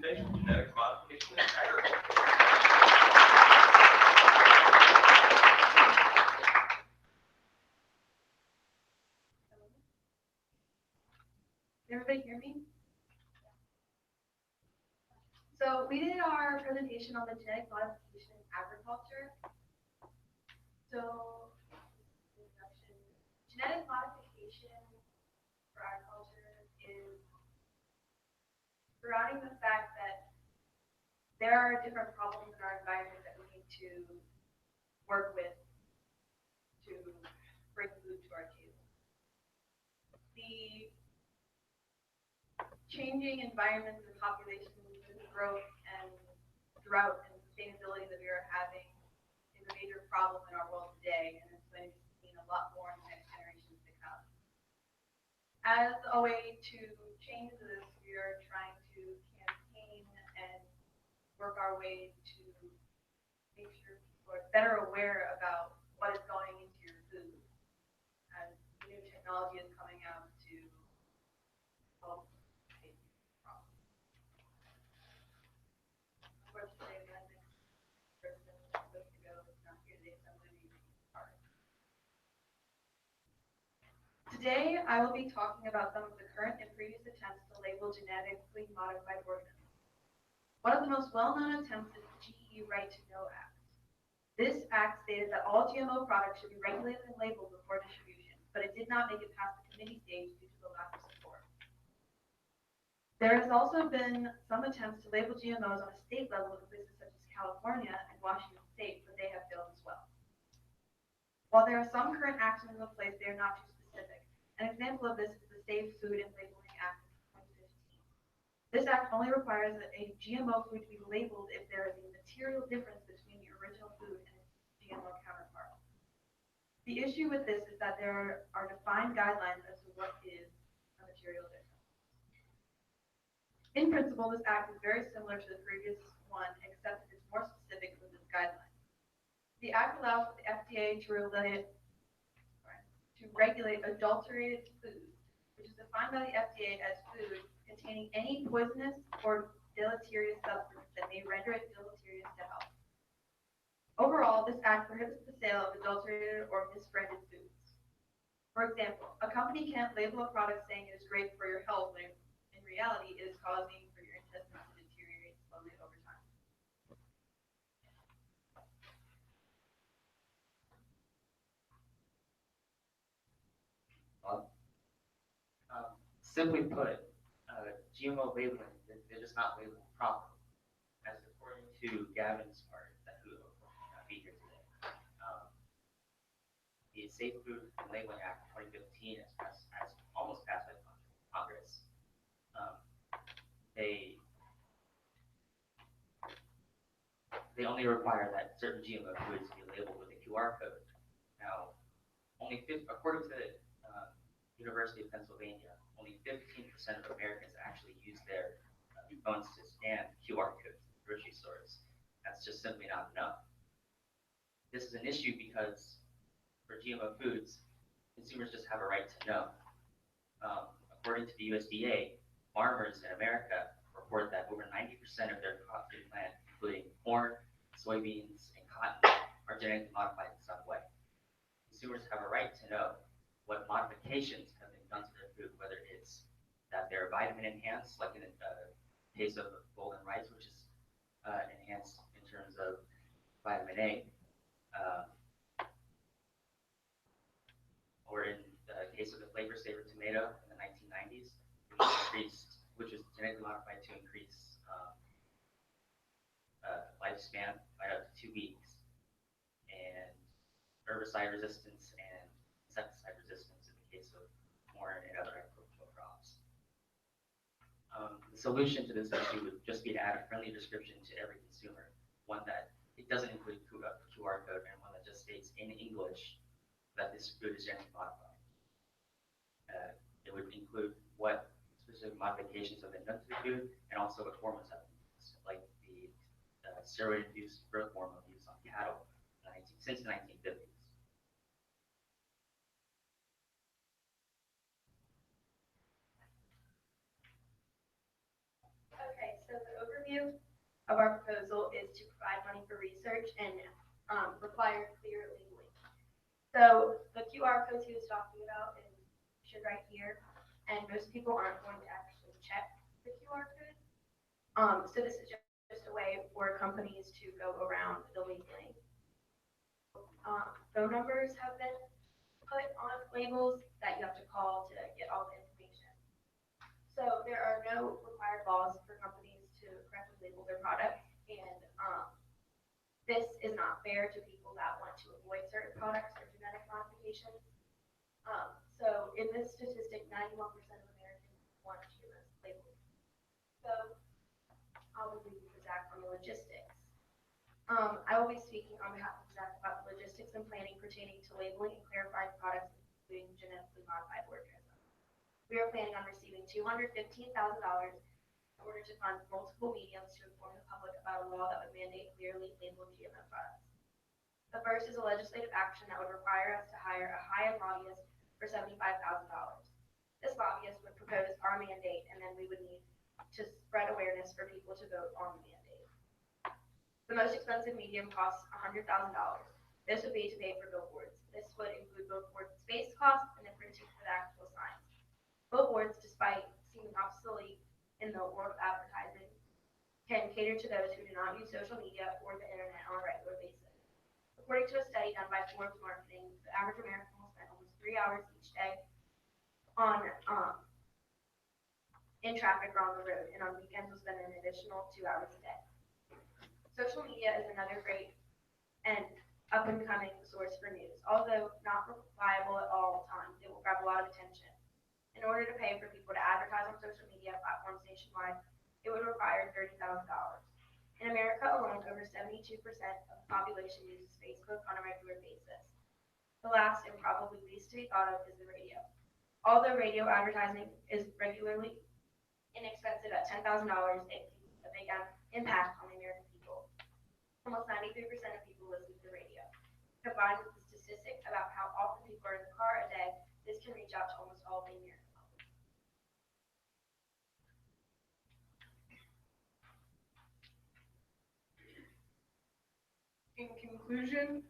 presentation, genetic modification in agriculture. Can everybody hear me? So we did our presentation on the genetic modification in agriculture. So, introduction. Genetic modification for agriculture is surrounding the fact that there are different problems in our environment that we need to work with to bring food to our table. The changing environments and population growth and drought and sustainability that we are having is a major problem in our world today, and it's going to be seen a lot more in the next generations to come. As a way to change this, we are trying to campaign and work our way to make sure people are better aware about what is going into your food as new technology is coming out to help take these problems. Unfortunately, the next person was supposed to go is not here today, so I'm going to be making part. Today, I will be talking about some of the current and previous attempts to label genetically modified organisms. One of the most well-known attempts is the GE Right to Know Act. This act stated that all GMO products should be regulated and labeled before distribution, but it did not make it past the committee stage due to the lack of support. There has also been some attempts to label GMOs on a state level in places such as California and Washington State, but they have failed as well. While there are some current actions in place, they are not too specific. An example of this is the Safe Food and Labeling Act of 2015. This act only requires a GMO food to be labeled if there is a material difference between the original food and its GMO counterpart. The issue with this is that there are defined guidelines as to what is a material difference. In principle, this act is very similar to the previous one, except that it's more specific with its guidelines. The act allows for the FDA to regulate adulterated foods, which is defined by the FDA as food containing any poisonous or deleterious substance that may render it deleterious to health. Overall, this act prohibits the sale of adulterated or misbranded foods. For example, a company can't label a product saying it is great for your health when in reality it is causing for your intestines to deteriorate slowly over time. Simply put, GMO labeling, they're just not labeled properly. As according to Gavin's part that who will not be here today. The Safe Food and Labeling Act of 2015 has almost passed by Congress. They only require that certain GMO foods be labeled with a QR code. Now, according to the University of Pennsylvania, only 15% of Americans actually use their phones to scan QR codes in grocery stores. That's just simply not enough. This is an issue because for GMO foods, consumers just have a right to know. According to the USDA, farmers in America report that over 90% of their crop food plant, including corn, soybeans, and cotton, are genetically modified in some way. Consumers have a right to know what modifications have been done to their food, whether it's that they're vitamin enhanced, like in the case of golden rice, which is enhanced in terms of vitamin A, or in the case of the flavor saver tomato in the 1990s, which was genetically modified to increase lifespan by up to 2 weeks, and herbicide resistance and insecticide resistance in the case of corn and other agricultural crops. The solution to this issue would just be to add a friendly description to every consumer, one that it doesn't include QR code, and one that just states in English that this food is genetically modified. It would include what specific modifications have been done to the food, and also what hormones have been used, like the steroid-induced growth hormone used on cattle since the 1950s. Okay, so the overview overview of our proposal is to provide money for research and require clear labeling. So the QR codes he was talking about is should right here, and most people aren't going to actually check the QR code. So this is just a way for companies to go around the labeling. Phone numbers have been put on labels that you have to call to get all the information. So there are no required laws for companies to correctly label their products, and this is not fair to people that want to avoid certain products or genetic modifications. So in this statistic, 91% of Americans want GMOs labeled. So I'll be leaving for Zach on the logistics. I will be speaking on behalf of Zach about the logistics and planning pertaining to labeling and clarifying products, including genetically modified organisms. We are planning on receiving $215,000 in order to fund multiple mediums to inform the public about a law that would mandate clearly labeled GMO products. The first is a legislative action that would require us to hire a high-end lobbyist for $75,000. This lobbyist would propose our mandate, and then we would need to spread awareness for people to vote on the mandate. The most expensive medium costs $100,000. This would be to pay for billboards. This would include billboard space costs and the printing for the actual signs. Billboards, despite seeming obsolete in the world of advertising, can cater to those who do not use social media or the internet on a regular basis. According to a study done by Forbes Marketing, the average American will spend almost 3 hours each day on in traffic or on the road, and on weekends will spend an additional 2 hours a day. Social media is another great and up-and-coming source for news. Although not reliable at all times, it will grab a lot of attention. In order to pay for people to advertise on social media platforms nationwide, it would require $30,000. In America alone, over 72% of the population uses Facebook on a regular basis. The last and probably least to be thought of is the radio. Although radio advertising is regularly inexpensive at $10,000, it keeps a big impact on the American people. Almost 93% of people listen to the radio. Combined with the statistic about how often people are in the car a day, this can reach out to almost all the American public. In conclusion,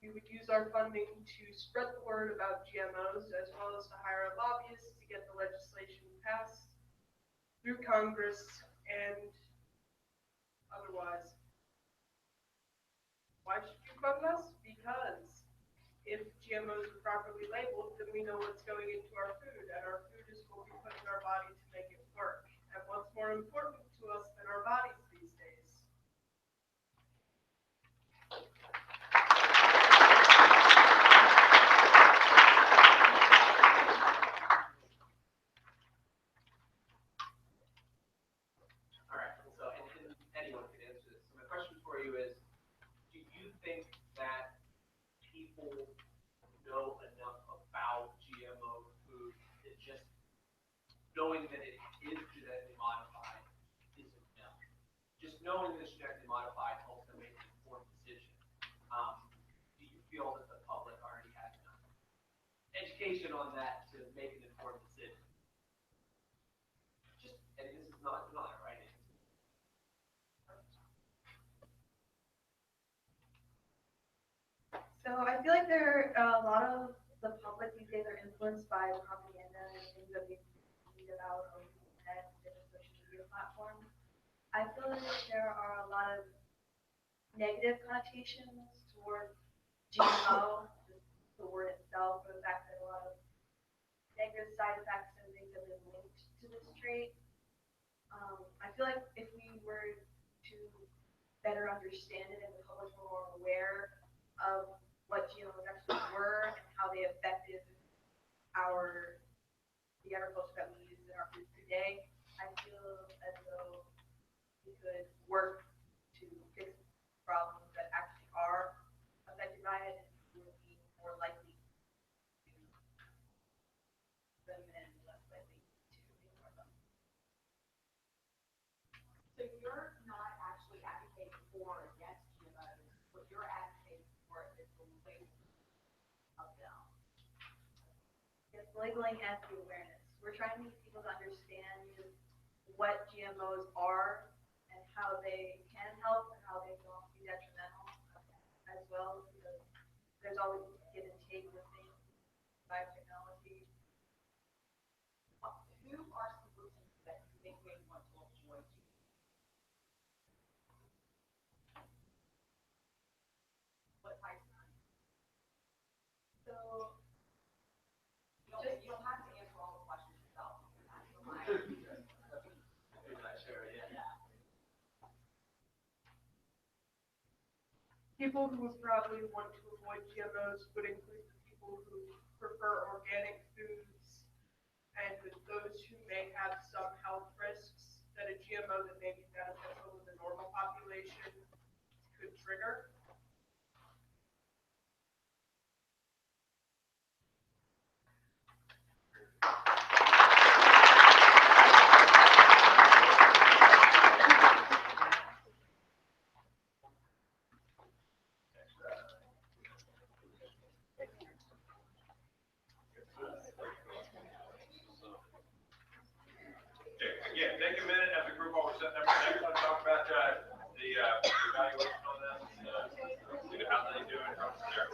we would use our funding to spread the word about GMOs as well as to hire a lobbyist to get the legislation passed through Congress and otherwise. Why should you fund us? Because if GMOs are properly labeled, then we know what's going into our food, and our food is what we put in our body to make it work. And what's more important to us than our bodies these days? All right, so and anyone can answer this. So my question for you is, do you think that people know enough about GMO food that just knowing that it is genetically modified isn't enough? Just knowing that it's genetically modified helps them make an informed decision. Do you feel that the public already has enough education on that to make an informed decision? Just, and this is not right. So I feel like there are a lot of the public these days are influenced by propaganda and things that we read about on the internet and different social media platforms. I feel like there are a lot of negative connotations toward GMO. The word itself goes back to a lot of negative side effects and things that have been linked to this trait. I feel like if we were to better understand it and the public were more aware of what GMOs actually were and how they affected the agriculture that we use in our food today, I feel as though we could work to fix problems that actually are affected by it, and we would be more likely to them and less likely to ignore them. So you're not actually advocating for or against GMOs. What you're advocating for is the labeling of them. Yes, labeling and food awareness. We're trying to get people to understand what GMOs are and how they can help and how they can also be detrimental as well, because there's always give and take with things, biotechnology. Who are solutions that you think we want to avoid? What types? So You don't have to answer all the questions yourself. People who would probably want to avoid GMOs would include the people who prefer organic foods and those who may have some health risks that a GMO that may be beneficial in the normal population could trigger. Again, take a minute as a group while we're setting up for next one, talk about the evaluation on them, how they do it from there.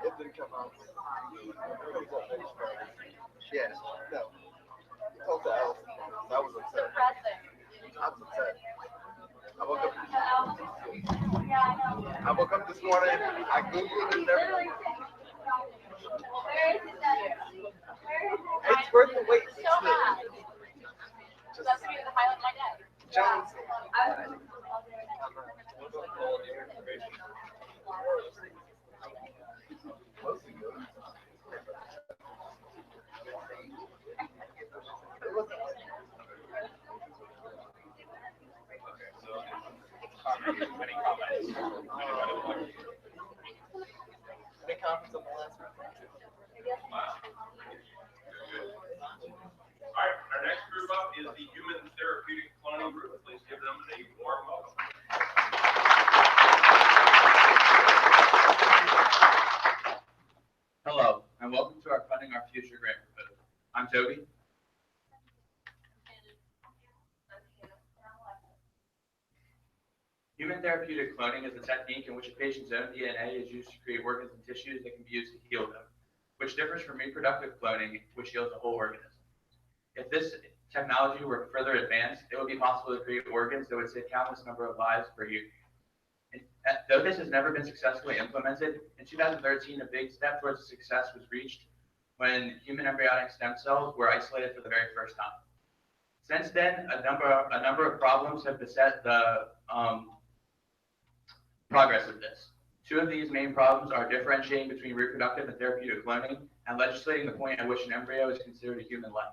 It didn't come out. Yeah, no. I told the Alice. I was upset. I was upset. I woke up this morning. I Googled it and everything. It's worth the wait. So bad. So that's gonna be the highlight of my day. Jones. Any comments on the last one? All right, our next group up is the human therapeutic cloning group. Please give them a warm welcome. Hello, and welcome to our Funding Our Future grant proposal. I'm Toby. Human therapeutic cloning is a technique in which a patient's own DNA is used to create organs and tissues that can be used to heal them, which differs from reproductive cloning, which heals a whole organism. If this technology were further advanced, it would be possible to create organs that would save countless number of lives per year. Though this has never been successfully implemented, in 2013, a big step towards success was reached when human embryonic stem cells were isolated for the very first time. Since then, a number of problems have beset the progress of this. Two of these main problems are differentiating between reproductive and therapeutic cloning and legislating the point at which an embryo is considered a human life.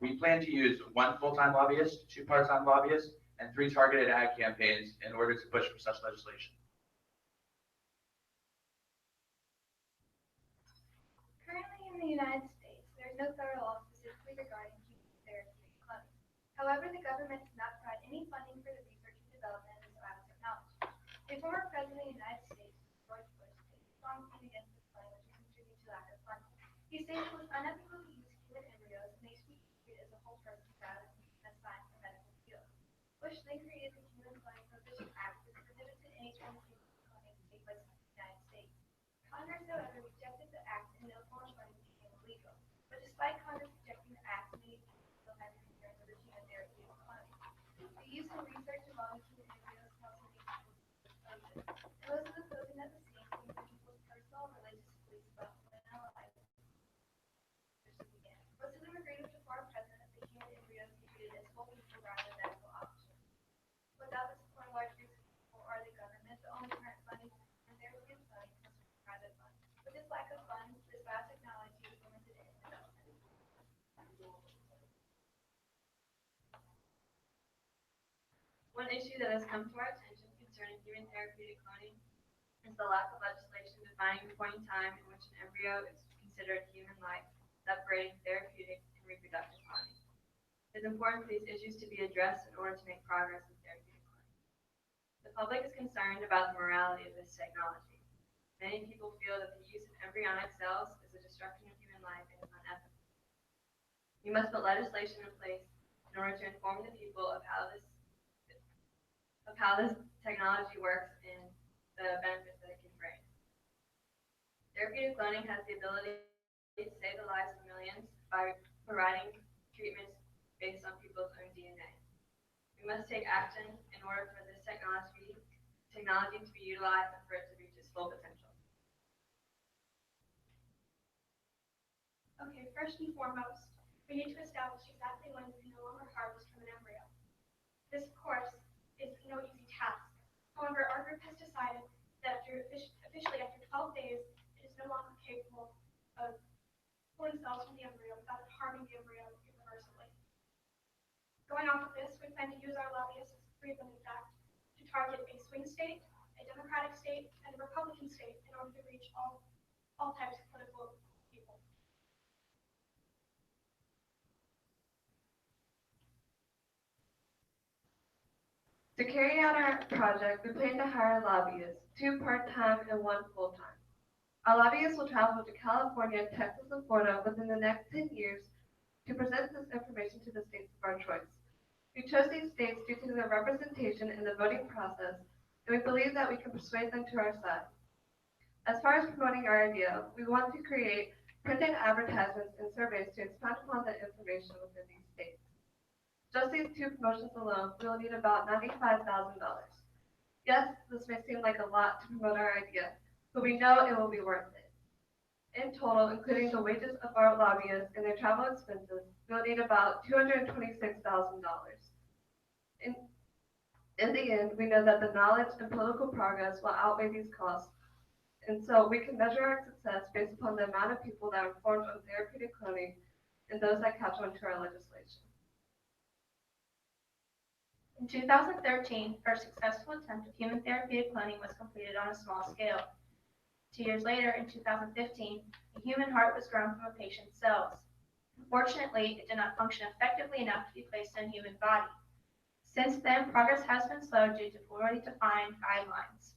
We plan to use 1 full-time lobbyist, 2 part-time lobbyists, and 3 targeted ad campaigns in order to push for such legislation. Currently in the United States, there is no federal law specifically regarding human therapeutic cloning. However, the government does not provide any funding for the research and development of this biotechnology. The former president of the United States, George Bush, took a strong stand against this claim, which contributed to lack of funding. He stated it was unethical to use human embryos and they should be treated as a whole person rather than as science or medical field. Bush then created the Human Cloning Prohibition Act, which prohibited any form of human cloning to take place in the United States. Congress, however, rejected the act and no form of cloning became illegal. But despite Congress rejecting the act, many people still have concerns over human therapeutic cloning. The use and research involving human embryos can also lead to exposure. And most of the clothing that was seen came from people's personal or religious beliefs about when our life began. Most of them agreed with the former president that the human embryos be treated as whole people rather than medical options. Without this, large groups of people are the issue that has come to our attention concerning human therapeutic cloning is the lack of legislation defining the point in time in which an embryo is considered human life, separating therapeutic and reproductive cloning. It is important for these issues to be addressed in order to make progress in therapeutic cloning. The public is concerned about the morality of this technology. Many people feel that the use of embryonic cells is a destruction of human life and is unethical. We must put legislation in place in order to inform the people of how this technology works and the benefits that it can bring. Therapeutic cloning has the ability to save the lives of millions by providing treatments based on people's own DNA. We must take action in order for this technology to be utilized and for it to reach its full potential. Okay, first and foremost, we need to establish exactly when we can no longer harvest from an embryo. This, of course, is no easy task. However, our group has decided that officially after 12 days, it is no longer capable of pulling cells from the embryo without harming the embryo irreversibly. Going off of this, we plan to use our lobbyists, three of them in fact, to target a swing state, a Democratic state, and a Republican state in order to reach all types of political people. To carry out our project, we plan to hire lobbyists, 2 part-time and 1 full-time. Our lobbyists will travel to California, Texas, and Florida within the next 10 years to present this information to the states of our choice. We chose these states due to their representation in the voting process, and we believe that we can persuade them to our side. As far as promoting our idea, we want to create printed advertisements and surveys to expand upon the information within these states. Just these 2 promotions alone, we will need about $95,000. Yes, this may seem like a lot to promote our idea, but we know it will be worth it. In total, including the wages of our lobbyists and their travel expenses, we'll need about $226,000. In the end, we know that the knowledge and political progress will outweigh these costs, and so we can measure our success based upon the amount of people that are informed on therapeutic cloning and those that catch on to our legislation. In 2013, our successful attempt at human therapeutic cloning was completed on a small scale. 2 years later, in 2015, a human heart was grown from a patient's cells. Unfortunately, it did not function effectively enough to be placed in a human body. Since then, progress has been slow due to poorly defined guidelines.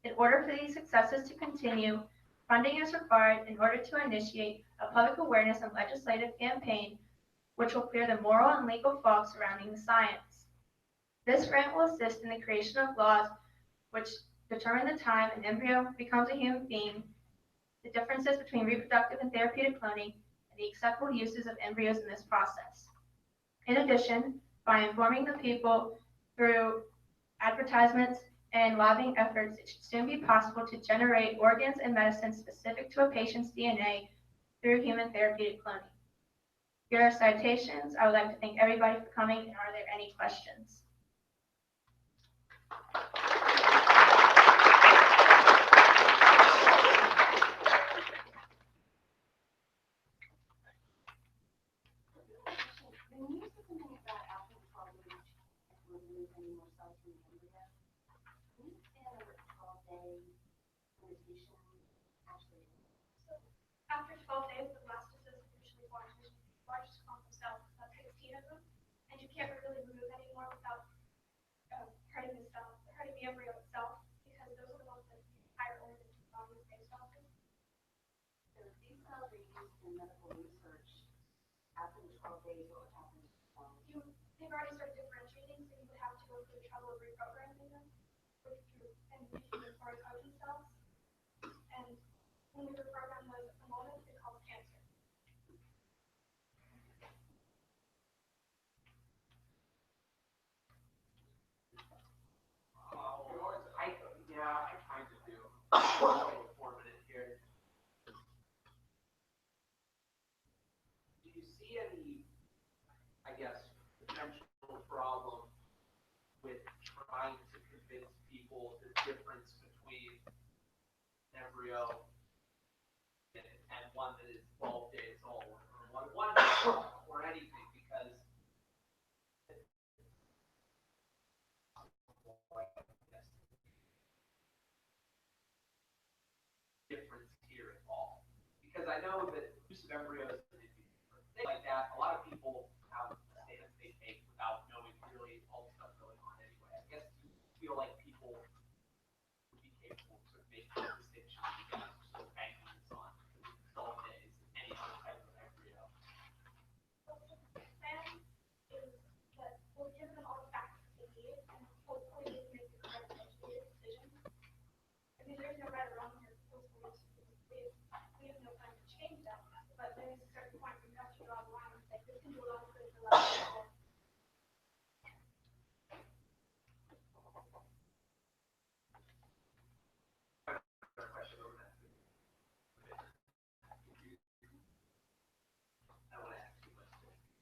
In order for these successes to continue, funding is required in order to initiate a public awareness and legislative campaign which will clear the moral and legal fog surrounding the science. This grant will assist in the creation of laws which determine the time an embryo becomes a human being, the differences between reproductive and therapeutic cloning, and the acceptable uses of embryos in this process. In addition, by informing the people through advertisements and lobbying efforts, it should soon be possible to generate organs and medicines specific to a patient's DNA through human therapeutic cloning. Here are citations. I would like to thank everybody for coming, and are there any questions? When you said something about after 12 weeks, you can't remove any more cells from the embryo, can you expand over 12-day limitation actually? So after 12 days, the blastocyst usually forms the largest clump of cells, about 16 of them, and you can't really remove any more without hurting the embryo itself, because those are the ones that the entire organ body is based off of. So if these cells are used in medical research, after the 12 days, what would happen? They've already started differentiating, so you would have to go through the trouble of reprogramming them and making them pluripotent cells. And when we reprogram those at the moment, it causes cancer. I kind of do. 4 minutes here. Do you see any, I guess, potential problem with trying to convince people the difference between embryo and one that is 12 days old, or one or anything, because I know that use of embryos, things like that, a lot of people have a stance they take without knowing really all the stuff going on anyway. I guess you feel like people would be capable of sort of making that distinction because we're still banking this on adult days, any other type of embryo. Plan is that we'll give them all the facts they need and hopefully make the correct educated decision. I mean, there's no right or wrong here. We have no plan to change that, but there's a certain point where you have to draw the line. Like this can do a lot of good for a lot of people. Question over that. I want to ask you a question.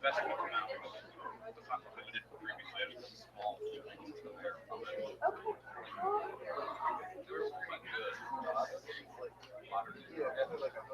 That's what we're not. The limited previously, it was small. Yeah, definitely like a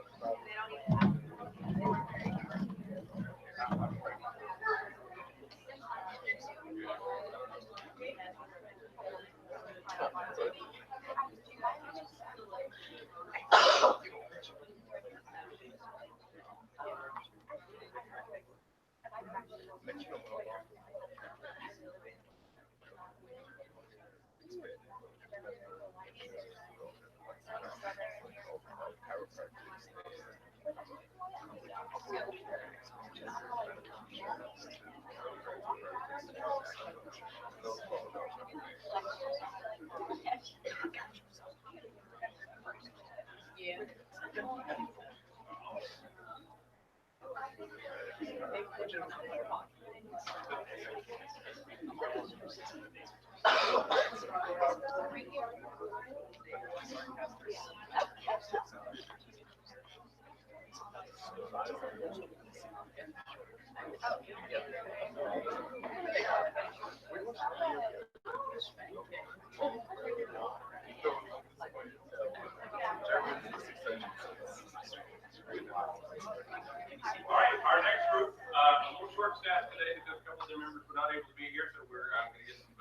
All right, our next group, a little short staff today because a couple of the members were not able to be here, so we're going to get some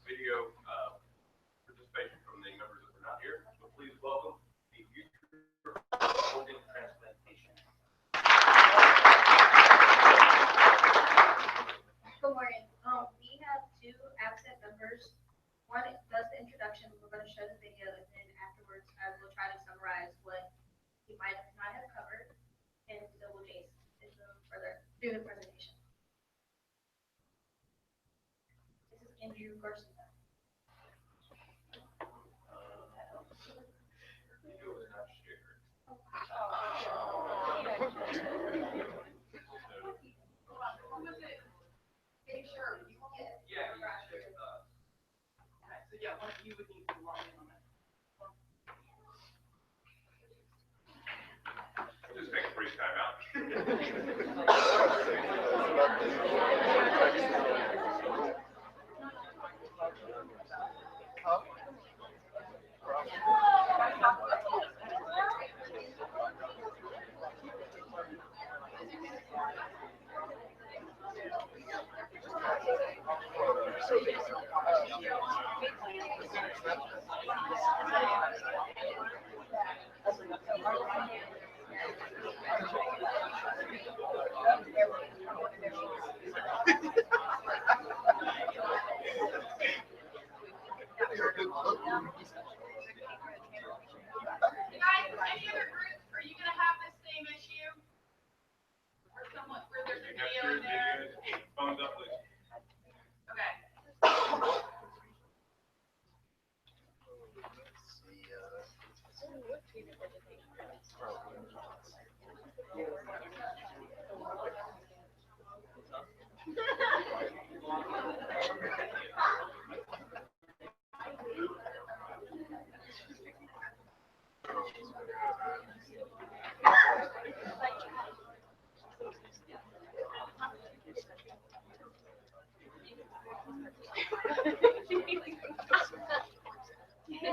video participation from the members that were not here. So please welcome the future organ transplantation. Good morning. We have two absent members. One does the introduction. We're going to show the video, and then afterwards, I will try to summarize what he might not have covered, and so will Jason further do the presentation. This is Andrew Garcia. Just take a brief time out.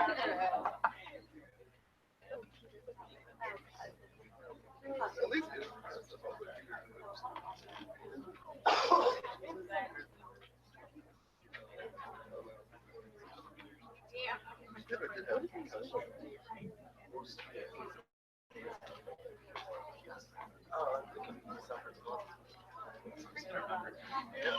At least it's oh, it can be separate as well. Yeah.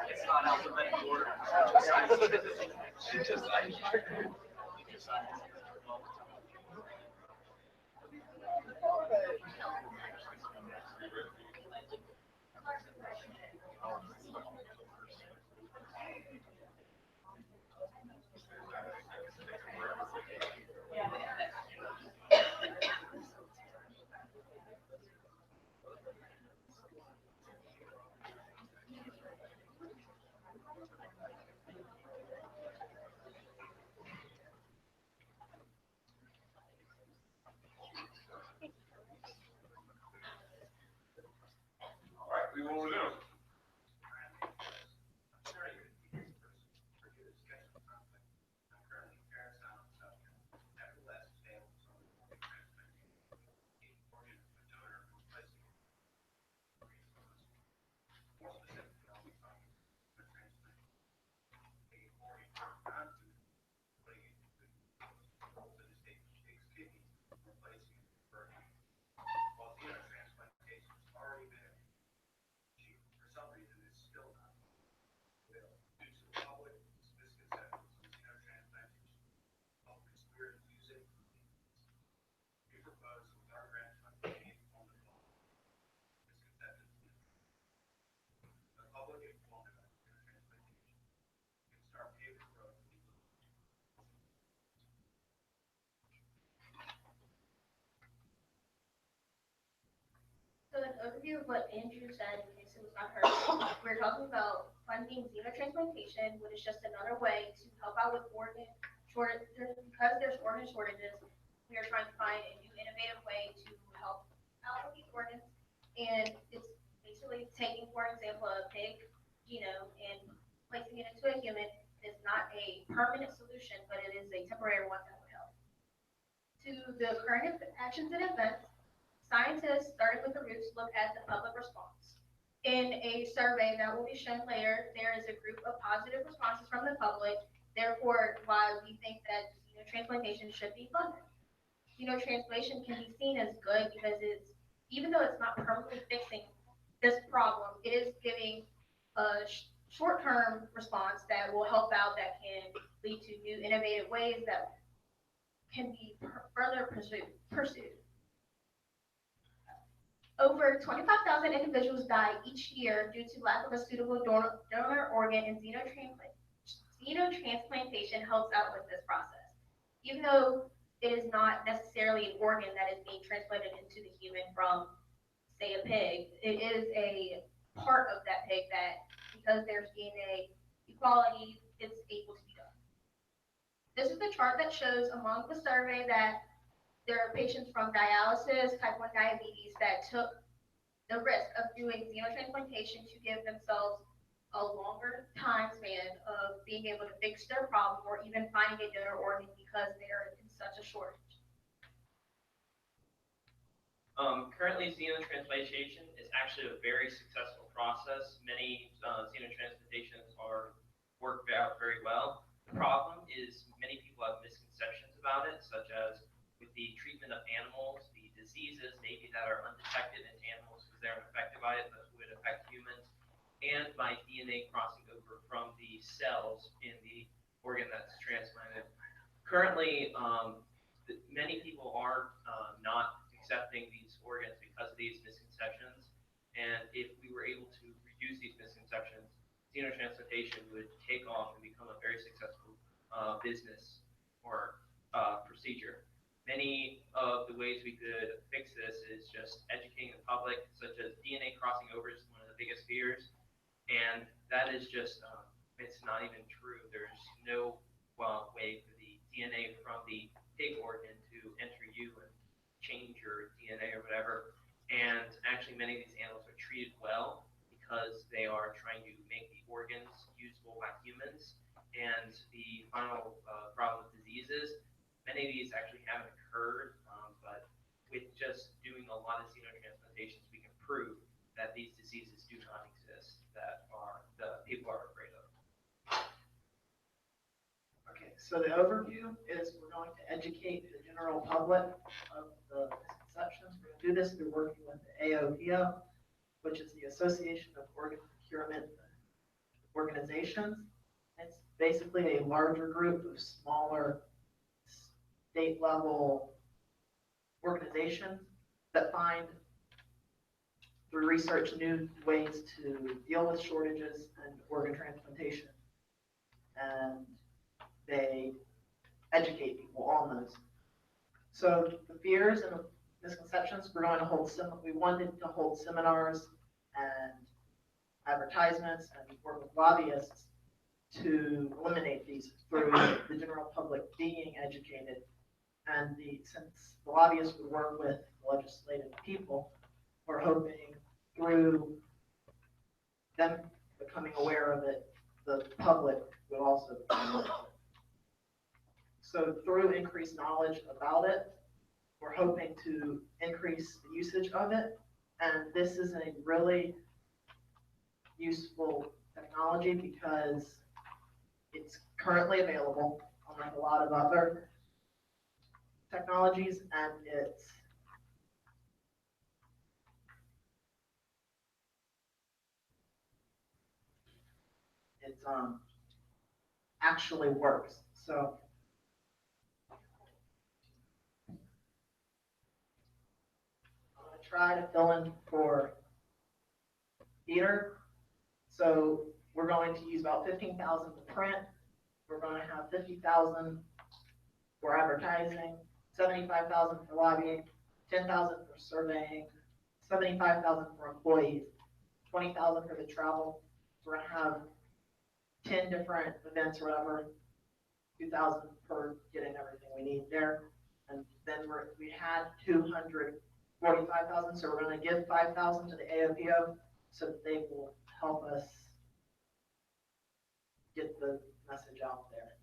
It's not alphabetical order. She just like. All right, we will resume. So an overview of what Andrew said, in case it was not heard, we're talking about funding xenotransplantation, which is just another way to help out with organ shortage. Because there's organ shortages, we are trying to find a new innovative way to help out with these organs. And it's basically taking, for example, a pig genome and placing it into a human. It's not a permanent solution, but it is a temporary one that would help. To the current actions and events, scientists, starting with the roots, look at the public response. In a survey that will be shown later, there is a group of positive responses from the public, therefore why we think that xenotransplantation should be funded. Xenotransplantation can be seen as good because it's, even though it's not permanently fixing this problem, it is giving a short-term response that will help out, that can lead to new innovative ways that can be further pursued. Over 25,000 individuals die each year due to lack of a suitable donor organ, and xenotransplantation helps out with this process. Even though it is not necessarily an organ that is being transplanted into the human from, say, a pig, it is a part of that pig that, because there's DNA equality, it's able to be done. This is the chart that shows among the survey that there are patients from dialysis, type 1 diabetes, that took the risk of doing xenotransplantation to give themselves a longer time span of being able to fix their problem or even finding a donor organ because they're in such a shortage. Currently, xenotransplantation is actually a very successful process. Many xenotransplantations are worked out very well. The problem is many people have misconceptions about it, such as with the treatment of animals, the diseases maybe that are undetected in animals because they're unaffected by it, but would affect humans, and by DNA crossing over from the cells in the organ that's transplanted. Currently, many people are not accepting these organs because of these misconceptions. And if we were able to reduce these misconceptions, xenotransplantation would take off and become a very successful business or procedure. Many of the ways we could fix this is just educating the public, such as DNA crossing over is one of the biggest fears. And that is just, it's not even true. There's no way for the DNA from the pig organ to enter you and change your DNA or whatever. And actually, many of these animals are treated well because they are trying to make the organs usable by humans. And the final problem with diseases, many of these actually haven't occurred, but with just doing a lot of xenotransplantations, we can prove that these diseases do not exist that are the people are afraid of. Okay, so the overview is we're going to educate the general public of the misconceptions. We're going to do this through working with the AOPO, which is the Association of Organ Procurement Organizations. It's basically a larger group of smaller state level organizations that find through research new ways to deal with shortages and organ transplantation. And they educate people on those. So the fears and misconceptions, we're going to we wanted to hold seminars and advertisements and work with lobbyists to eliminate these through the general public being educated. And since the lobbyists would work with legislative people, we're hoping through them becoming aware of it, the public will also become aware of it. So through increased knowledge about it, we're hoping to increase the usage of it. And this is a really useful technology because it's currently available, unlike a lot of other technologies, and it's actually works. So I'm going to try to fill in for Peter. So we're going to use about 15,000 to print. We're going to have 50,000 for advertising, 75,000 for lobbying, 10,000 for surveying, 75,000 for employees, 20,000 for the travel. So we're going to have 10 different events or whatever, 2,000 per getting everything we need there. And then we had 245,000, so we're going to give 5,000 to the AOPO so that they will help us get the message out there.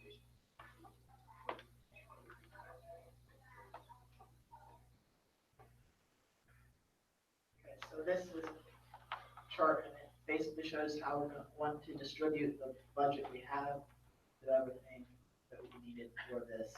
transplantation. Okay, so this is a chart, and it basically shows how we're going to want to distribute the budget we have to everything that we needed for this.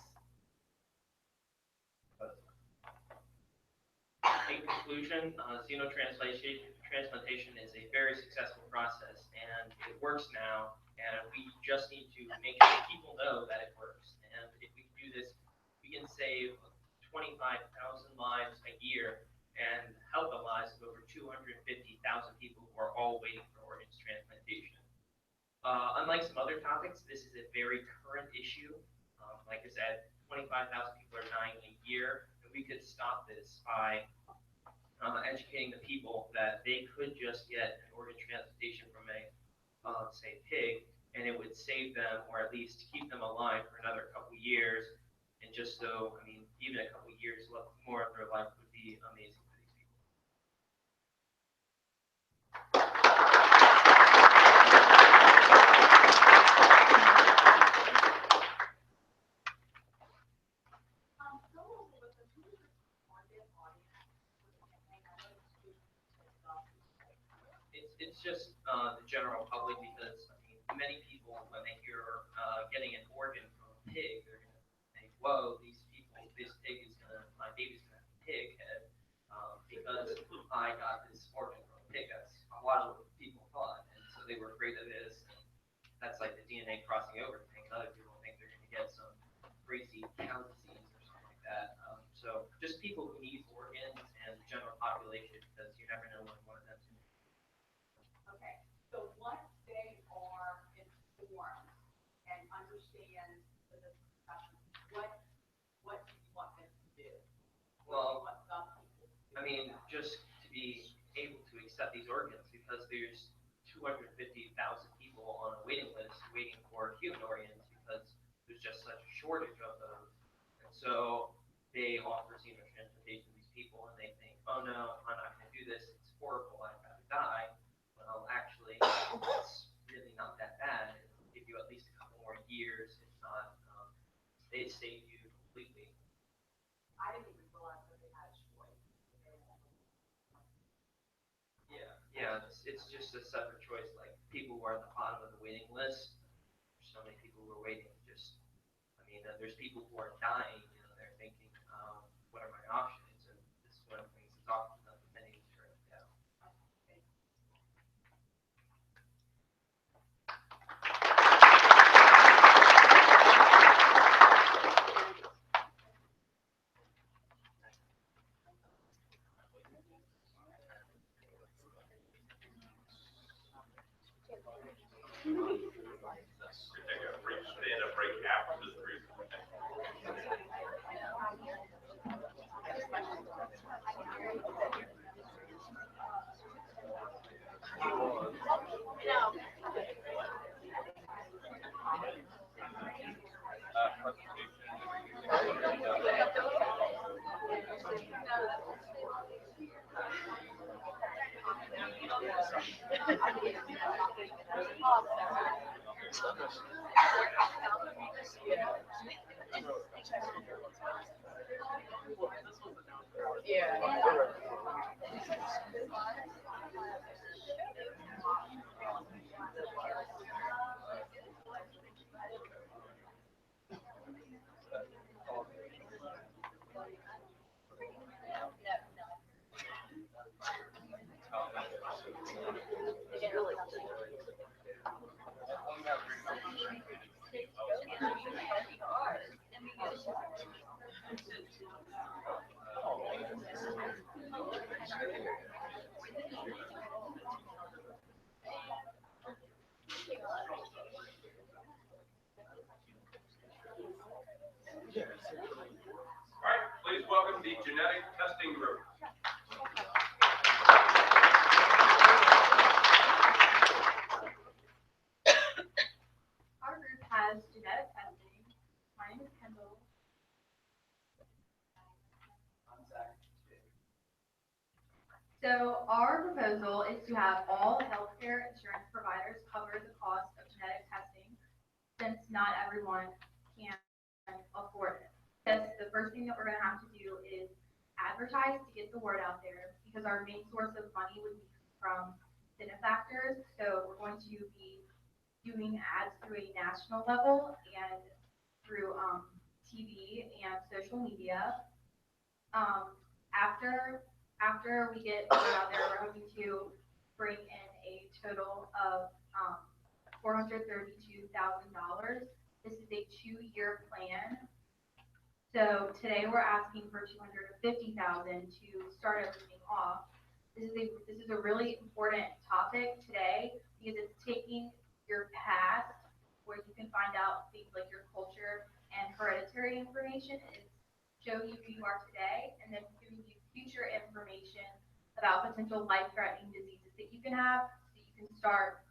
In conclusion, xenotransplantation is a very successful process, and it works now, and we just need to make sure people know that it works. And if we can do this, we can save 25,000 lives a year and help the lives of over 250,000 people who are all waiting for organs transplantation. Unlike some other topics, this is a very current issue. Like I said, 25,000 people are dying a year, and we could stop this by educating the people that they could just get an organ transplantation from a, say, pig, and it would save them, or at least keep them alive for another couple years. And just so, I mean, even a couple years more of their life would be amazing for these people. It's just the general public, because I mean, many people, when they hear getting an organ from a pig, they're gonna think, "Whoa, these people, this pig is gonna, my baby's gonna have a pig head because I got this organ from a pig." That's a lot of what people thought, and so they were afraid of this. And that's like the DNA crossing over thing. Other people think they're gonna get some crazy cow disease or something like that. So just people who need organs and the general population, because you never know when one of them's gonna. Okay, so once they are informed and understand the discussion, what do you want them to do? Well, What some people do? I mean, just to be able to accept these organs, because there's 250,000 people on a waiting list waiting for human organs, because there's just such a shortage of those. And so they offer xenotransplantation to these people, and they think, "Oh no, I'm not going to do this. It's horrible. I'd rather die." Well, actually, it's really not that bad. It'll give you at least a couple more years, if not, they save you completely. I didn't even realize that they had a choice. Yeah, it's just a separate choice. Like people who are at the bottom of the waiting list, there's so many people who are waiting. I mean, there's people who are dying. You know, they're thinking, what are my options? And this is one of the things to talk to them, many to turn it down. Take a brief stand-up break after this presentation. All right, please welcome the genetic testing group. Our group has genetic testing. My name is Kendall. So our proposal is to have all healthcare insurance providers cover the cost of genetic testing since not everyone can afford it. That's the first thing that we're gonna have to do is advertise to get the word out there, because our main source of money would be from benefactors. So we're going to be doing ads through a national level and through TV and social media. After we get the word out there, we're hoping to bring in a total of $432,000. This is a 2-year plan. So today we're asking for $250,000 to start everything off. This is a really important topic today because it's taking your past, where you can find out things like your culture and hereditary information, and showing you who you are today, and then giving you future information about potential life-threatening diseases that you can have, so you can start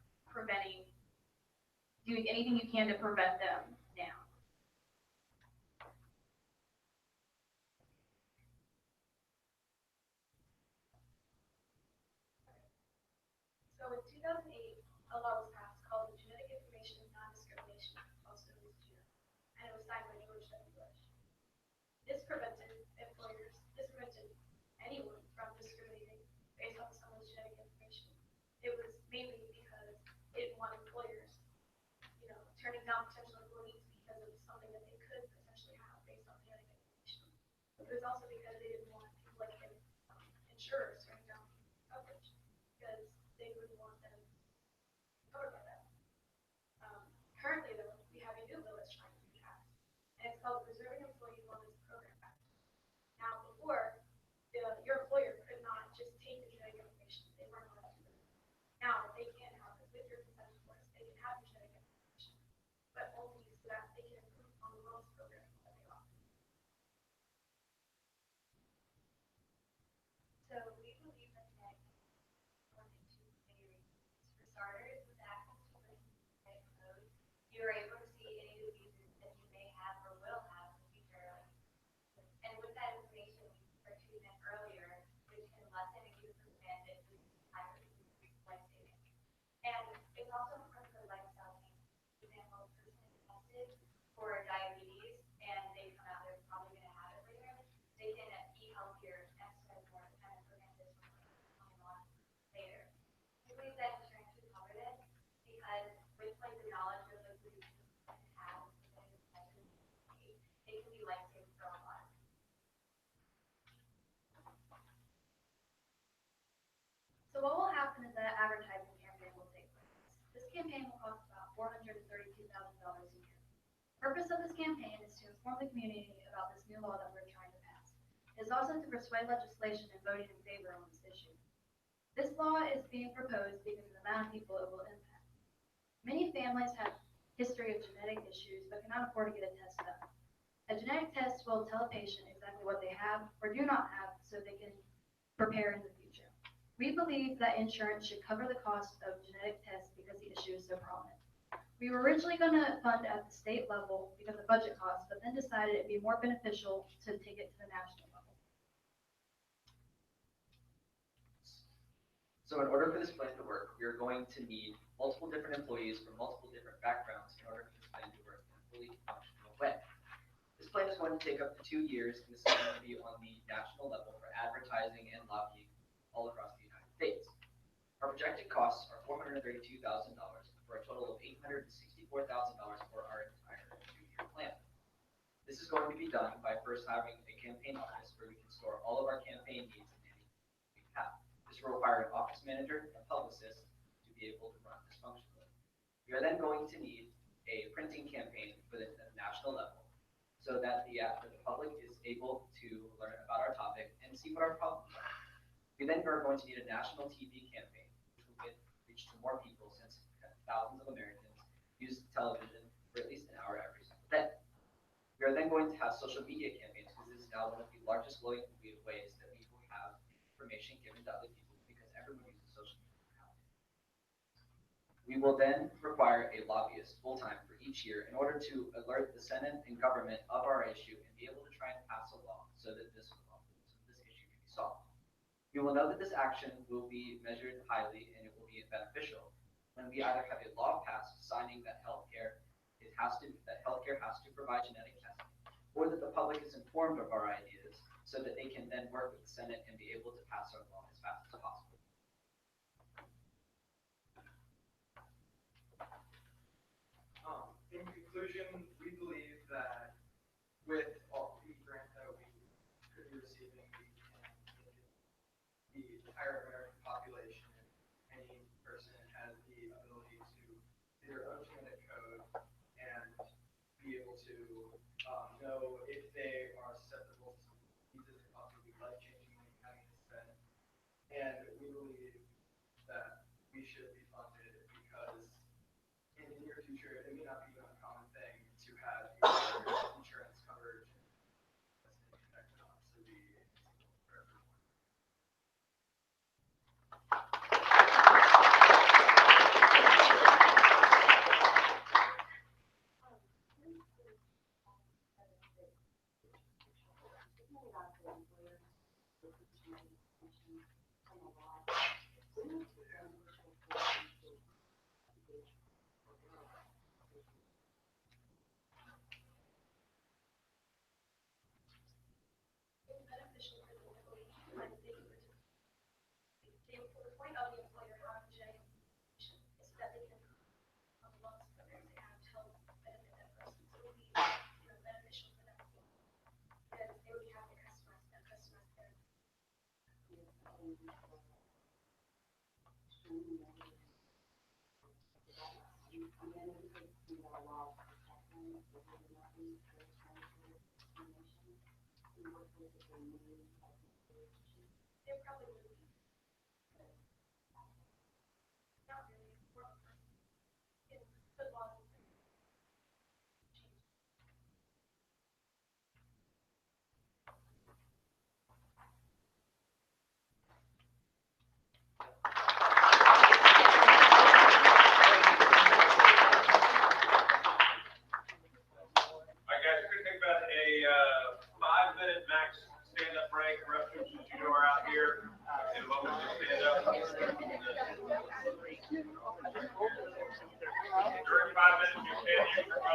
doing anything you can to prevent them now. So in 2008, a law was passed called the Genetic Information Non-Discrimination, also known as GINA, and it was signed by George W. Bush. This prevented anyone from discriminating based on someone's genetic information. It was mainly because it didn't want employers, turning down potential employees because of something that they could potentially have based on genetic information. It was also because they didn't want people like insurers turning down coverage because they wouldn't want them covered by that. Currently, though, we have a new bill that's trying to be passed, and it's called the Preserving Employee Wellness Program Act. Now, before, your employer could not just take the genetic information; they weren't allowed to do it. Now, they can have it with your consent, of course. They can have your genetic information, but only so that they can improve on the wellness program that they offer. So we believe that genetic one and two many reasons. For starters, with access to the genetic code, you are able to see any diseases that you may have or will have in the future. And with that information, we can start treatment earlier, which can lessen acute prevent and higher life-saving. And it's also important for lifestyle change. For example, a person is tested for diabetes and they come out, they're probably going to have it later. They can eat healthier, exercise more, to kind of prevent this from coming on later. I believe that insurance should cover this because with like the knowledge of the diseases that we have, it can be life-saving for our lives. So what will happen is that advertising campaign will take place. This campaign will cost about $432,000 a year. The purpose of this campaign is to inform the community about this new law that we're trying to pass. It is also to persuade legislation and voting in favor on this issue. This law is being proposed because of the amount of people it will impact. Many families have history of genetic issues but cannot afford to get a test done. A genetic test will tell a patient exactly what they have or do not have so they can prepare in the future. We believe that insurance should cover the cost of genetic tests because the issue is so prominent. We were originally going to fund at the state level because of budget costs, but then decided it'd be more beneficial to take it to the national level. So in order for this plan to work, we are going to need multiple different employees from multiple different backgrounds in order for this plan to work in a fully functional way. This plan is going to take up to 2 years, and this is going to be on the national level for advertising and lobbying all across the United States. Our projected costs are $432,000 for a total of $864,000 for our entire 2-year plan. This is going to be done by first having a campaign office where we can store all of our campaign needs and anything we have. This will require an office manager and publicist to be able to run this functionally. We are then going to need a printing campaign for the national level so that the public is able to learn about our topic and see what our problems are. We then are going to need a national TV campaign, which will get reach to more people since thousands of Americans use television for at least an hour every single day. We are then going to have social media campaigns because this is now one of the largest ways that we will have information given to other people because everyone uses social media nowadays. We will then require a lobbyist full-time for each year in order to alert the Senate and government of our issue and be able to try and pass a law so that this issue can be solved. We will know that this action will be measured highly and it will be beneficial when we either have a law passed signing that healthcare has healthcare has to provide genetic testing, or that the public is informed of our ideas so that they can then work with the Senate and be able to pass our law as fast as possible. In conclusion, we believe that with all the grant that we could be receiving, we can make the entire American population, and any person has the ability to do their own genetic code and be able to know if they are susceptible to some diseases that possibly be life-changing when having this said. And we believe that we should be funded because in the near future, it may not be an uncommon thing to have your insurance coverage. That could honestly be for everyone. Beneficial for the employee, and the point of the employer having genetic information is so that they can look for things they have to help benefit that person. So it would be beneficial for them because they would have to customize their. They probably would be. Not really. It's good law. All right, guys, we're gonna take about a 5-minute max stand-up break. Restrooms, as you know, are out here. In a moment, we'll stand up. During 5 minutes, you stand here for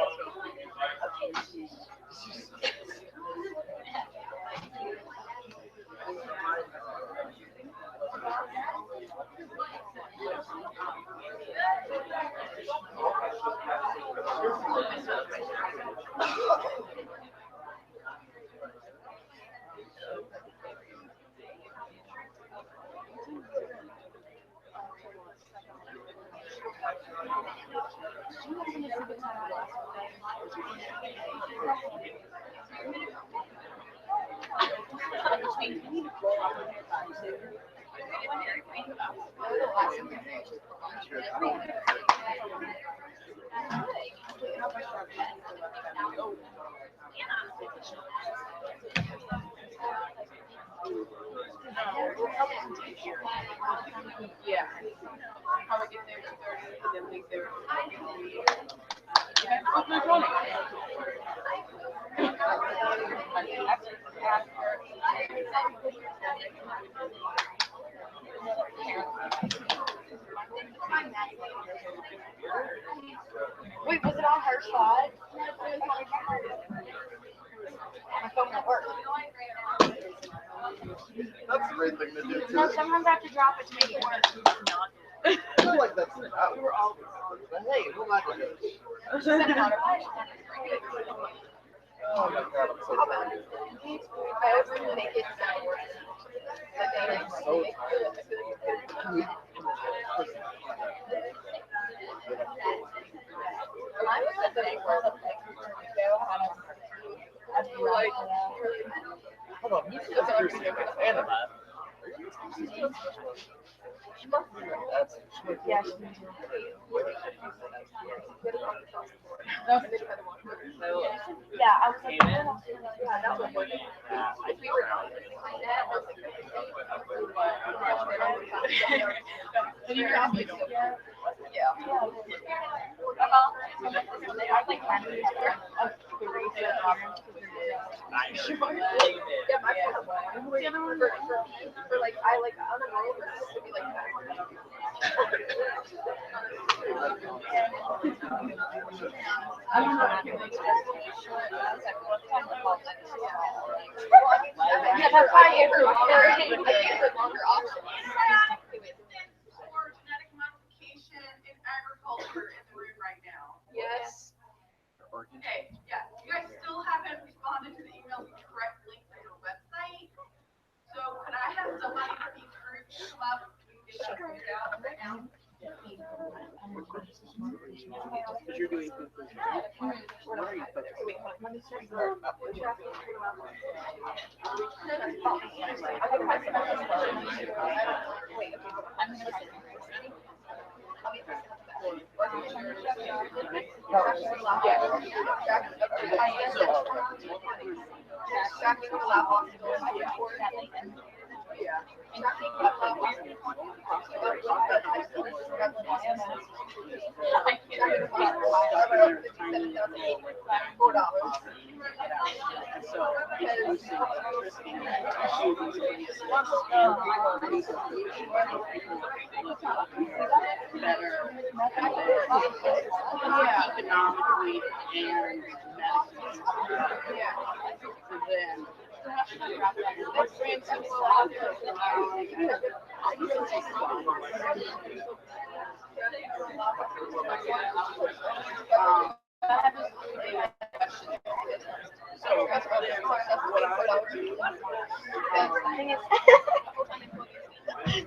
Yeah. Probably get there 2:30 and then leave there. Wait, was it on her side? My phone won't work. That's a great thing to do too. No, sometimes I have to drop it to make it work. I feel like that's not. But hey, we'll not do it. Oh my god, I'm so sorry. I always make it sound worse. I'm so tired. Hold on, who's this person? Anna. Yeah, yeah, I was like, yeah, that was working. If we were not like that, I was like, yeah. They are like friendly of the race yeah, my for like I like on the road to be like that. I don't know. Yeah, that's why I gave her longer options. For genetic modification in agriculture in the room right now. Yes. Okay, yeah, you guys still haven't responded to the email with the correct link to your website. So could I have somebody from each group come up and get that figured out right now? Because you're doing conclusion. Where are you focusing? Economically and medically. Then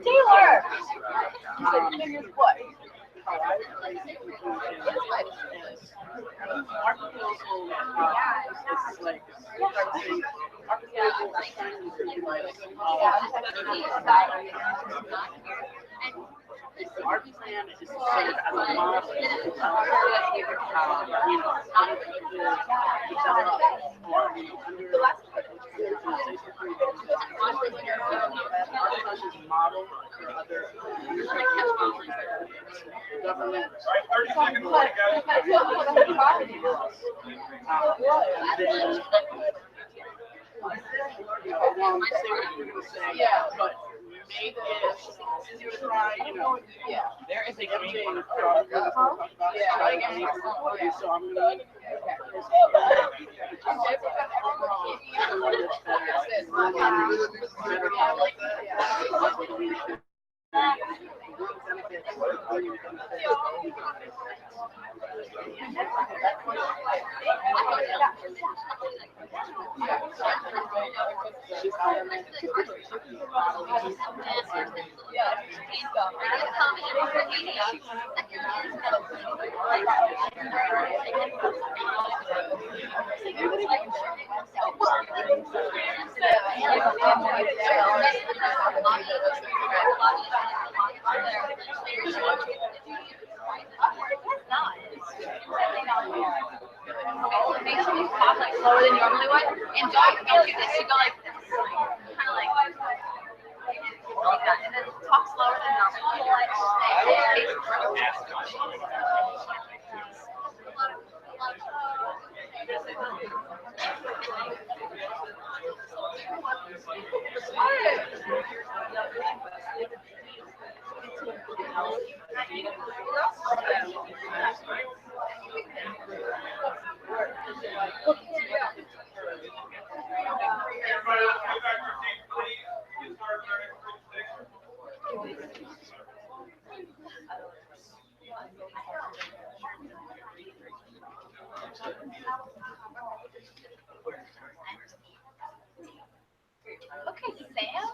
Taylor! You said fingers what? our proposal is like, our proposal is trying to like, our plan is to serve as a model, you know, other people develop or, you know, under our plan is a model for other government. All right, 30 seconds, guys. And then, you know, well, say what you're gonna say, but make it try, you know, there is a game problem. So I'm gonna. It makes you talk like slower than you normally would. And don't do this. You go like this. Kind of like that. And then talk slower than Everybody, let's go back to your seats, please. Get started with our next presentation. Okay, Sam.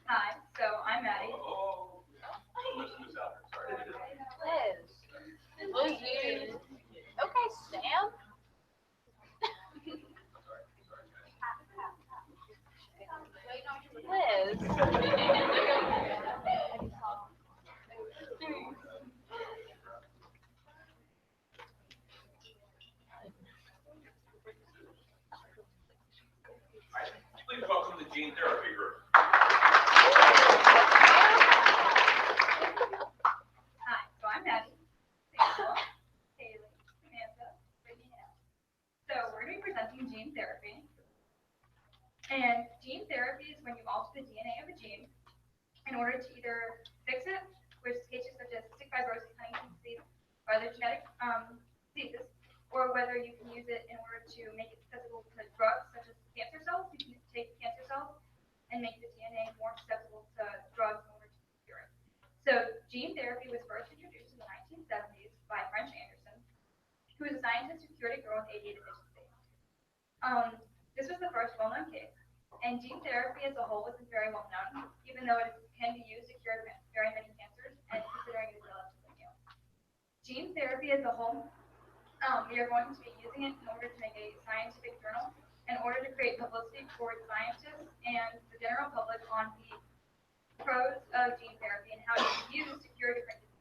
Hi, so I'm Maddie. Oh, listen to this out there, sorry. Liz. Okay, Sam. Liz. Please welcome the gene therapy group. Hi, so I'm Maddie. Rachel, Haley, Samantha, Brittany, and Alex. So we're going to be presenting gene therapy. And gene therapy is when you alter the DNA of a gene in order to either fix it, which cases such as by the genetic diseases, or whether you can use it in order to make it accessible to drugs such as cancer cells. You can take cancer cells and make the DNA more susceptible to drugs in order to cure it. So gene therapy was first introduced in the 1970s by French Anderson, who was a scientist who cured a girl with ADA deficiency. This was the first well-known case, and gene therapy as a whole isn't very well known, even though it can be used to cure very many cancers, and considering it is relatively new. Gene therapy as a whole, we are going to be using it in order to make a scientific journal, in order to create publicity for scientists and the general public on the pros of gene therapy and how it is used to cure different diseases.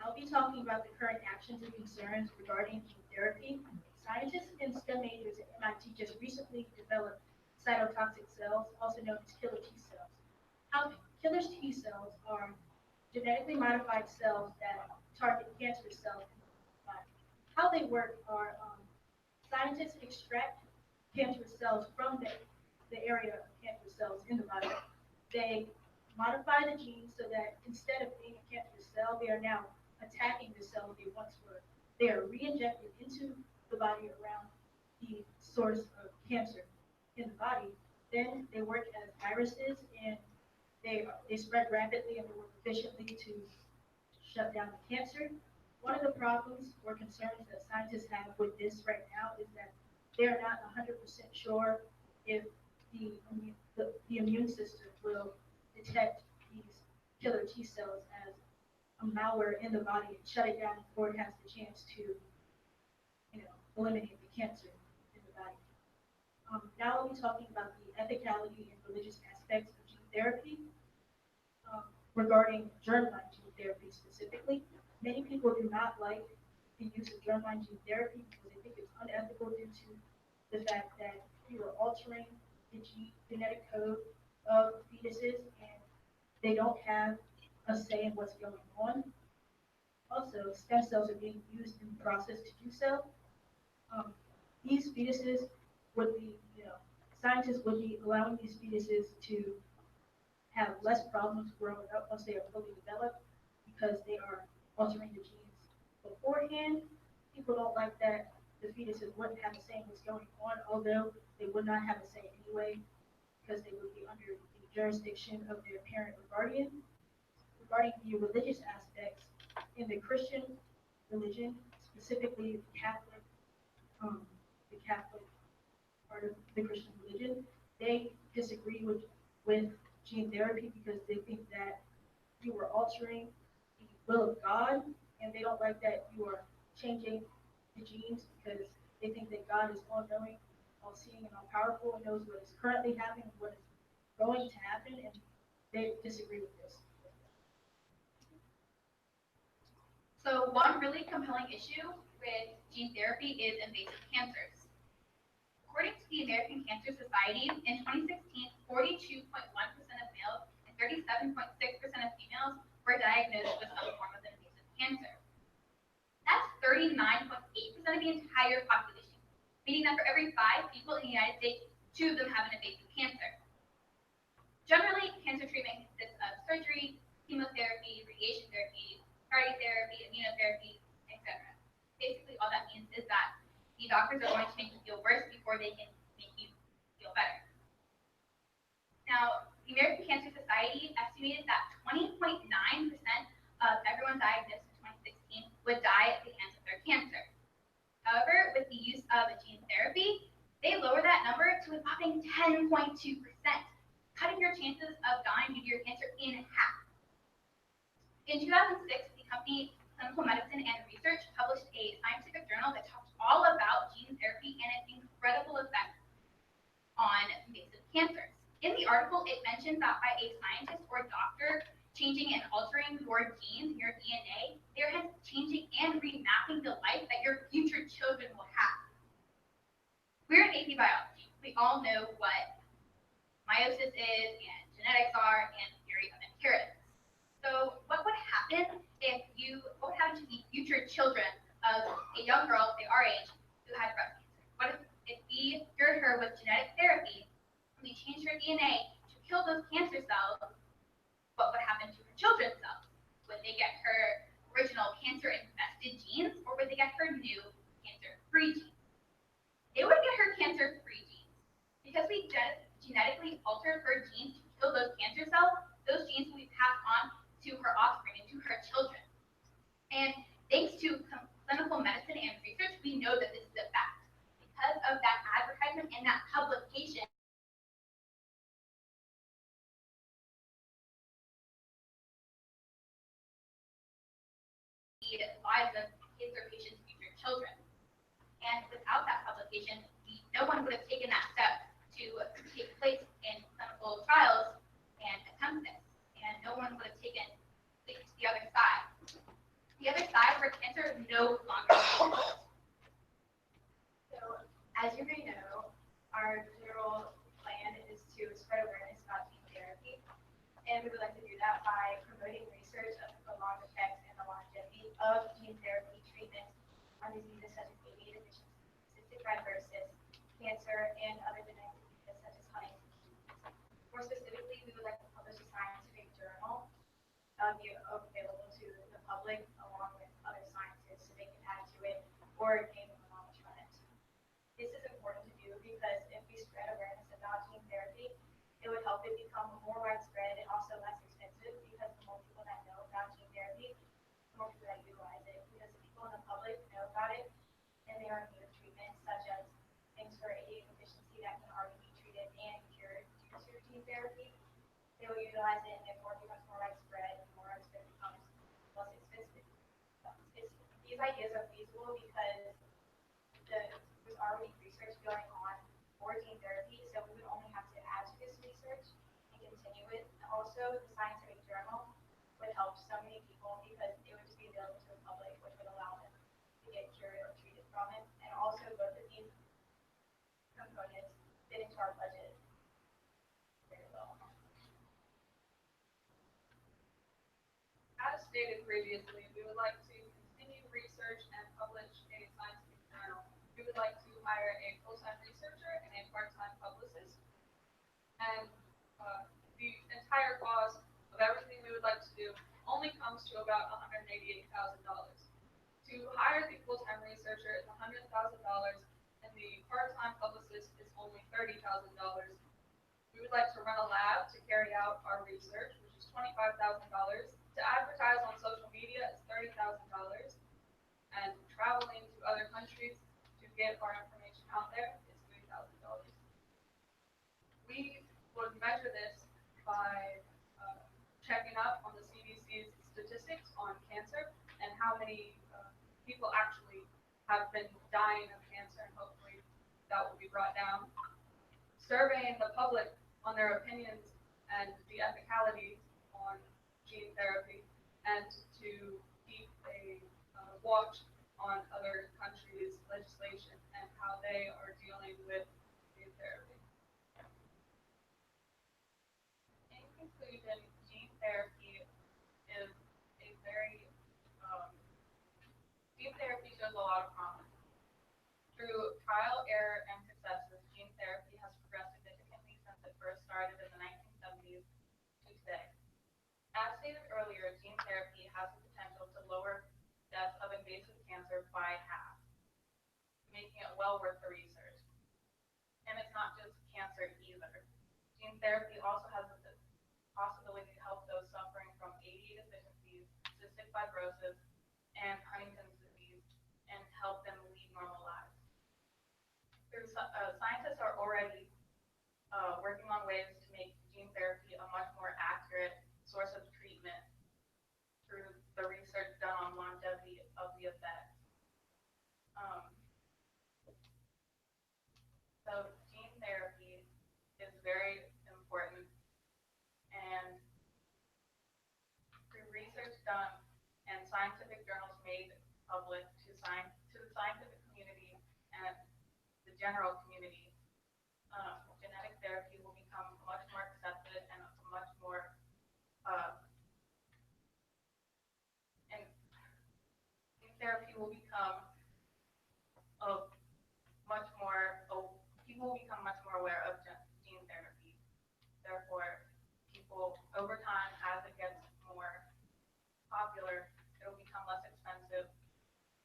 I'll be talking about the current actions and concerns regarding gene therapy. Scientists and STEM majors at MIT just recently developed cytotoxic cells, also known as killer T cells. Killer T cells are genetically modified cells that target cancer cells in the body. How they work are scientists extract cancer cells from the area of cancer cells in the body. They modify the genes so that instead of being a cancer cell, they are now attacking the cell they once were. They are re-injected into the body around the source of cancer in the body. Then they work as viruses, and they spread rapidly and they work efficiently to shut down the cancer. One of the problems or concerns that scientists have with this right now is that they are not 100% sure if the immune system will detect these killer T cells as a malware in the body and shut it down before it has the chance to, eliminate the cancer in the body. Now I'll be talking about the ethicality and religious aspects of gene therapy. Regarding germline gene therapy specifically, many people do not like the use of germline gene therapy because they think it's unethical due to the fact that you are altering the genetic code of fetuses and they don't have a say in what's going on. Also, stem cells are being used in the process to do so. These fetuses would be, scientists would be allowing these fetuses to have less problems growing up once they are fully developed because they are altering the genes beforehand. People don't like that the fetuses wouldn't have a say in what's going on, although they would not have a say anyway because they would be under the jurisdiction of their parent or guardian. Regarding the religious aspects, in the Christian religion, specifically the Catholic part of the Christian religion, they disagree with gene therapy because they think that you are altering the will of God, and they don't like that you are changing the genes because they think that God is all-knowing, all-seeing, and all-powerful and knows what is currently happening and what is going to happen, and they disagree with this. So one really compelling issue with gene therapy is invasive cancers. According to the American Cancer Society, in 2016, 42.1% of males and 37.6% of females were diagnosed with some form of invasive cancer. That's 39.8% of the entire population, meaning that for every 5 people in the United States, 2 of them have an invasive cancer. Generally, cancer treatment consists of surgery, chemotherapy, radiation therapy, targeted therapy, immunotherapy, etc. Basically, all that means is that the doctors are going to make you feel worse before they can make you feel better. Now, the American Cancer Society estimated that 20.9% of everyone diagnosed in 2016 would die at the hands of their cancer. However, with the use of gene therapy, they lower that number to a whopping 10.2%, cutting your chances of dying due to your cancer in half. In 2006, the company Clinical Medicine and Research published a scientific journal that talked all about gene therapy and its incredible effects on invasive cancers. In the article, it mentioned that by a scientist or doctor changing and altering your genes, your DNA, there is changing and remapping the life that your future children will have. We're in AP biology. We all know what meiosis is and genetics are and theory of inheritance. So what would happen what would happen to the future children of a young girl, say our age, who had breast cancer? What if we cured her with genetic therapy, and we changed her DNA to kill those cancer cells? What would happen to her children's cells? new cancer-free genes. They would get her cancer-free genes. Because we genetically altered her genes to kill those cancer cells, those genes will be passed on to her offspring and to her children. And thanks to clinical medicine and research, we know that this is a fact. Because of that advertisement and that publication, the lives of cancer patients' future children. And without that publication, no one would have taken that step to take place in clinical trials and attempt this. And no one would have taken it to the other side. The other side where cancer no longer exists. So, as you may know, our general plan is to spread awareness about gene therapy. And we would like to do that by promoting research of the long effects and the longevity of gene therapy treatments on diseases such as ADA deficiency, cystic fibrosis, cancer, and other genetic diseases such as Huntington's disease. More specifically, we would like to publish a scientific journal be available to the public along with other scientists so they can add to it or gain more knowledge from it. This is important to do because if we spread awareness about gene therapy, it would help it become more widespread and also less expensive because the more people that know about gene therapy, the more people that utilize it. Because the people in the public know about it and they are in need of treatment, such as things for ADA deficiency that can already be treated and cured due to gene therapy. They will utilize it and therefore it becomes more widespread and more widespread becomes less expensive. These ideas are feasible because there's already research going on for gene therapy, so we would only have to add to this research and continue it. And also, the scientific journal would help so many people because it would just be available to the public, which would allow them to get cured or treated from it. And also, both of these components fit into our budget very well. As stated previously, we would like to continue research and publish a scientific journal. We would like to hire a full-time researcher and a part-time publicist. And the entire cost of everything we would like to do only comes to about $188,000. To hire the full-time researcher is $100,000 and the part-time publicist is only $30,000. We would like to run a lab to carry out our research, which is $25,000. To advertise on social media is $30,000. And traveling to other countries to get our information out there is $3,000. We would measure this by checking up on the CDC's statistics on cancer and how many people actually have been dying of cancer, and hopefully that will be brought down. Surveying the public on their opinions and the ethicality on gene therapy, and to keep a watch on other countries' legislation and how they are dealing with gene therapy. In conclusion, gene therapy is a very, gene therapy shows a lot of promise. Through trial, error, and successes, gene therapy has progressed significantly since it first started in the 1970s to today. As stated earlier, gene therapy has the potential to lower deaths of invasive cancer by half, making it well worth the research. And it's not just cancer either. Gene therapy also has the possibility to help those suffering from ADA deficiencies, cystic fibrosis, and Huntington's disease, and help them lead normal lives. Scientists are already working on ways to make gene therapy a much more accurate source of treatment through the research done on longevity of the effects. So gene therapy is very important, and through research done and scientific journals made public to the scientific community and the general community, genetic therapy will become much more accepted and much more and gene therapy will become people will become much more aware of gene therapy. Therefore, people over time, as it gets more popular, it will become less expensive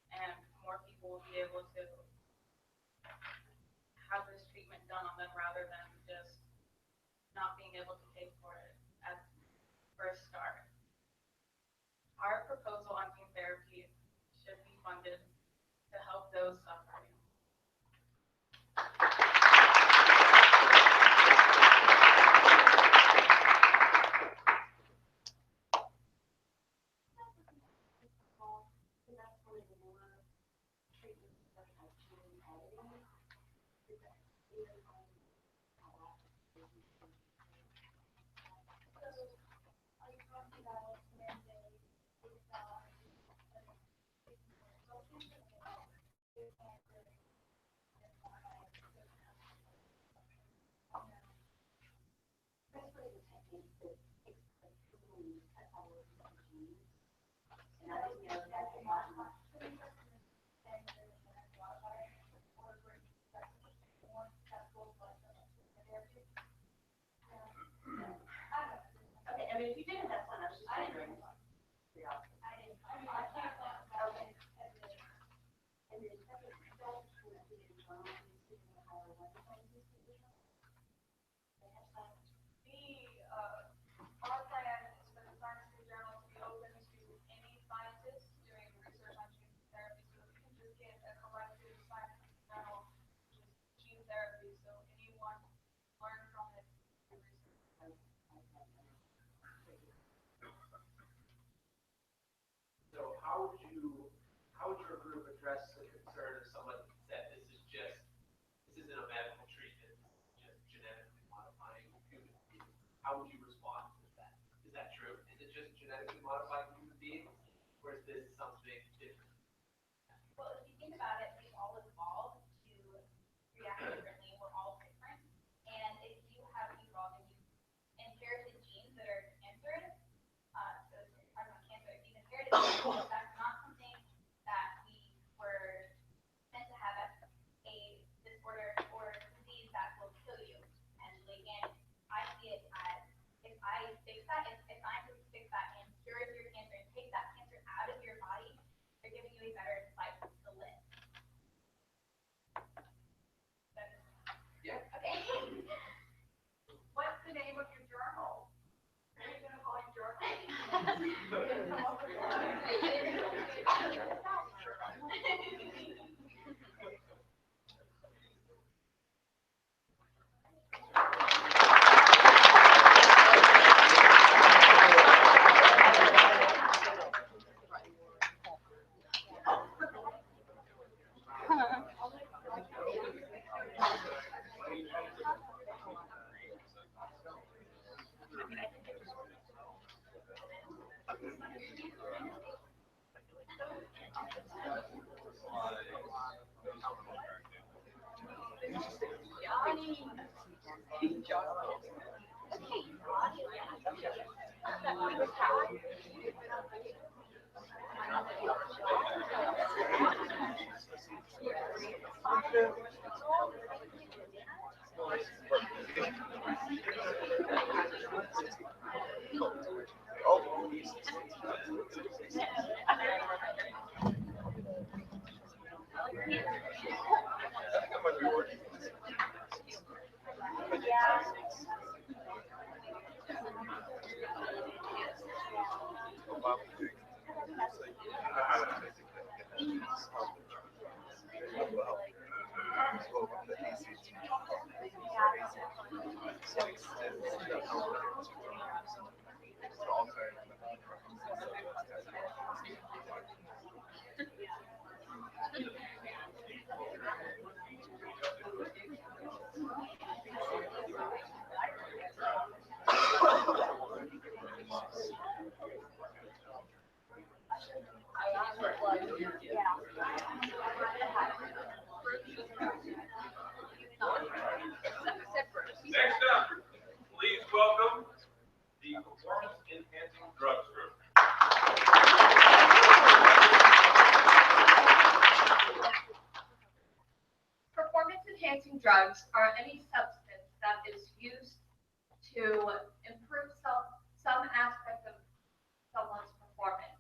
and more people done on them rather than just not being able to pay for it at first start. Our proposal on gene therapy should be funded to help those suffering. Okay, I mean, if you didn't have fun, I was just wondering. Our plan is for the scientific journal to be open to any scientist doing research on gene therapy, so we can just get a collective scientific journal, just gene therapy, so anyone learn from it. So how would your group address the concern of someone said this isn't a medical treatment, this is just genetically modifying human beings? How would you respond to that? Is that true? Is it just genetically modifying human beings, or is this something different? Well, if you think about it, we all evolved to react differently. We're all different. And if you have evolved and you inherited genes that are cancerous, so talking about cancer, if you've inherited genes, that's not something that we were meant to have as a disorder or disease that will kill you potentially. And I see it as if I fix that, if scientists fix that and cure your cancer and take that cancer out of your body, they're giving you a better life to live. Yeah. Okay. What's the name of your journal? Are you gonna call your journal? Next up, please welcome the Performance Enhancing Drugs Group. Performance enhancing drugs are any substance that is used to improve some aspect of someone's performance.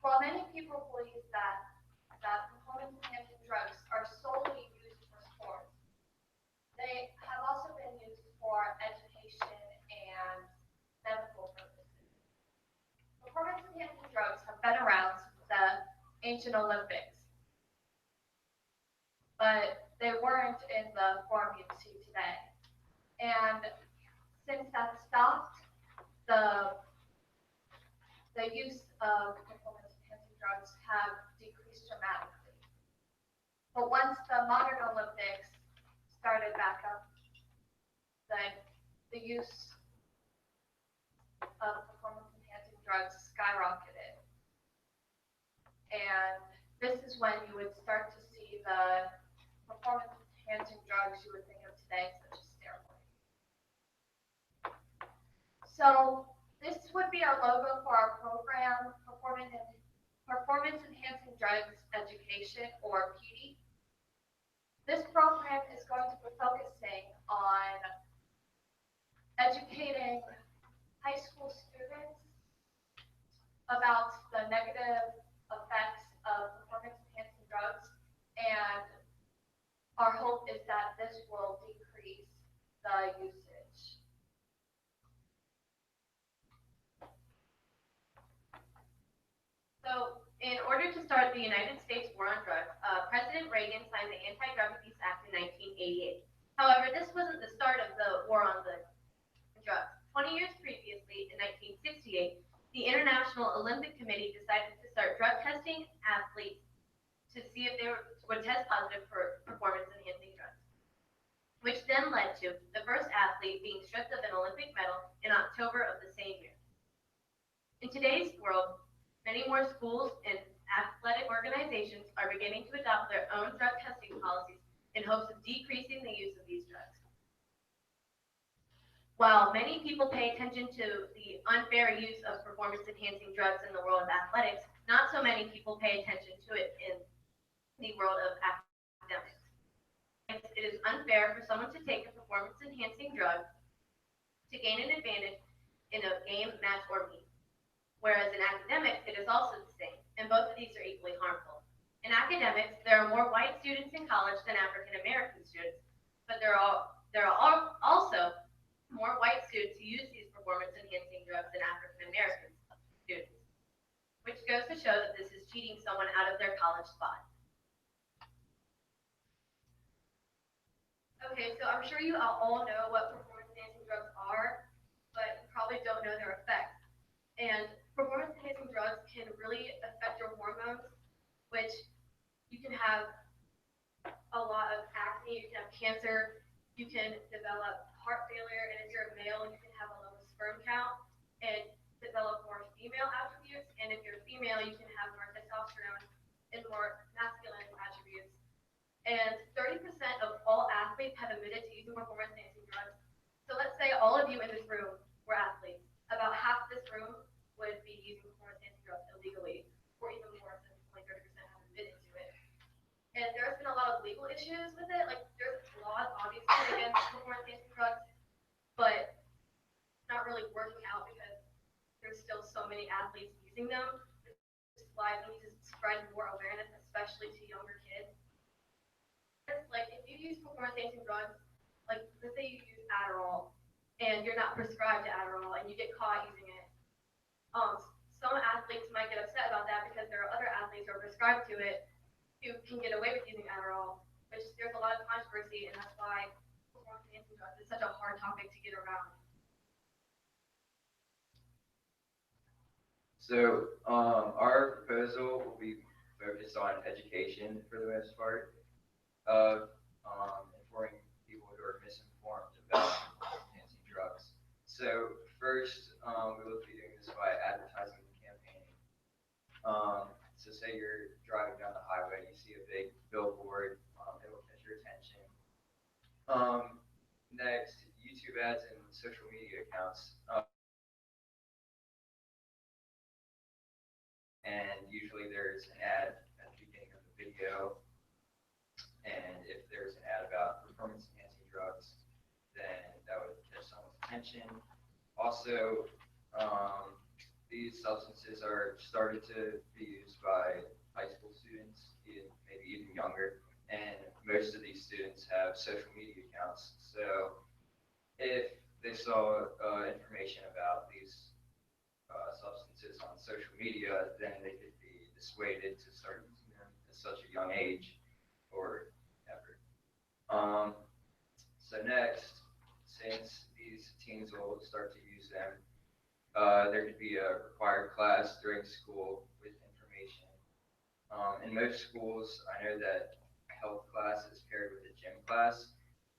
While many people believe that components performance-enhancing drugs are solely used for sports. They have also been used for education and medical purposes. Performance-enhancing drugs have been around since the ancient Olympics, but they weren't in the form you see today. And since that stopped, the use of performance-enhancing drugs have decreased dramatically. But once the modern Olympics started back up, the use of performance-enhancing drugs skyrocketed. And this is when you would start to see the performance-enhancing drugs you would think of today, such as steroids. So this would be our logo for our program, Performance-Enhancing Drugs Education, or PD. This program is going to be focusing on educating high school students about the negative effects of performance-enhancing drugs, and our hope is that this will decrease the usage. So, in order to start the United States war on drugs, President Reagan signed the Anti-Drug Abuse Act in 1988. However, this wasn't the start of the war on the drugs. 20 years previously, in 1968, the International Olympic Committee decided to start drug testing athletes to see if they would test positive for performance-enhancing drugs, which then led to the first athlete being stripped of an Olympic medal in October of the same year. In today's world, many more schools and athletic organizations are beginning to adopt their own drug testing policies in hopes of decreasing the use of these drugs. While many people pay attention to the unfair use of performance-enhancing drugs in the world of athletics, not so many people pay attention to it in the world of academics. It is unfair for someone to take a performance-enhancing drug to gain an advantage in a game, match, or meet. Whereas in academics, it is also the same, and both of these are equally harmful. In academics, there are more white students in college than African American students, but there are also more white students who use these performance-enhancing drugs than African American students, which goes to show that this is cheating someone out of their college spot. Okay, so I'm sure you all know what performance-enhancing drugs are, but you probably don't know their effects. And performance-enhancing drugs can really affect your hormones, which you can have a lot of acne, you can have cancer, you can develop heart failure, and if you're a male, you can have a low sperm count and develop more female attributes, and if you're a female, you can have more testosterone and more masculine attributes. And 30% of all athletes have admitted to using performance-enhancing drugs. So let's say all of you in this room were athletes. About half this room would be using performance-enhancing drugs illegally, or even more, since only 30% have admitted to it. And there's been a lot of legal issues with it. Like, there's laws obviously against performance-enhancing drugs, but it's not really working out because there's still so many athletes using them. Which is why we need to spread more awareness, especially to younger kids. Like, if you use performance-enhancing drugs, like, let's say you use Adderall, and you're not prescribed Adderall, and you get caught using it, some athletes might get upset about that because there are other athletes who are prescribed to it who can get away with using Adderall, which there's a lot of controversy, and that's why performance-enhancing drugs is such a hard topic to get around. So our proposal will be focused on education for the most part, of informing people who are misinformed about enhancing drugs. So first, we will be doing this by advertising and campaigning. So say you're driving down the highway, you see a big billboard, it'll catch your attention. Next, YouTube ads and social media accounts. And usually there's an ad at the beginning of the video. And if there's an ad about performance-enhancing drugs, then that would catch someone's attention. Also, these substances are started to be used by high school students in maybe even younger. And most of these students have social media accounts. So if they saw information about these substances on social media, then they could be dissuaded to start using them at such a young age or ever. So next, since these teens will start to use them, there could be a required class during school with information. In most schools, I know that health class is paired with a gym class,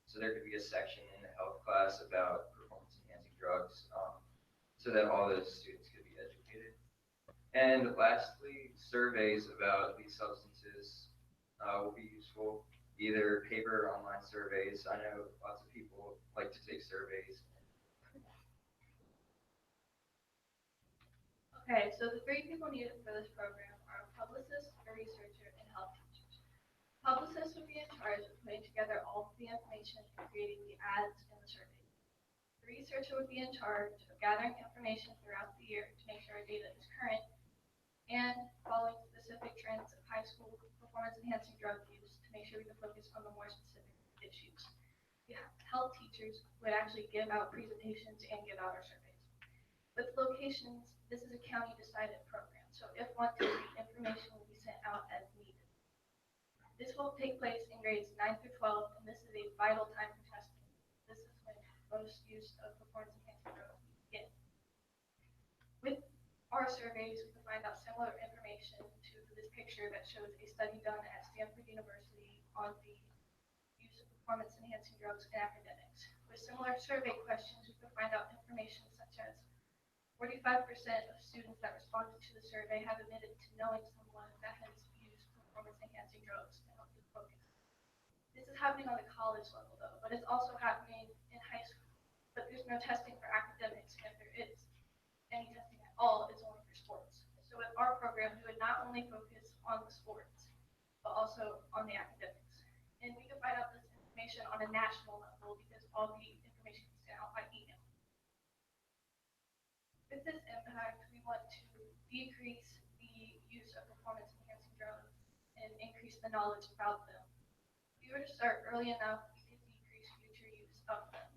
so there could be a section in the health class about performance-enhancing drugs, so that all those students could be educated. And lastly, surveys about these substances will be useful, either paper or online surveys. I know lots of people like to take surveys. Okay, so the three people needed for this program are a publicist, a researcher, and health teachers. Publicists would be in charge of putting together all of the information and creating the ads and the surveys. The researcher would be in charge of gathering information throughout the year to make sure our data is current and following specific trends of high school performance-enhancing drug use to make sure we can focus on the more specific issues. The health teachers would actually give out presentations and give out our surveys. With locations, this is a county-decided program, so if wanted, information will be sent out as needed. This will take place in grades 9 through 12, and this is a vital time for testing. This is when most use of performance-enhancing drugs begin. With our surveys, we can find out similar information to this picture that shows a study done at Stanford University on the use of performance-enhancing drugs in academics. With similar survey questions, we can find out information such as 45% of students that responded to the survey have admitted to knowing someone that has used performance-enhancing drugs to help them focus. This is happening on the college level, though, but it's also happening in high school. But there's no testing for academics, and if there is any testing at all, it's only for sports. So with our program, we would not only focus on the sports, but also on the academics. And we can find out this information on a national level because all the information is sent out by email. With this impact, we want to decrease the use of performance-enhancing drugs and increase the knowledge about them. If we were to start early enough, we could decrease future use of them.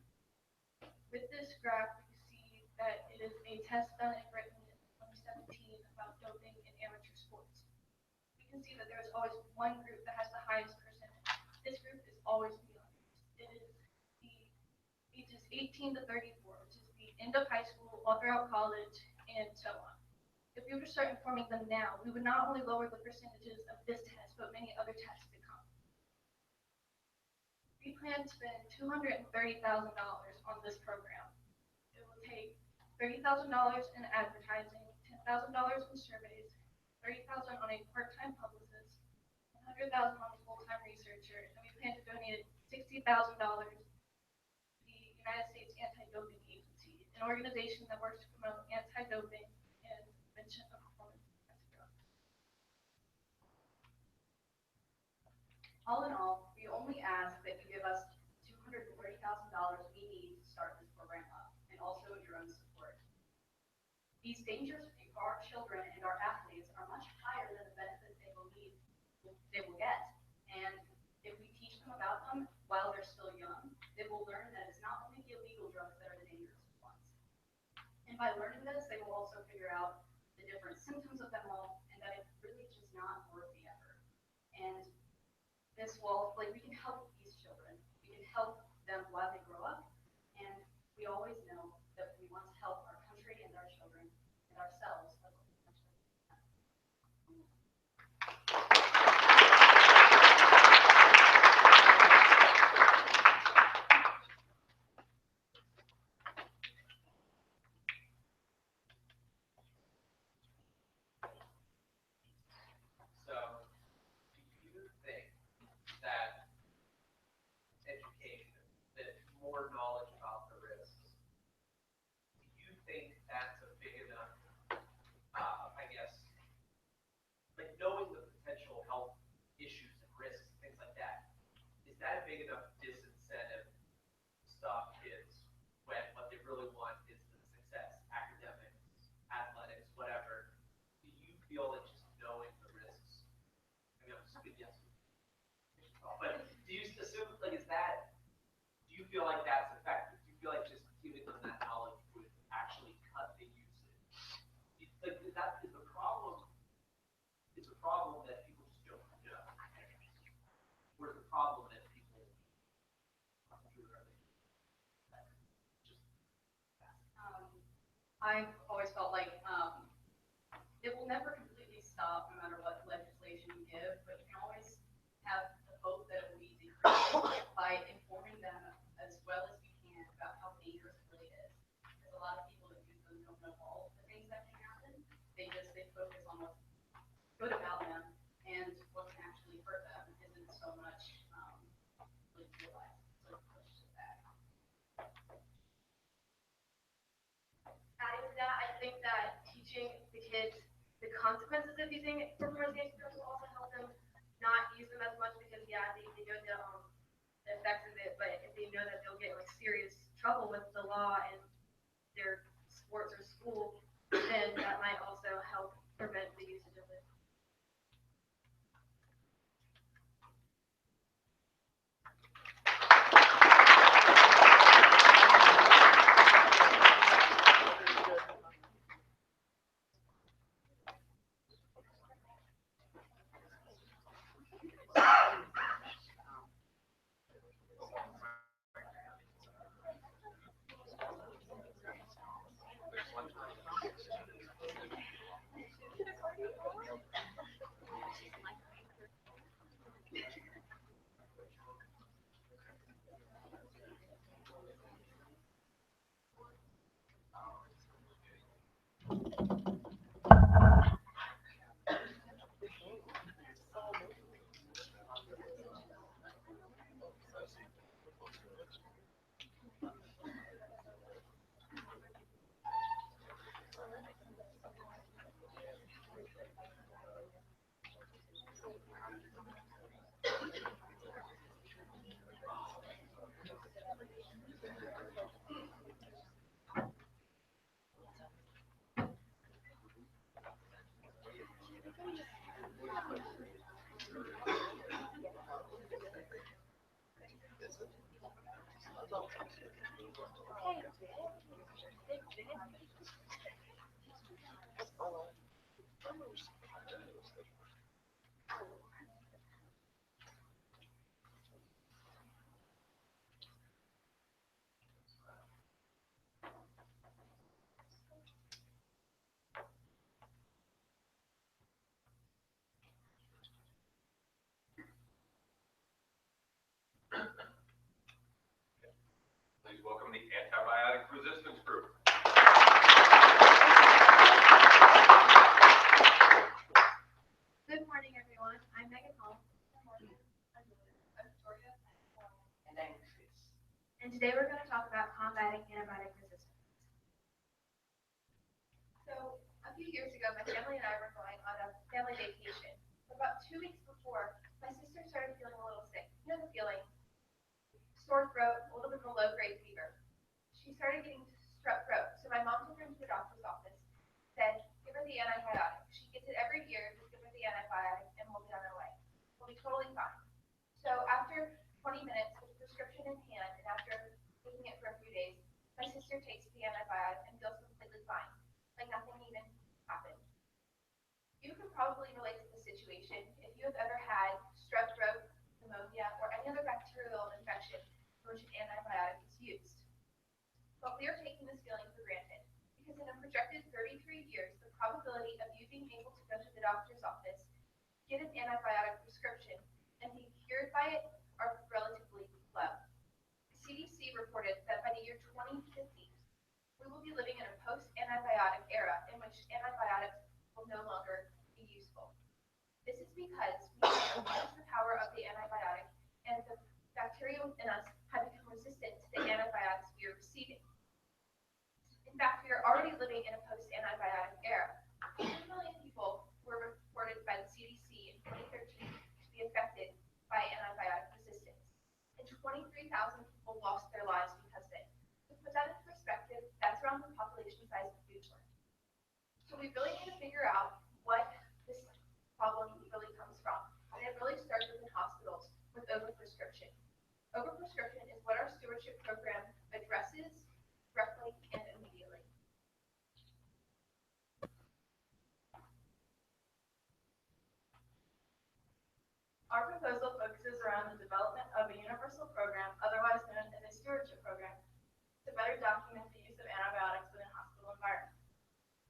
With this graph, we see that it is a test done in Britain in 2017 about doping in amateur sports. We can see that there is always one group that has the highest percentage. This group is always the youngest. It is the ages 18 to 34, which is the end of high school, all throughout college, and so on. If we were to start informing them now, we would not only lower the percentages of this test, but many other tests to come. We plan to spend $230,000 on this program. It will take $30,000 in advertising, $10,000 in surveys, $30,000 on a part-time publicist, $100,000 on a full-time researcher, and we plan to donate $60,000 United States Anti-Doping Agency, an organization that works to promote anti-doping and prevention of performance-enhancing drugs. All in all, we only ask that you give us $240,000 we need to start this program up, and also your own support. These dangers for our children and our athletes are much higher than the benefits they will get. And if we teach them about them while they're still young, they will learn that it's not only the illegal drugs that are the dangerous ones. And by learning this, they will also figure out the different symptoms of them all, and that it's really just not worth the effort. And this will, we can help these children. We can help them while they grow up, and we always know that we want to help our country and our children and ourselves as much as we can. So, do you think that education, that more knowledge about the risks, do you think that's a big enough feel like that's effective? Do you feel like just giving them that knowledge would actually cut the usage? Like, is the problem that people just don't know? Or is the problem that people I've always felt like it will never completely stop no matter what legislation you give, but you can always have the hope that it will be decreased by informing them as well as you can about how dangerous it really is. Because a lot of people that use them don't know all of the things that can happen. They focus on what's good about them, and what can actually hurt them isn't so much really realized. So it's pushed to that. Adding to that, I think that teaching the kids the consequences of using performance enhancing drugs will also help them not use them as much because, yeah, they know the effects of it, but if they know that they'll get like serious trouble with the law and their sports or school, then that might also help prevent the usage of it. Please welcome the antibiotic resistance group. Good morning, everyone. I'm Megan Hall. And today we're going to talk about combating antibiotic resistance. So, a few years ago, my family and I were going on a family vacation. About 2 weeks before, my sister started feeling a little sick. You know the feeling? Sore throat, a little bit of a low-grade fever. She started getting strep throat. So my mom took her into the doctor's office, said, give her the antibiotic. She gets it every year, just give her the antibiotic and we'll be on our way. We'll be totally fine. So after 20 minutes with the prescription in hand and after taking it for a few days, my sister takes the antibiotic and feels completely fine, like nothing even happened. You can probably relate to the situation if you have ever had strep throat, pneumonia, or any other bacterial infection for which an antibiotic is used. But we are taking this feeling for granted because in a projected 33 years, the probability of you being able to go to the doctor's office, get an antibiotic prescription, and be cured by it are relatively low. The CDC reported that by the year 2050, we will be living in a post-antibiotic era in which antibiotics will no longer be useful. This is because we have abused the power of the antibiotic and the bacteria within us have become resistant to the antibiotics we are receiving. In fact, we are already living in a post-antibiotic era. 2 million people were reported by the CDC in 2013 to be affected by antibiotic resistance, and 23,000 people lost their lives because of it. To put that in perspective, that's around the population size of Newtown. So we really need to figure out what this problem really comes from, and it really starts within hospitals with overprescription. Overprescription is what our stewardship program addresses directly and immediately. Our proposal focuses around the development of a universal program, otherwise known as a stewardship program, to better document the use of antibiotics within hospital environments.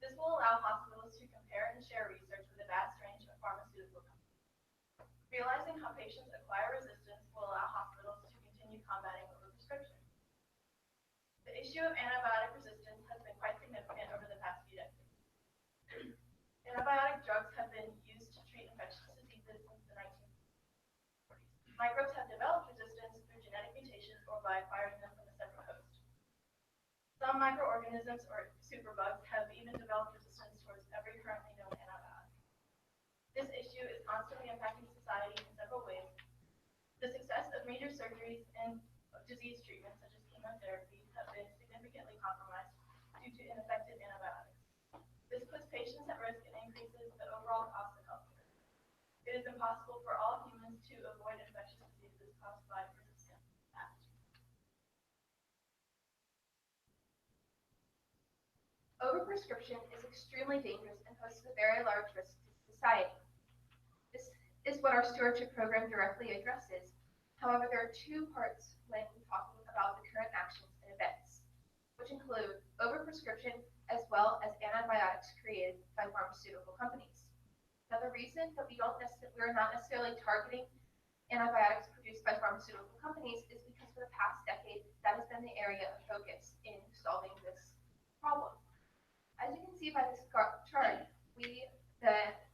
This will allow hospitals to compare and share research with a vast range of pharmaceutical companies. Realizing how patients acquire resistance will allow hospitals to continue combating overprescription. The issue of antibiotic resistance has been quite significant over the past few decades. Antibiotic drugs have been used to treat infectious diseases since the 1940s. Microbes have developed resistance through genetic mutations or by acquiring them from a separate host. Some microorganisms or superbugs have even developed resistance towards every currently known antibiotic. This issue is constantly impacting society in several ways. The success of major surgeries and disease treatments, such as chemotherapy, have been significantly compromised due to ineffective antibiotics. This puts patients at risk and increases the overall cost of healthcare. It is impossible for all humans to avoid infectious diseases caused by resistant pathogens. Overprescription is extremely dangerous and poses a very large risk to society. This is what our stewardship program directly addresses. However, there are two parts when talking about the current actions and events, which include overprescription as well as antibiotics created by pharmaceutical companies. Now, the reason that we're not necessarily targeting antibiotics produced by pharmaceutical companies is because for the past decade, that has been the area of focus in solving this problem. As you can see by this chart, the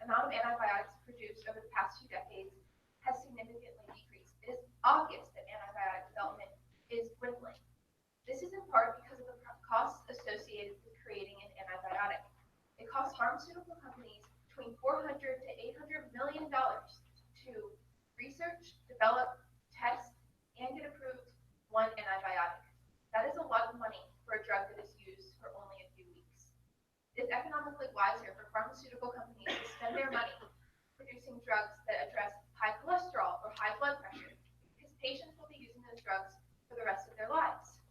amount of antibiotics produced over the past 2 decades has significantly decreased. It is obvious that antibiotic development is dwindling. This is in part because of the costs associated with creating an antibiotic. It costs pharmaceutical companies between $400 to $800 million to research, develop, test, and get approved one antibiotic. That is a lot of money for a drug that is used for only a few weeks. It is economically wiser for pharmaceutical companies to spend their money producing drugs that address high cholesterol or high blood pressure, because patients will be using those drugs for the rest of their lives.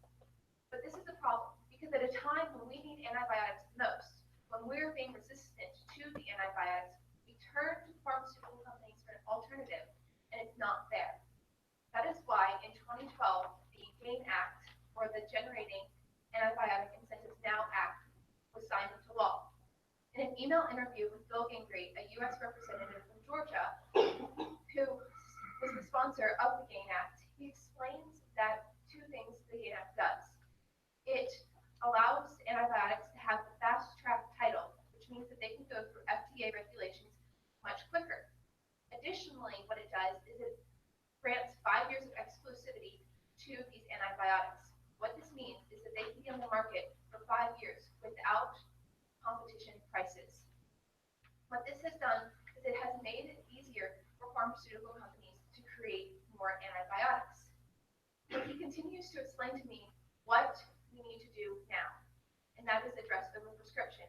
But this is a problem, because at a time when we need antibiotics the most, when we're being resistant to the antibiotics, we turn to pharmaceutical companies for an alternative, and it's not fair. That is why in 2012, the GAIN Act, or the Generating Antibiotic Incentives Now Act, was signed into law. In an email interview with Bill Gingrey, a U.S. representative from Georgia, who was the sponsor of the GAIN Act, he explains that two things the GAIN Act does. It allows antibiotics to have the fast track title, which means that they can go through FDA regulations much quicker. Additionally, what it does is it grants 5 years of exclusivity to these antibiotics. What this means is that they can be on the market for 5 years without competition prices. What this has done is it has made it easier for pharmaceutical companies to create more antibiotics. But he continues to explain to me what we need to do now, and that is address overprescription.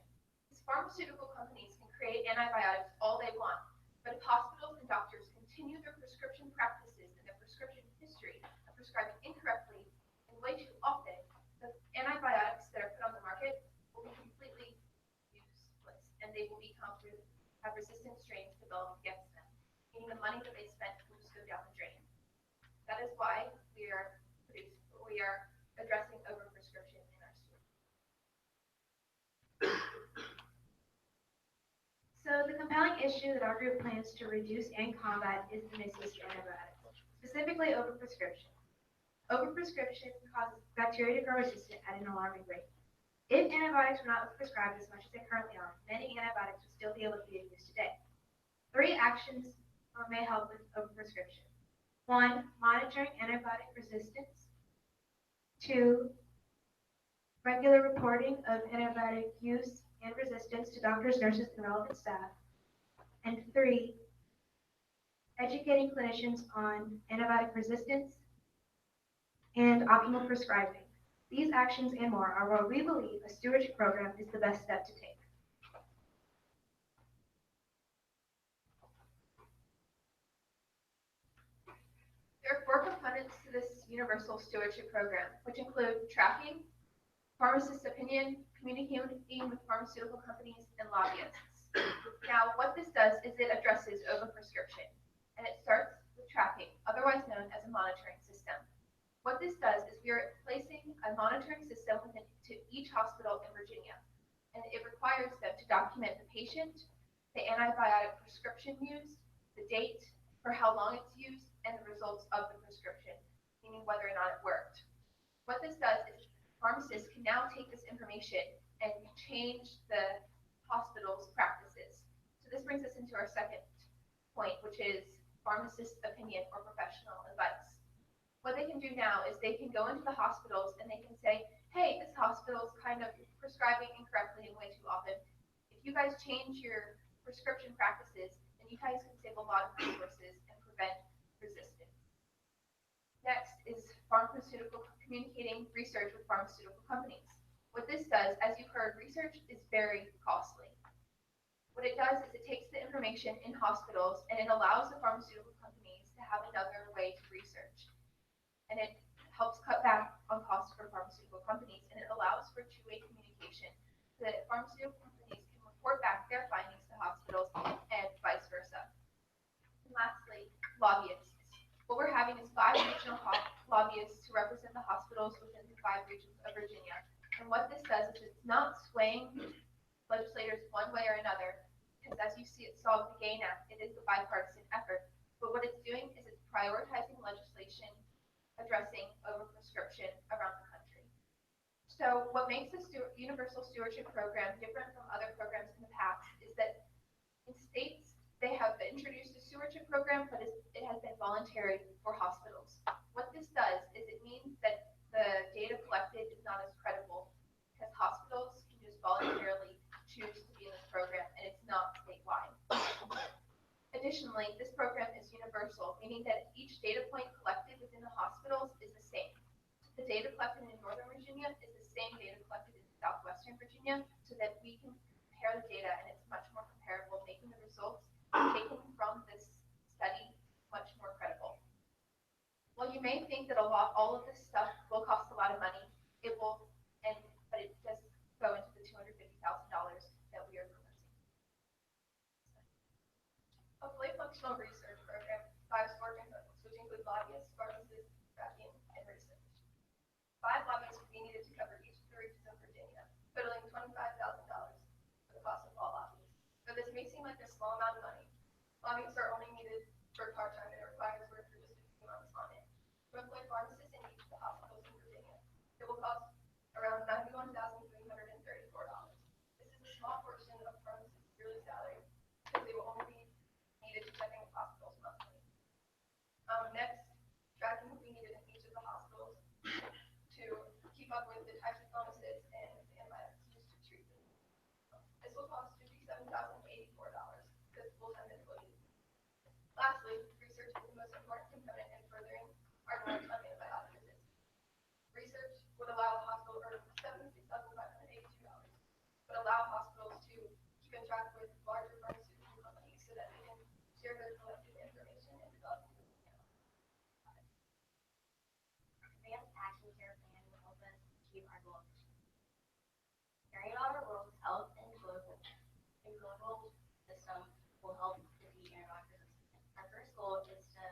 These pharmaceutical companies can create antibiotics all they want, but if hospitals and doctors continue their prescription practices and their prescription history of prescribing incorrectly and way too often, the antibiotics that are put on the market will be completely useless, and they will have resistant strains developed against them, meaning the money that they spent will just go down the drain. That is why we are addressing overprescription in our store. So the compelling issue that our group plans to reduce and combat is the misuse of antibiotics, specifically overprescription. Overprescription causes bacteria to grow resistant at an alarming rate. If antibiotics were not prescribed as much as they currently are, many antibiotics would still be able to be used today. 3 actions may help with overprescription. 1, monitoring antibiotic resistance. 2, regular reporting of antibiotic use and resistance to doctors, nurses, and relevant staff. And 3, educating clinicians on antibiotic resistance and optimal prescribing. These actions and more are where we believe a stewardship program is the best step to take. There are 4 components to this Universal Stewardship Program, which include tracking, pharmacist opinion, communicating with pharmaceutical companies, and lobbyists. Now, what this does is it addresses overprescription, and it starts with tracking, otherwise known as a monitoring system. What this does is we are placing a monitoring system within to each hospital in Virginia, and it requires them to document the patient, the antibiotic prescription used, the date, for how long it's used, and the results of the prescription, meaning whether or not it worked. What this does is pharmacists can now take this information and change the hospital's practices. So this brings us into our second point, which is pharmacist opinion or professional advice. What they can do now is they can go into the hospitals and they can say, hey, this hospital is kind of prescribing incorrectly and way too often. If you guys change your prescription practices, then you guys can save a lot of resources and prevent resistance. Next is pharmaceutical communicating research with pharmaceutical companies. What this does, as you've heard, research is very costly. What it does is it takes the information in hospitals and it allows the pharmaceutical companies to have another way to research. And it helps cut back on costs for pharmaceutical companies, and it allows for two-way communication so that pharmaceutical companies can report back their findings to hospitals and vice versa. And lastly, lobbyists. What we're having is 5 regional lobbyists to represent the hospitals within the 5 regions of Virginia. And what this does is it's not swaying legislators one way or another, because as you saw with the GAIN Act, it is a bipartisan effort. But what it's doing is it's prioritizing legislation addressing overprescription around the country. So what makes the Universal Stewardship Program different from other programs in the past is that in states, they have introduced a stewardship program, but it has been voluntary for hospitals. What this does is it means that the data collected is not as credible because hospitals can just voluntarily choose to be in this program, and it's not statewide. Additionally, this program is universal, meaning that each data point collected within the hospitals is the same. The data collected in Northern Virginia is the same data collected in Southwestern Virginia, so that we can compare the data and it's much more comparable, making the results taken from this study much more credible. While you may think that all of this stuff will cost a lot of money, it will, but it does go into the $250,000 that we are proposing. A fully functional research program, 5 SMART components, which include lobbyists, pharmacists, tracking, and research. 5 lobbyists would be needed to cover each of the regions of Virginia, totaling $25,000 for the cost of all lobbyists. So this may seem like a small amount of money. Lobbyists are only needed for part-time and it requires work for just a few months on it. To employ pharmacists in each of the hospitals in Virginia, it will cost around $91,334. This is a small portion of pharmacists' yearly salary because they will only be needed to check in with hospitals monthly. Next, tracking will be needed in each of the hospitals to keep up with the types of illnesses and the antibiotics used to treat them. This will cost $57,084 because full-time employees. Lastly, research is the most important component in furthering our knowledge on antibiotic resistance. Research would allow a hospital to earn $76,582, but allow hospitals to keep in track with larger pharmaceutical companies so that they can share their collected information and develop new antibiotics. Advanced action care plan will help us achieve our goals. Carrying out our world's health and global system will help defeat antibiotic resistance. Our first goal is to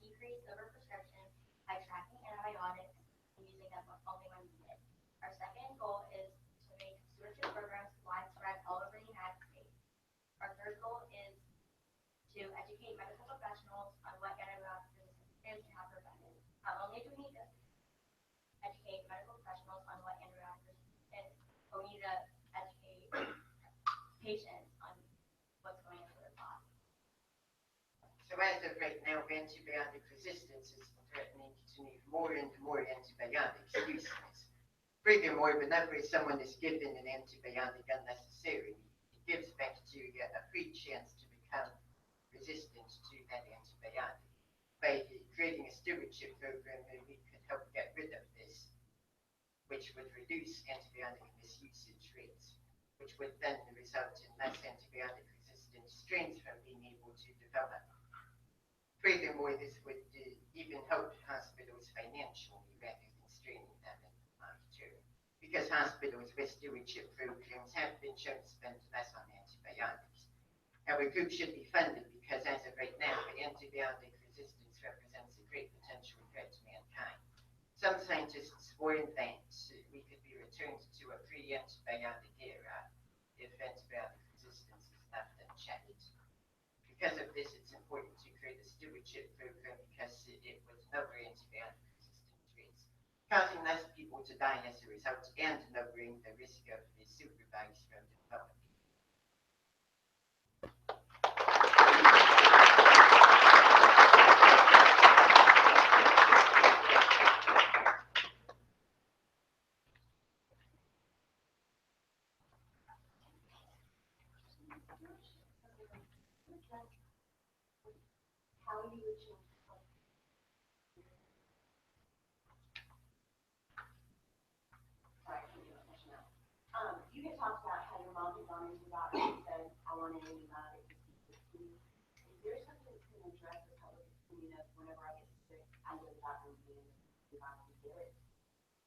decrease overprescription by tracking antibiotics and using them only when needed. Our second goal is to make stewardship programs widespread all over the United States. Our third goal is to educate medical professionals on what antibiotic resistance is and how to prevent it. Not only do we need to educate medical professionals on what antibiotic resistance is, but we need to educate patients on what's going into their body. So as of right now, antibiotic resistance is threatening to need more and more antibiotics useless. Furthermore, whenever someone is given an antibiotic unnecessarily, it gives bacteria a free chance to become resistant to that antibiotic. By creating a stewardship program, we could help get rid of this, which would reduce antibiotic misusage rates, which would then result in less antibiotic-resistant strains from being able to develop. Furthermore, this would even help hospitals financially rather than straining them in the long term. Because hospitals with stewardship programs have been shown to spend less on antibiotics. Our group should be funded because as of right now, antibiotic resistance represents a great potential threat to mankind. Some scientists warn that we could be returned to a pre-antibiotic era if antibiotic resistance is left unchecked. Because of this, it's important to create a stewardship program because it would lower antibiotic resistance rates, causing less people to die as a result and lowering the risk of the superbugs from developing. How you would change. Sorry, I can't do it much now. You had talked about how your mom had gone into the doctor and said, I want an antibiotic. Is there something that's going to address the public opinion of whenever I get sick, I go to the doctor and get an antibiotic and get it,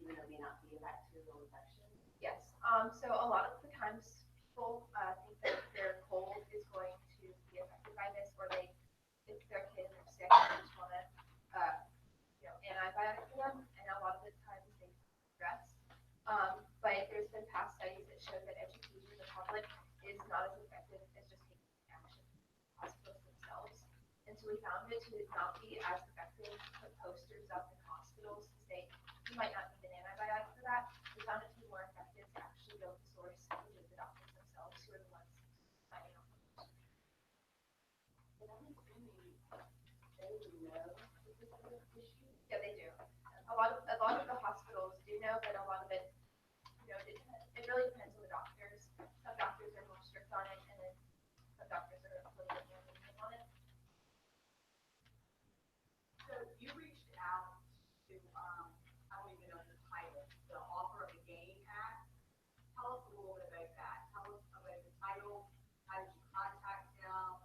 even though it may not be a bacterial infection? Yes, so a lot of the times people think that their cold is going to be affected by this, or if their kid is sick, they just want to, antibiotic for them, and a lot of the times they stress. But there's been past studies that show that educating the public is not as effective as just taking action in hospitals themselves. And so we found it to not be as effective to put posters up in hospitals to say, you might not need an antibiotic for that. We found it to be more effective to actually go to source and visit the doctors themselves who are the ones signing off. But I'm assuming they would know that this is an issue. Yeah, they do. A lot of the hospitals do know, but a lot of it, it really depends on the doctors. Some doctors are more strict on it, and then some doctors are a little bit more lenient on it. So you reached out to, I don't even know the title, the author of the GAIN Act. Tell us a little bit about that. Tell us about the title. How did you contact them?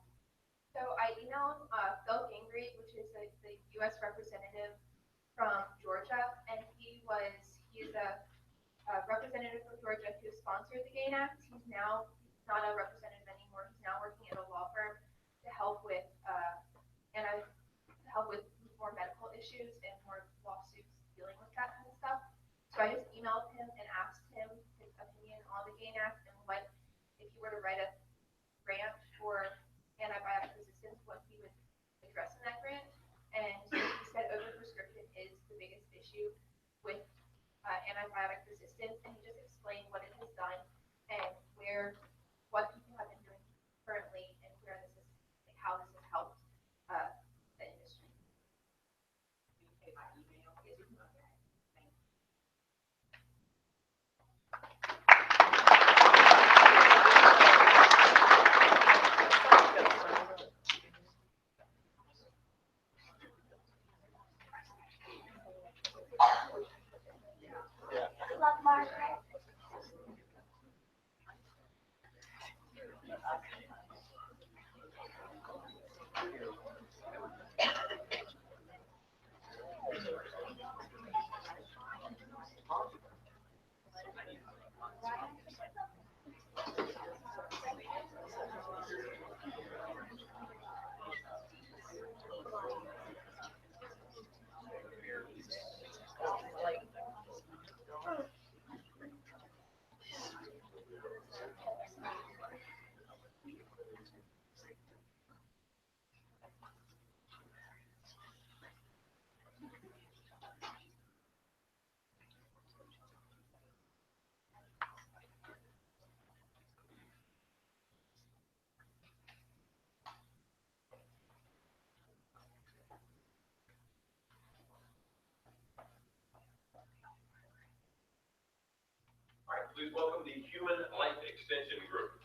So I emailed Phil Gingrich, which is the U.S. representative from Georgia, and he is a representative from Georgia who sponsored the GAIN Act. He's not a representative anymore. He's now working at a law firm to help with more medical issues and more lawsuits dealing with that kind of stuff. So I just emailed him and asked him his opinion on the GAIN Act and what, if he were to write a grant for antibiotic resistance, what he would address in that grant. And he said overprescription is the biggest issue with antibiotic resistance, and he just explained what it has done and what people have been doing currently and where this is, like how this has helped the industry. You can pay by email. Yes, you can. Okay. Thank you. Good luck, Margaret. All right, please welcome the Human Life Extension Group.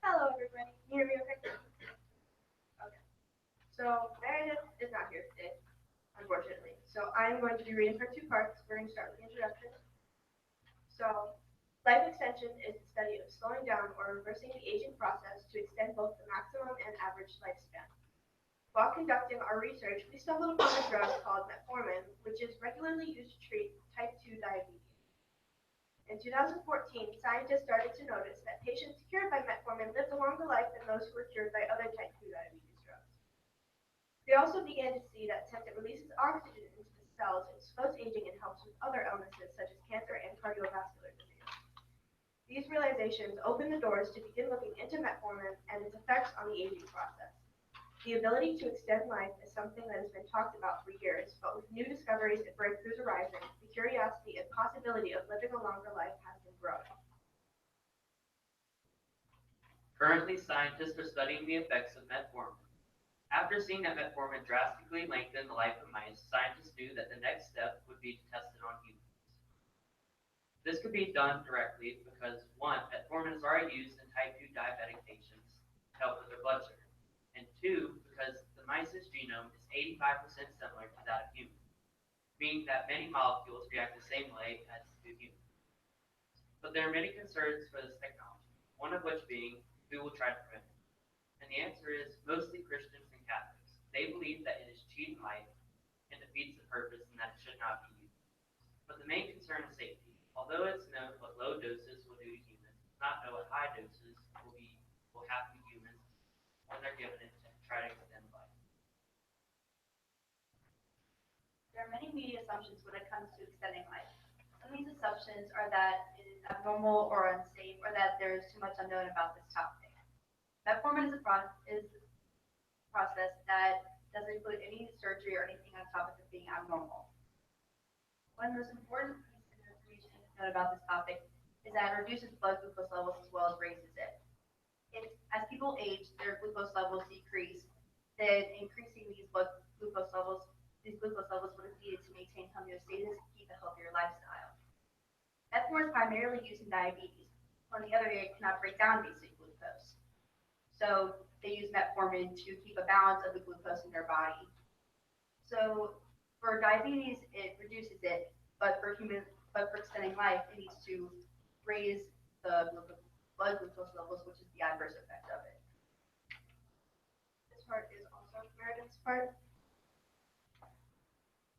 Hello, everybody. Can you hear me okay? Okay. So Meredith is not here today, unfortunately. So I'm going to be reading her two parts. We're going to start with the introduction. So Life extension is the study of slowing down or reversing the aging process to extend both the maximum and average lifespan. While conducting our research, we stumbled upon a drug called metformin, which is regularly used to treat type 2 diabetes. In 2014, scientists started to notice that patients cured by metformin lived a longer life than those who were cured by other type 2 diabetes drugs. We also began to see that since it releases oxygen into the cells, it slows aging and helps with other illnesses such as cancer and cardiovascular disease. These realizations opened the doors to begin looking into metformin and its effects on the aging process. The ability to extend life is something that has been talked about for years, but with new discoveries and breakthroughs arising, the curiosity and possibility of living a longer life has been growing. Currently, scientists are studying the effects of metformin. After seeing that metformin drastically lengthened the life of mice, scientists knew that the next step would be to test it on humans. This could be done directly because, one, metformin is already used in type 2 diabetic patients to help with their blood sugar, and two, because the mice's genome is 85% similar to that of humans, meaning that many molecules react the same way as do humans. But there are many concerns for this technology, one of which being who will try to prevent it. And the answer is mostly Christians and Catholics. They believe that it is cheating life and defeats the purpose and that it should not be used. But the main concern is safety. Although it's known what low doses will do to humans, it's not known what high doses will happen to humans when they're given it to try to extend life. There are many media assumptions when it comes to extending life. Some of these assumptions are that it is abnormal or unsafe, or that there is too much unknown about this topic. Metformin is a process that doesn't include any surgery or anything on top of it being abnormal. One of the most important pieces of information to note about this topic is that it reduces blood glucose levels as well as raises it. As people age, their glucose levels decrease, then increasing these glucose levels would be needed to maintain homeostasis and keep a healthier lifestyle. Metformin is primarily used in diabetes. On the other hand, it cannot break down basic glucose. So they use metformin to keep a balance of the glucose in their body. So for diabetes, it reduces it, but for extending life, it needs to raise the blood glucose levels, which is the adverse effect of it. This part is also Meredith's part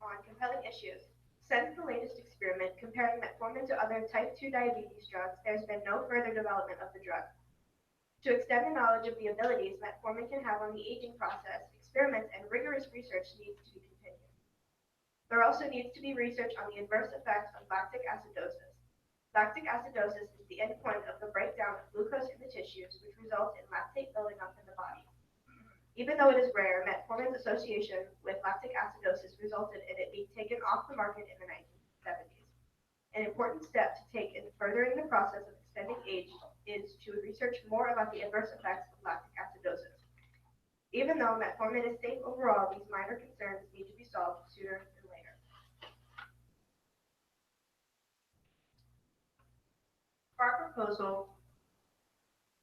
on compelling issues. Since the latest experiment comparing metformin to other type 2 diabetes drugs, there's been no further development of the drug. To extend the knowledge of the abilities metformin can have on the aging process, experiments and rigorous research needs to be continued. There also needs to be research on the adverse effects of lactic acidosis. Lactic acidosis is the endpoint of the breakdown of glucose in the tissues, which results in lactate building up in the body. Even though it is rare, metformin's association with lactic acidosis resulted in it being taken off the market in the 1970s. An important step to take in furthering the process of extending age is to research more about the adverse effects of lactic acidosis. Even though metformin is safe overall, these minor concerns need to be solved sooner than later. For our proposal,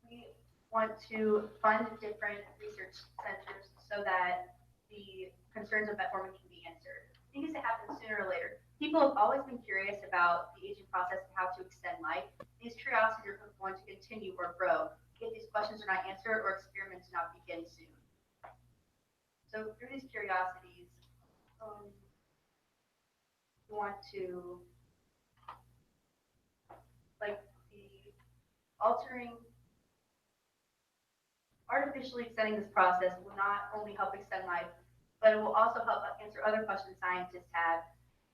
we want to fund different research centers so that the concerns of metformin can be answered. It needs to happen sooner or later. People have always been curious about the aging process and how to extend life. These curiosities are going to continue or grow if these questions are not answered or experiments do not begin soon. So through these curiosities, we want to, like, the artificially extending this process will not only help extend life, but it will also help answer other questions scientists have,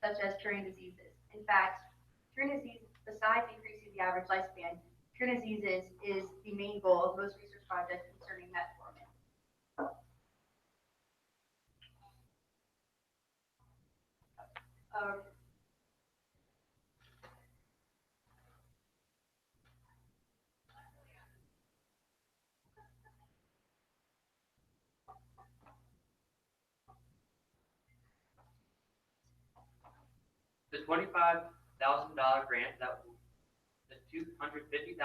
such as curing diseases. In fact, curing diseases, besides increasing the average lifespan, curing diseases is the main goal of most research projects concerning metformin. The $25,000 grant the $250,000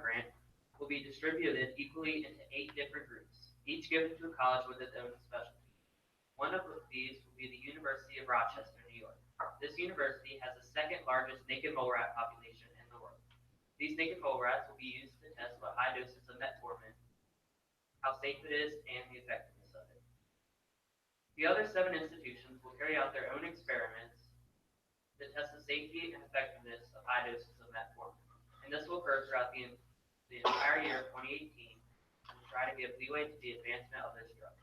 grant will be distributed equally into 8 different groups, each given to a college with its own specialty. One of these will be the University of Rochester, New York. This university has the second largest naked mole rat population in the world. These naked mole rats will be used to test what high doses of metformin, how safe it is, and the effectiveness of it. The other 7 institutions will carry out their own experiments to test the safety and effectiveness of high doses of metformin. And this will occur throughout the entire year of 2018 and try to give leeway to the advancement of this drug.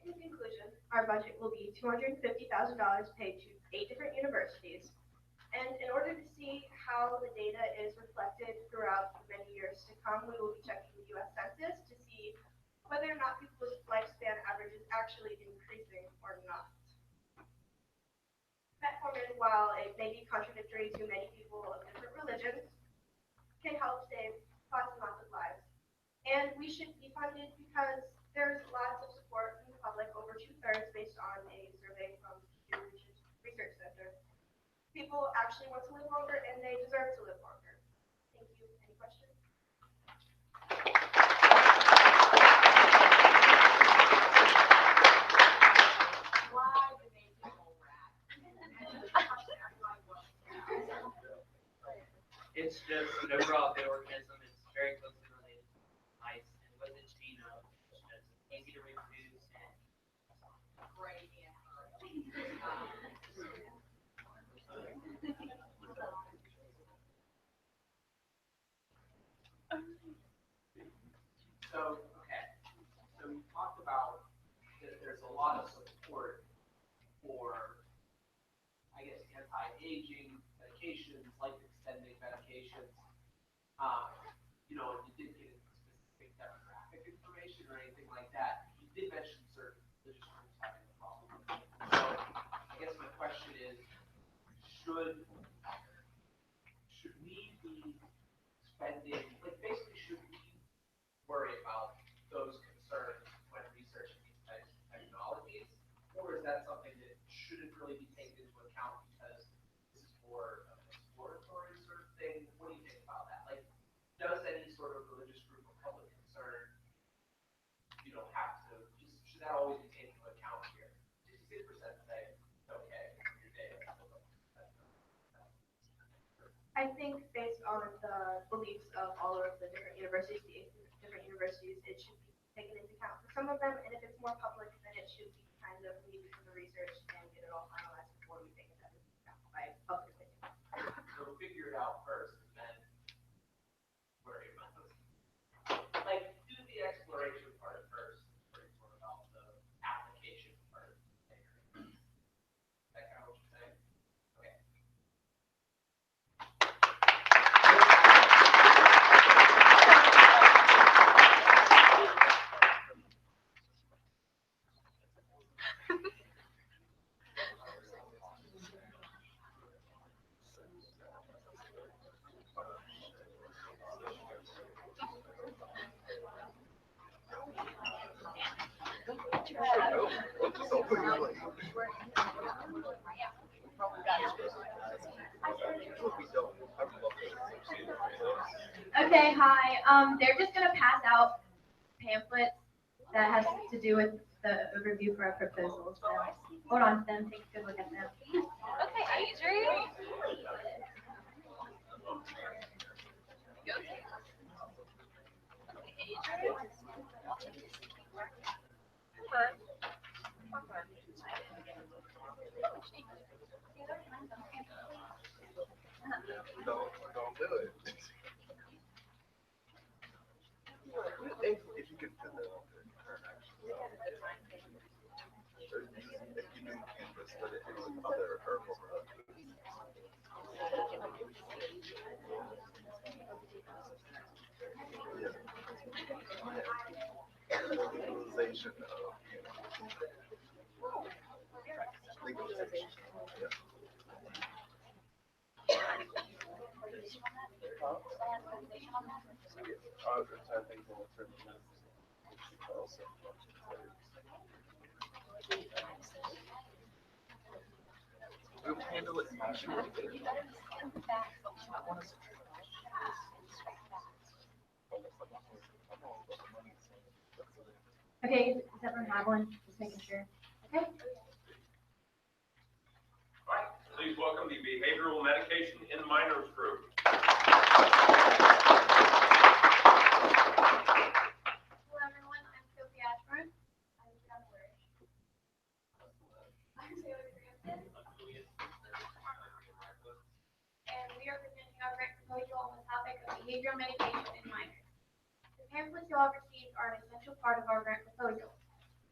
In conclusion, our budget will be $250,000 paid to 8 different universities. And in order to see how the data is reflected throughout the many years to come, we will be checking the U.S. Census to see whether or not people's lifespan average is actually increasing or not. Metformin, while it may be contradictory to many people of different religions, can help save lots and lots of lives. And we should be funded because there's lots of support from the public, over 2/3 based on a survey from the Pew Research Center. People actually want to live longer and they deserve to live longer. Thank you. Any questions? Why do they do all that? It's just an overall good organism. It's very closely related to mice, and with its genome, it's just easy to reproduce and Great So, okay, so we talked about that there's a lot of support for, I guess, anti-aging medications, life extending medications. You know, you didn't get into specific demographic information or anything like that. You did mention certain religious groups having a problem. So, I guess my question is, should we be spending, like, basically, should we worry about those concerns when researching these types of technologies? Or is that something that shouldn't really be taken into account because this is more of an exploratory sort of thing? What do you think about that? Like, does any sort of religious group or public concern, you know, have to, just, should that always be taken into account here? 66% say, okay, your data. I think based on the beliefs of all of the different universities, it should be taken into account for some of them, and if it's more public, then it should be kind of needed for the research and get it all finalized before we take it into account by public opinion. So figure it out first, and then worry about it. Like, do the exploration part first, worry more about the application part later. Is that kind of what you're saying? Okay. Okay, hi. They're just gonna pass out pamphlets that has to do with the overview for our proposals. So hold on to them, take a good look at them. Okay, Adrian. Don't do it. If you can put that on the current action. If you do canvas, but it is other herbal legalization of, legalization. Yeah. I think we'll turn we'll handle it. Okay, does everyone have one? Just making sure. Okay. All right, please welcome welcome the Behavioral Medication in Minors Group. Hello everyone, I'm Sophie Ashburn. I'm from OLG. I'm Taylor Crampton. And we are presenting our grant proposal on the topic of behavioral medication in minors. The pamphlets you all received are an essential part of our grant proposal.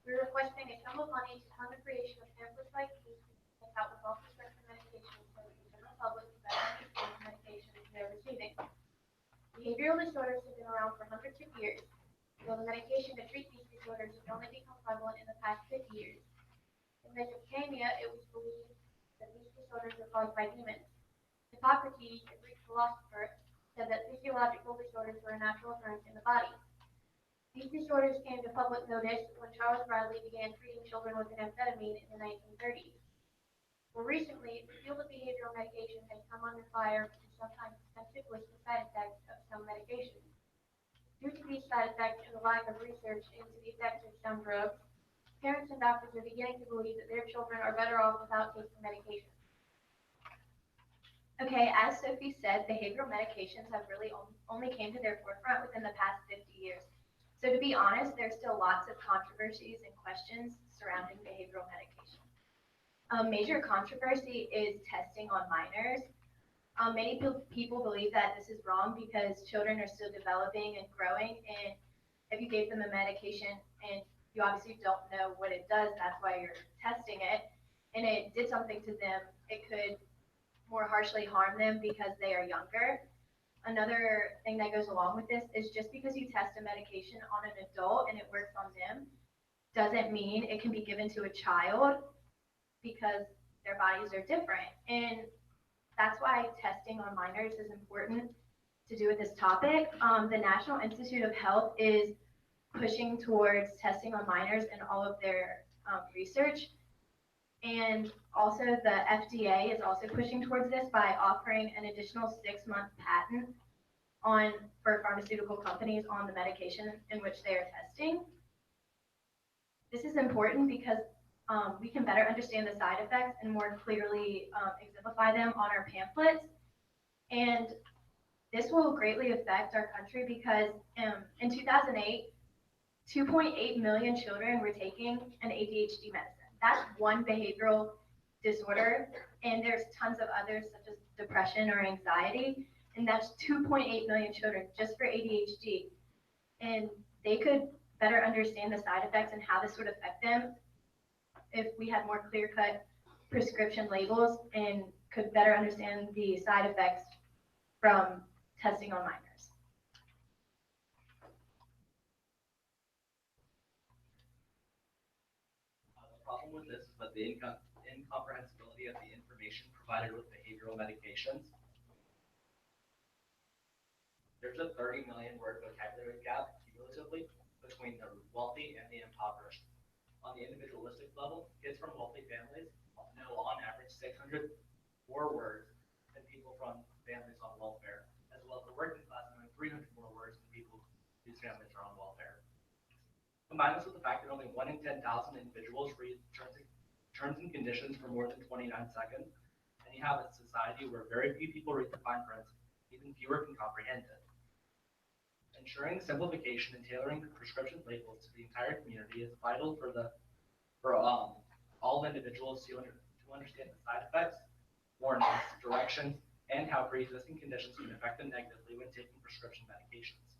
We're requesting a sum of money to fund the creation of pamphlets like these to help with all prescription medications so that the general public can better understand the medications they're receiving. Behavioral disorders have been around for hundreds of years, though the medication to treat these disorders has only become prevalent in the past 50 years. In Mesopotamia, it was believed that these disorders are caused by demons. Hippocrates, a Greek philosopher, said that physiological disorders were a natural occurrence in the body. These disorders came to public notice when Charles Bradley began treating children with amphetamine in the 1930s. More recently, the field of behavioral medication has come under fire due to sometimes extensive list of side effects of some medications. Due to these side effects and the lack of research into the effects of some drugs, parents and doctors are beginning to believe that their children are better off without taking medication. Okay, as Sophie said, behavioral medications have really only came to their forefront within the past 50 years. So to be honest, there's still lots of controversies and questions surrounding behavioral medication. A major controversy is testing on minors. Many people believe that this is wrong because children are still developing and growing, and if you gave them a medication and you obviously don't know what it does, that's why you're testing it, and it did something to them, it could more harshly harm them because they are younger. Another thing that goes along with this is just because you test a medication on an adult and it works on them doesn't mean it can be given to a child because their bodies are different. And that's why testing on minors is important to do with this topic. The National Institute of Health is pushing towards testing on minors in all of their research. And also the FDA is also pushing towards this by offering an additional 6-month patent for pharmaceutical companies on the medication in which they are testing. This is important because we can better understand the side effects and more clearly exemplify them on our pamphlets. And this will greatly affect our country because in 2008, 2.8 million children were taking an ADHD medicine. That's one behavioral disorder, and there's tons of others such as depression or anxiety, and that's 2.8 million children just for ADHD. And they could better understand the side effects and how this would affect them if we had more clear-cut prescription labels and could better understand the side effects from testing on minors. The problem with this is that the incomprehensibility of the information provided with behavioral medications. There's a 30 million word vocabulary gap cumulatively between the wealthy and the impoverished. On the individualistic level, kids from wealthy families know on average 600 more words than people from families on welfare, as well as the working class knowing 300 more words than people whose families are on welfare. Combine this with the fact that only 1 in 10,000 individuals read terms and conditions for more than 29 seconds, and you have a society where very few people read the fine print, even fewer can comprehend it. Ensuring simplification and tailoring the prescription labels to the entire community is vital for all individuals to understand the side effects, warnings, directions, and how pre-existing conditions can affect them negatively when taking prescription medications.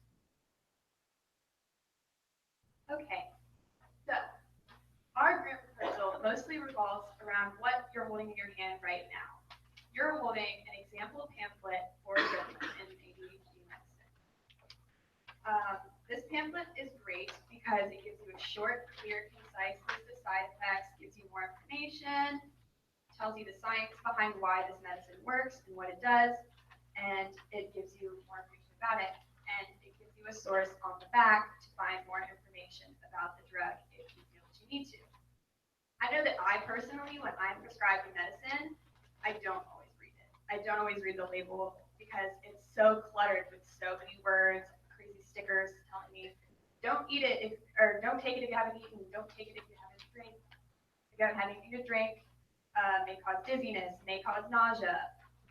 Okay, so our grant proposal mostly revolves around what you're holding in your hand right now. You're holding an example pamphlet for children in ADHD medicine. This pamphlet is great because it gives you a short, clear, concise list of side effects, gives you more information, tells you the science behind why this medicine works and what it does, and it gives you more information about it. And it gives you a source on the back to find more information about the drug if you feel that you need to. I know that I personally, when I'm prescribed a medicine, I don't always read it. I don't always read the label because it's so cluttered with so many words, crazy stickers telling me, don't eat it, or don't take it if you haven't eaten, don't take it if you haven't drank, if you haven't had anything to drink. may cause dizziness, may cause nausea.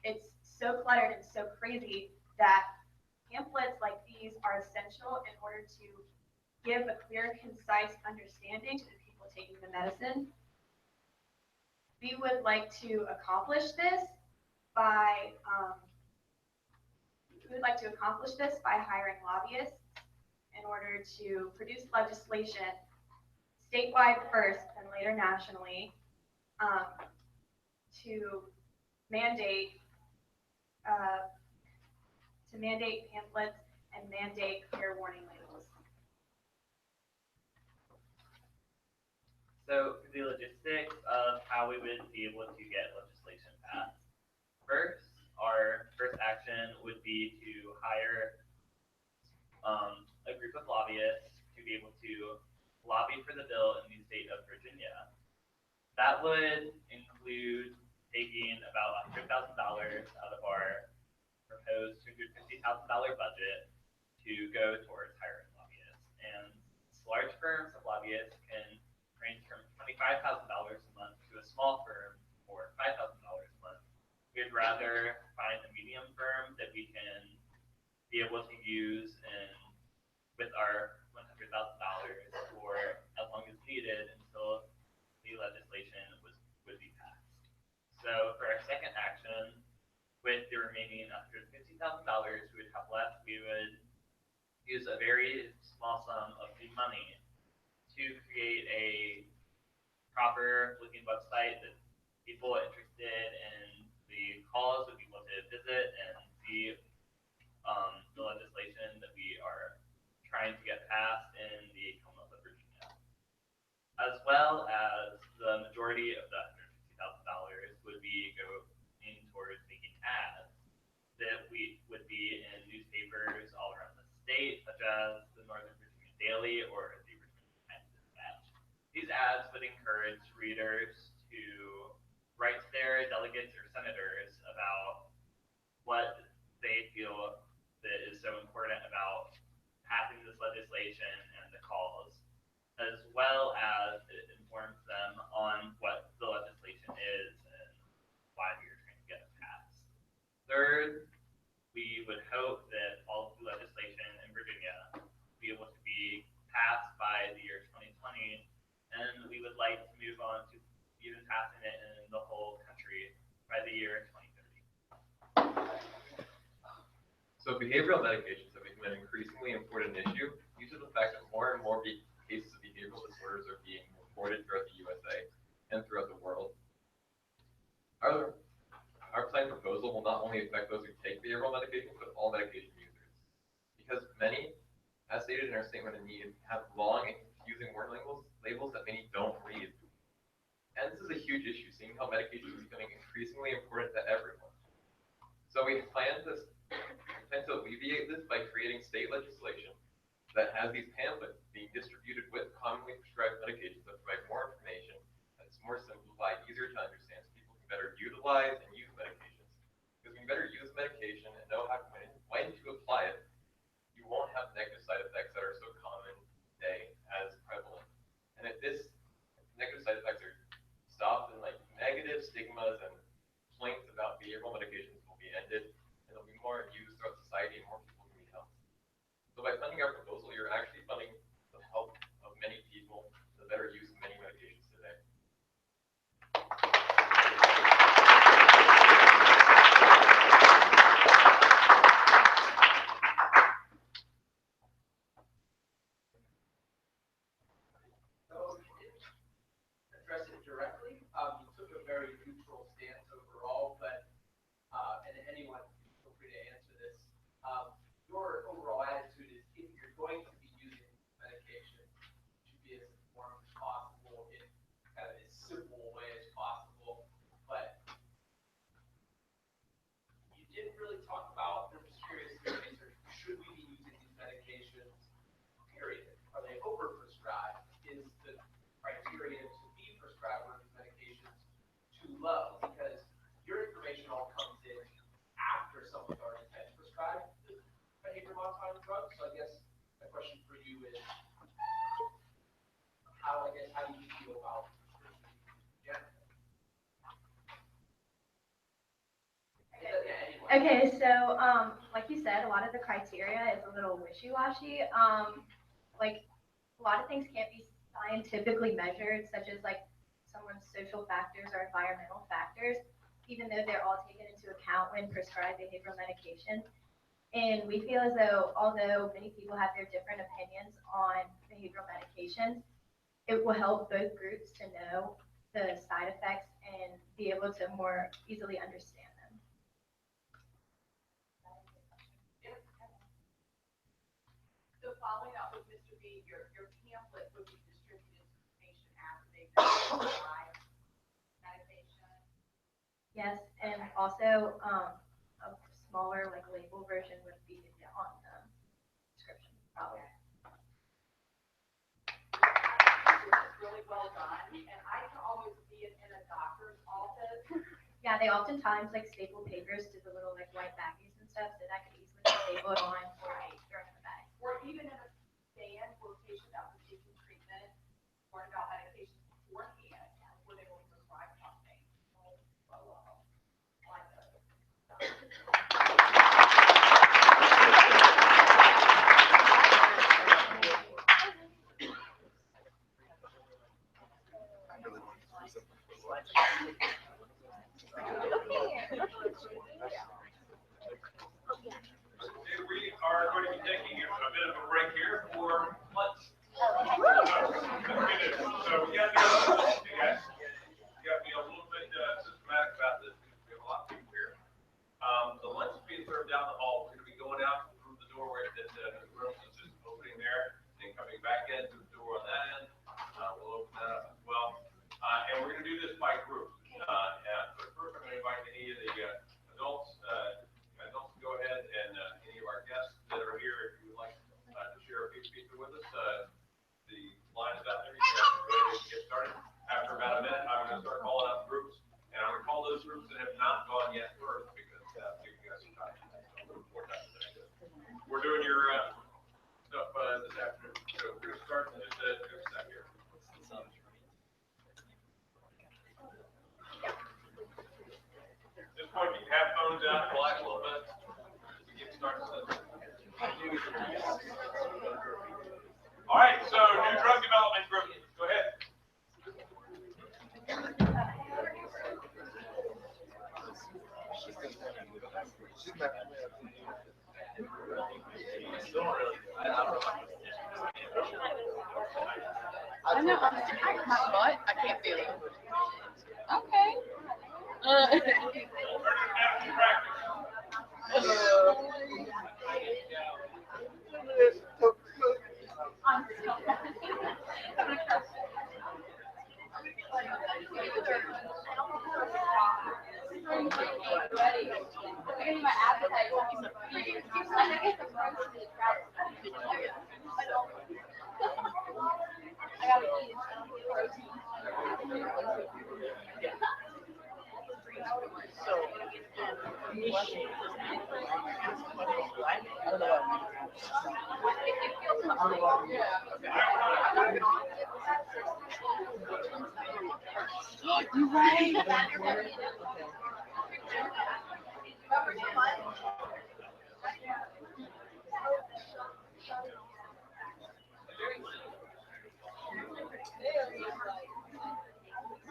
It's so cluttered and so crazy that pamphlets like these are essential in order to give a clear, concise understanding to the people taking the medicine. We would like to accomplish this by hiring lobbyists in order to produce legislation statewide first and later nationally to mandate pamphlets and mandate clear warning labels. So the logistics of how we would be able to get legislation passed. First, our first action would be to hire a group of lobbyists to be able to lobby for the bill in the state of Virginia. That would include taking about $100,000 out of our proposed $250,000 budget to go towards hiring lobbyists. And large firms of lobbyists can range from $25,000 a month to a small firm for $5,000 a month. We'd rather find a medium firm that we can be able to use with our $100,000 for as long as needed until the legislation would be passed. So for our second action, with the remaining $150,000 we would have left, we would use a very small sum of the money to create a proper looking website that people interested in the cause would be able to visit and see the legislation that we are trying to get passed in the Commonwealth of Virginia. As well as the majority of the $150,000 would be going towards making ads that would be in newspapers all around the state, such as the Northern Virginia Daily or the Virginia Times Dispatch. These ads would encourage readers to write to their delegates or senators about what they feel that is so important about passing this legislation and the cause, as well as it informs them on what the legislation is and why we are trying to get it passed. Third, we would hope that all of the legislation in Virginia be able to be passed by the year 2020, and we would like to move on to even passing it in the whole country by the year 2030. So behavioral medications have become an increasingly important issue due to the fact that more and more cases of behavioral disorders are being reported throughout the USA and throughout the world. Our planned proposal will not only affect those who take behavioral medications, but all medication users. Because many, as stated in our statement of need, have long and confusing warning labels that many don't read. And this is a huge issue, seeing how medication is becoming increasingly important to everyone. So we plan to alleviate this by creating state legislation that has these pamphlets being distributed with commonly prescribed medications that provide more information, that's more simplified, easier to understand, so people can better utilize and use medications. Because when you better use medication and know when to apply it, you won't have negative side effects that are so common today as prevalent. And if negative side effects are stopped, then negative stigmas and complaints about behavioral medications will be ended, and there'll be more use throughout society and more people can be helped. So by funding our proposal, you're actually funding the help of many people, the better use of many medications today. So, address it directly. You took a very neutral stance overall, but Okay, so, like you said, a lot of the criteria is a little wishy-washy. Like, a lot of things can't be scientifically measured, such as like someone's social factors or environmental factors, even though they're all taken into account when prescribed behavioral medication. And we feel as though, although many people have their different opinions on behavioral medications, it will help both groups to know the side effects and be able to more easily understand them. So following up with Mr. B, your pamphlet would be distributed to the patient after they've prescribed medication. Yes, and also a smaller like label version would be on the description probably. It's really well done, and I can always see it in a doctor's office. Yeah, they oftentimes like staple papers to the little like white baggies and stuff, so that could easily be stapled on or thrown in the bag. Or even in a stand where patients after taking treatment learn about medications beforehand, where they will prescribe something. Like We are going to be taking a bit of a break here for lunch. So we got to be, guys, you got to be a little bit systematic about this because we have a lot of people here. The lunch is being served down the hall. We're going to be going out through the doorway that the room is just opening there and coming back in through the door on that end. We'll open that up as well. And we're going to do this by groups. So first, I'm going to invite any of the adults to go ahead and any of our guests that are here, if you would like to share a piece of pizza with us, the line is out there. You can go ahead and get started. After about a minute, I'm going to start calling up groups, and I'm going to call those groups that have not gone yet first because that's giving you guys some time. So a little more time today. We're doing your stuff this afternoon, so we're going to start in just a sec here. At this point, you can have phones out, relax a little bit. We get started. All right, so new drug development group, go ahead. I know, my butt, I can't feel it. Okay. You're right.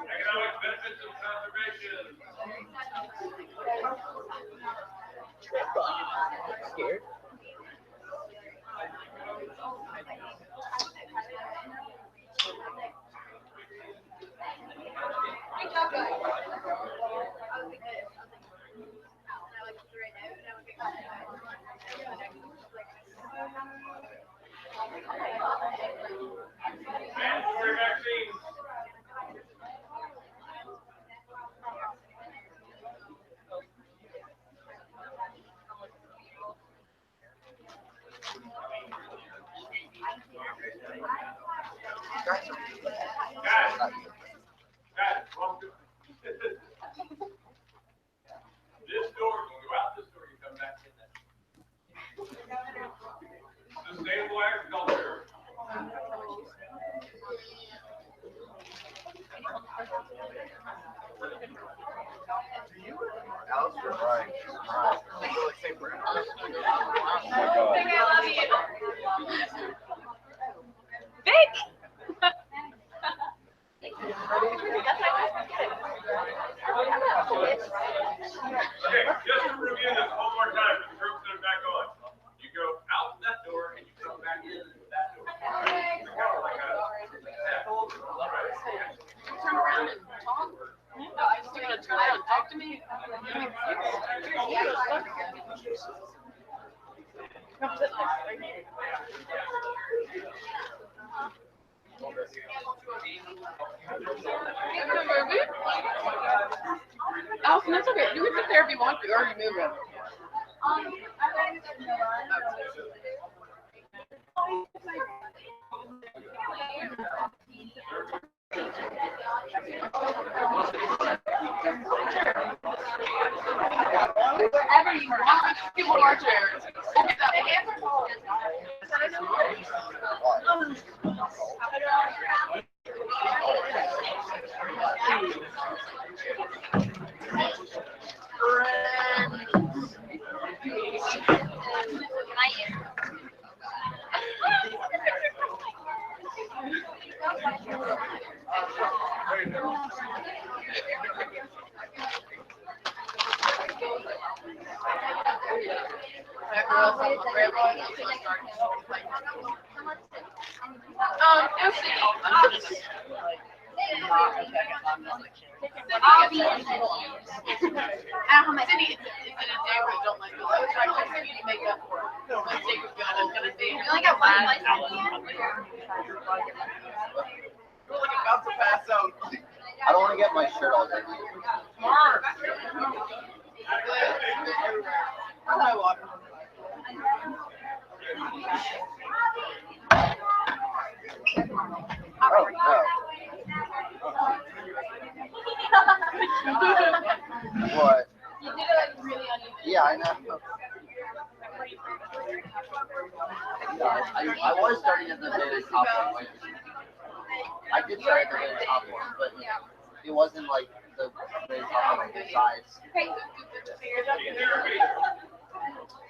Economic benefits of conservation. Scared? Good job, guys. Mandatory vaccines. Guys, welcome. to me. Come sit next Allison, that's okay. You can sit there if you want to, or you move it. Whatever you want. Get more chairs. I don't want to get my shirt all dirty. Oh, no. What? Yeah, I know. Yeah, I was starting at the very top one. Like, I did start at the very top one, but it wasn't like the very top one, the sides.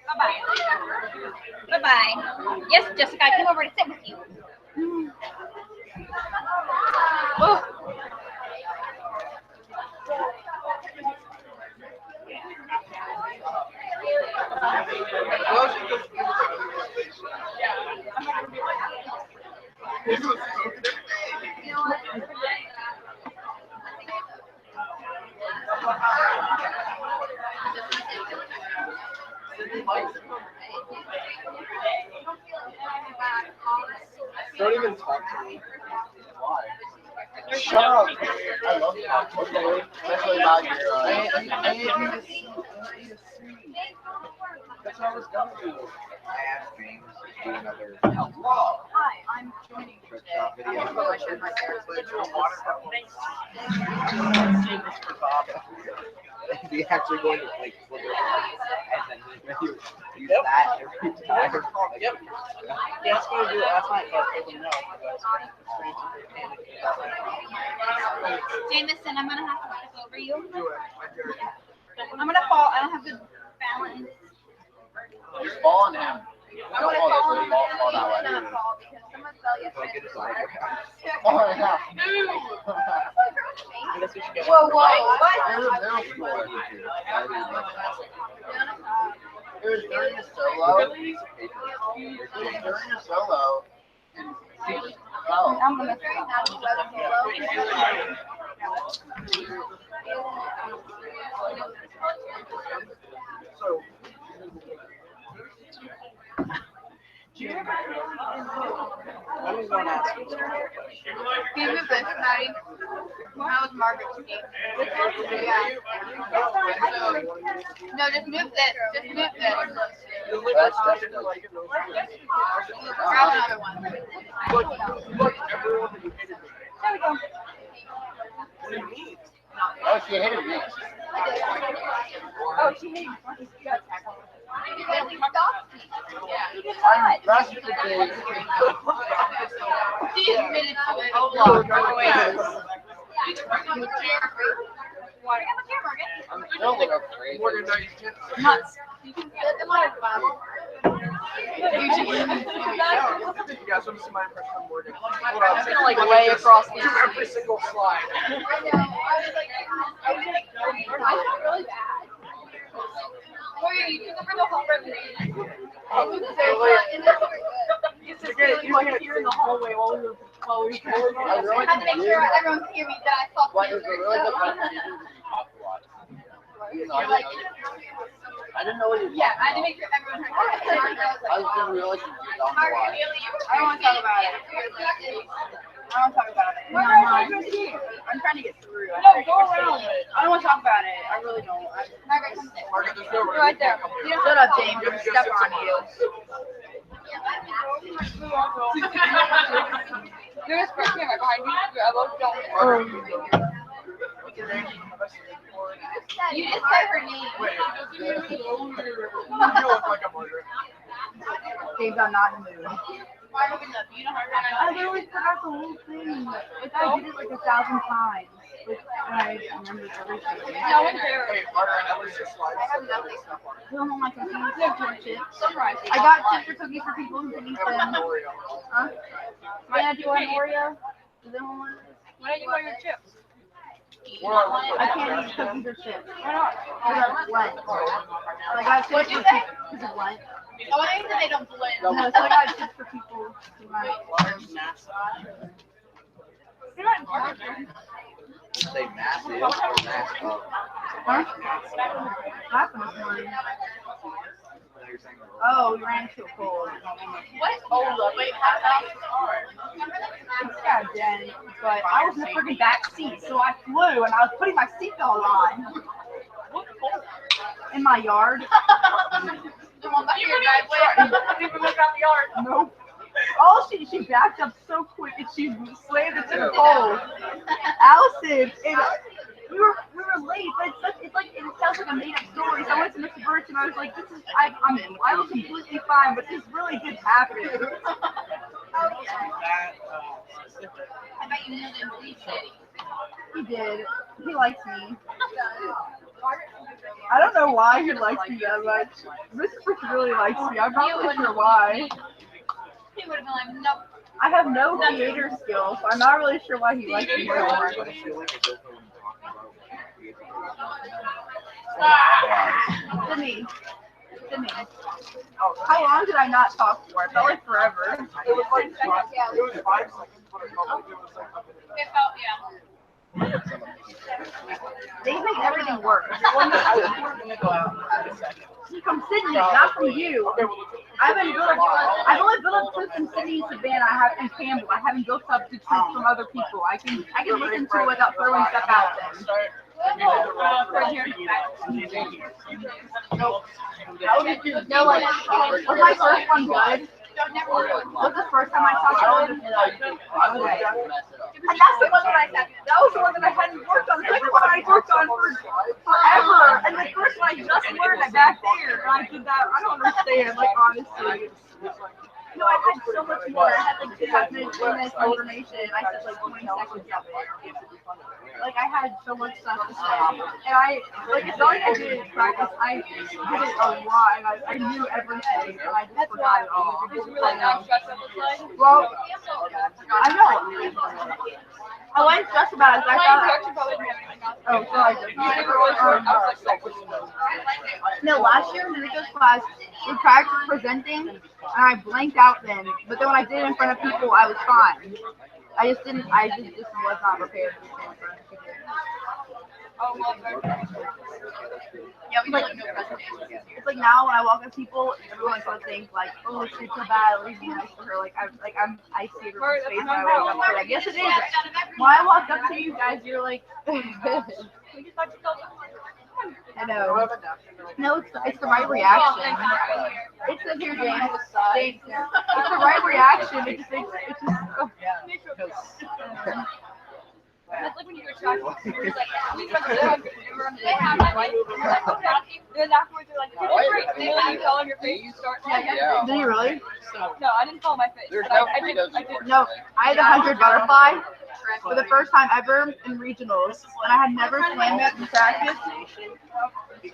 Bye-bye. Bye-bye. Yes, Jessica, I came over to sit with you. Oh. Don't even talk to me. Why? Shut up. I love talking to you, especially about your That's what I was going to do. I asked James to do another hello. Hi, I'm joining you today. I'm going to my parents' For Bob. Is he actually going to like flip it and then use that every time? Yep. Yeah, that's what I did last night, but I didn't know. Jameson, I'm gonna have to step over you. Do it. I'm gonna fall. I don't have good balance. Just fall on him. I'm gonna fall on Fall that way. not fall because someone fell yesterday. Oh yeah. Whoa, whoa, what? It was during a solo. It was during a solo. Oh. I'm gonna So. I'm going to ask you. Can you move this, Maddie? That was Margaret's feet. Yeah. No, just move this. Just move this. That's definitely. Grab another one. Look, everyone that you hated me. There we go. What do you mean? Oh, she hated me. Oh, she hated me. I'm frustrated. She admitted to it. Oh, wait. I'm still a little crazy. Nuts. You can fit them on a Bible. You guys want to see my impression of Morgan? I'm gonna like way across the every single slide. I know. I felt really bad. Morgan, you took over the whole presentation. You might hear in the hallway while we were I had to make sure everyone could hear me that I fucked But it was a really good presentation. know. I didn't know what you were Yeah, talking I had to about. make sure everyone heard that. I didn't realize you did. I don't know why. I don't want to talk about it. I don't want to talk about it. Where No, are no. you? I'm trying to get through. No, go around. I don't want to talk about it. I really don't. You're right there. Shut up, James. I'm step on you. There's a camera behind you. I love don't. You just said her name. James, I'm not in the mood. Why open up? You know how to I literally forgot the whole thing. Like, I did it like 1,000 times. Like, and I remembered everything. No one cares. I have nothing. Don't hold my cookies. I have chips. I got chips or cookies for people who can eat them. Huh? Why not do an Oreo? Does anyone want it? Why don't you want your chips? I can't eat cookies or chips. Why not? Because of Lent. So I got chips for people because of Lent. Oh, they don't blend. No, so I got chips for people who might. You're not important. Say massive or massive. Huh? What happened this morning? Oh, we ran into a pole. What? Oh, wait, how It's got a dent, but I was in the freaking back seat, so I flew and I was putting my seatbelt on. In my yard. The one back here, guys. Wait, people look out the yard. Nope. Oh, she backed up so quick and she slammed into the pole. Allison, and we were late, but it's like it sounds like a made up story. So I went to Mr. Birch and I was like, I was completely fine, but this really did happen. I bet you knew them really shitty. He did. He likes me. I don't know why he likes me that much. Mr. Birch really likes me. I'm not really sure why. He would have been like, nope. I have no theater skills, so I'm not really sure why he likes me so much. Sydney. How long did I not talk for? It felt like forever. It was 5 seconds, but it felt yeah. They make everything work. From Sydney, not from you. I've only built up clips from Sydney and Savannah. I have in Campbell. I haven't built up the clips from other people. I can listen to it without throwing stuff out them. No, like, was my first one good? Was the first time I saw it? Okay. And that's the one that that was the one that I hadn't worked on. The second one I worked on for forever. And the first one I just learned it back there. And I did that. I don't understand, like, honestly. No, I had so much more. I had like 2 minutes of information. I said like 20 seconds of it. Like I had so much stuff to say. And it's not like I did it in practice. I did it a lot and I knew everything and I just forgot it all. Well, I know. I wasn't stressed about it. I thought. Oh, sorry. No, last year in Enrico's class, we practiced presenting, and I blanked out then. But then when I did it in front of people, I was fine. I just was not prepared to stand in front of people. Yeah, we Like, don't know presentation. it's like now when I walk up to people, everyone's gonna think like, oh, she's so bad, at least be nice to her. I see everyone's face when I walk up to her. Like, yes, it is. When I walk up to you guys, you're like, I know. No, it's the right reaction. It's the here, James. It's the right reaction. It just makes It's like when you go shopping, you're like, we went to the house, we're on the like, then afterwards you're like, great. Then you tell on your face, you start like, Did you really? no, I didn't tell my face. I did. No, I had a 100 butterfly for the first time ever in regionals, and I had never swam it in practice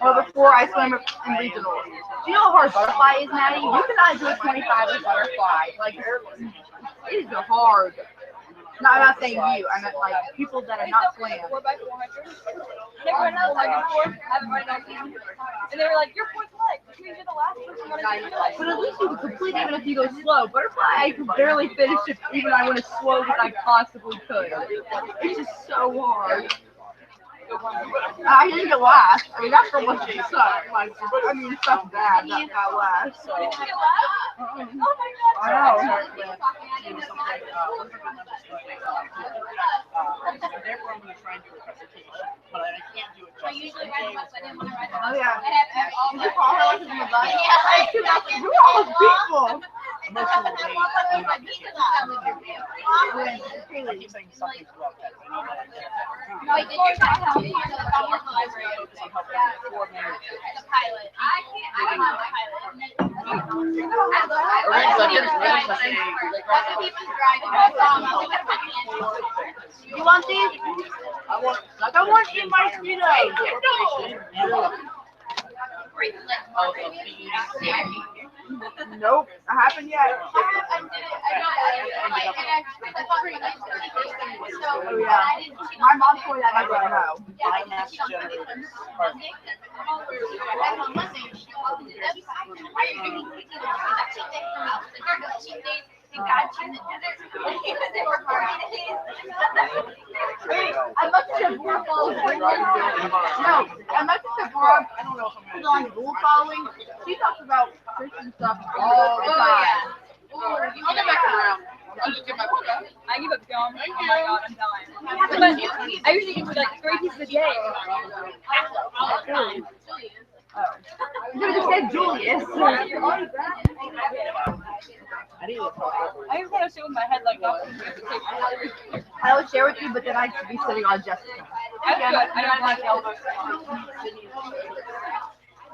or before I swam it in regionals. Do you know how hard butterfly is, Maddie? You cannot do a 25 with butterfly. Like, it is hard. No, I'm not saying you. I meant like people that are not swam. 4x400. Never run a 4x4. Haven't run it all season. And they were like, "You're 4th leg, which means you're the last person running the relay." But at least you can complete even if you go slow. Butterfly, I could barely finish it even I went as slow as I possibly could. It's just so hard. I didn't get last. I mean, that's for what she sucked. Like, I mean, stuff bad that got last. So. Did you get last? Oh my god. I know. Therefore, I'm going to try and do a presentation, but I can't do it I usually write the bus, I didn't want to write the Oh, bus. yeah. I have all Did my. you call her like in the bus? Yeah. Who are all those people? I keep saying something's wrong. Wait, did you try to me in the library? Focus on helping four members. The pilot. I don't know the pilot. That's what he was driving. I saw him. I was like, You want these? I want to eat my Cheetos. Nope, I haven't yet. Oh yeah, my mom told me that I didn't know. I must have more followers. No, I must have more. I don't know if I'm on rule following. She talks about Christian stuff all the time. I'll get back around. I'll just get my book up. I give up gum. Oh my god, I'm dying. But I usually eat like 3 pieces a day. You just said Julius. I just want to sit with my head like that. I would share with you, but then I'd be sitting on Jessica. That's good. I don't like elbows.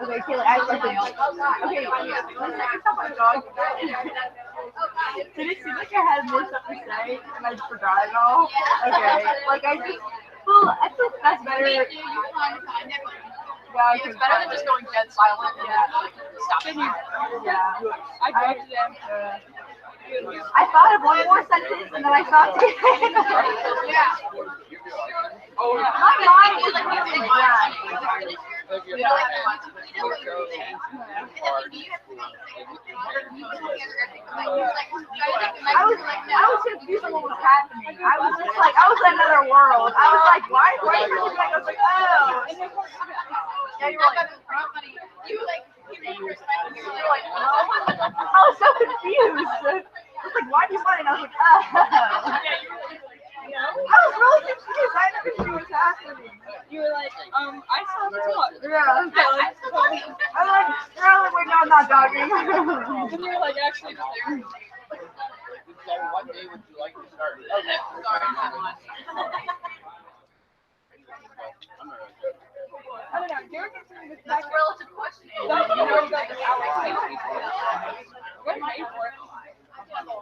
Okay, Kayla, I have something. Okay, one second, stop my dog. Did it seem like I had more stuff to say and I just forgot it all? Okay, like I just, well, I think that's better. Yeah, It's better than just going dead silent and stopping. Yeah. I dropped them. I thought of one more sentence and then I stopped it. Yeah. My mind was really blank. I was confused on what was happening. I was just like, I was in another world. I was like, why? I was like, oh. Yeah, you were like, funny. You were like, you were like, I was so confused. I was like, why do you want it? I was like, oh. I was really confused. I never knew what was happening. You were like, I saw the talk. Yeah. I'm like, really? Wait, no, I'm not talking. And you were like, actually, What day would you like to start? sorry. I don't know. Derek is doing this That's a relative question. What am I for?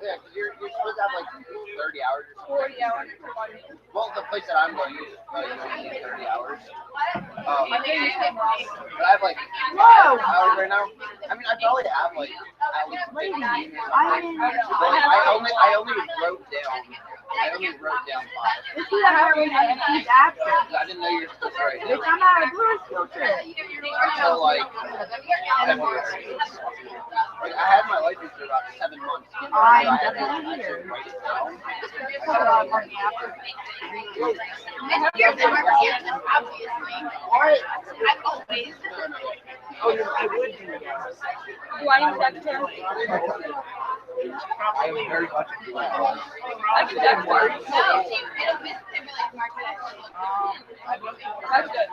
Yeah, because you're supposed to have like 30 hours or something. 40 hours. Well, the place that I'm going, you only need 30 hours. I think you said wrong. But I have like Whoa! hours right now. I mean, I probably have like at least 15. I only wrote down. I only wrote down 5. This is how we have these absent. I didn't know you were supposed to write Bitch, down. I'm not a blue skill trip. Until like February. Like, I had my license for about 7 months. I'm I had to definitely actually here. write it down. Do I need that term? I am very much a I do that part. That's good.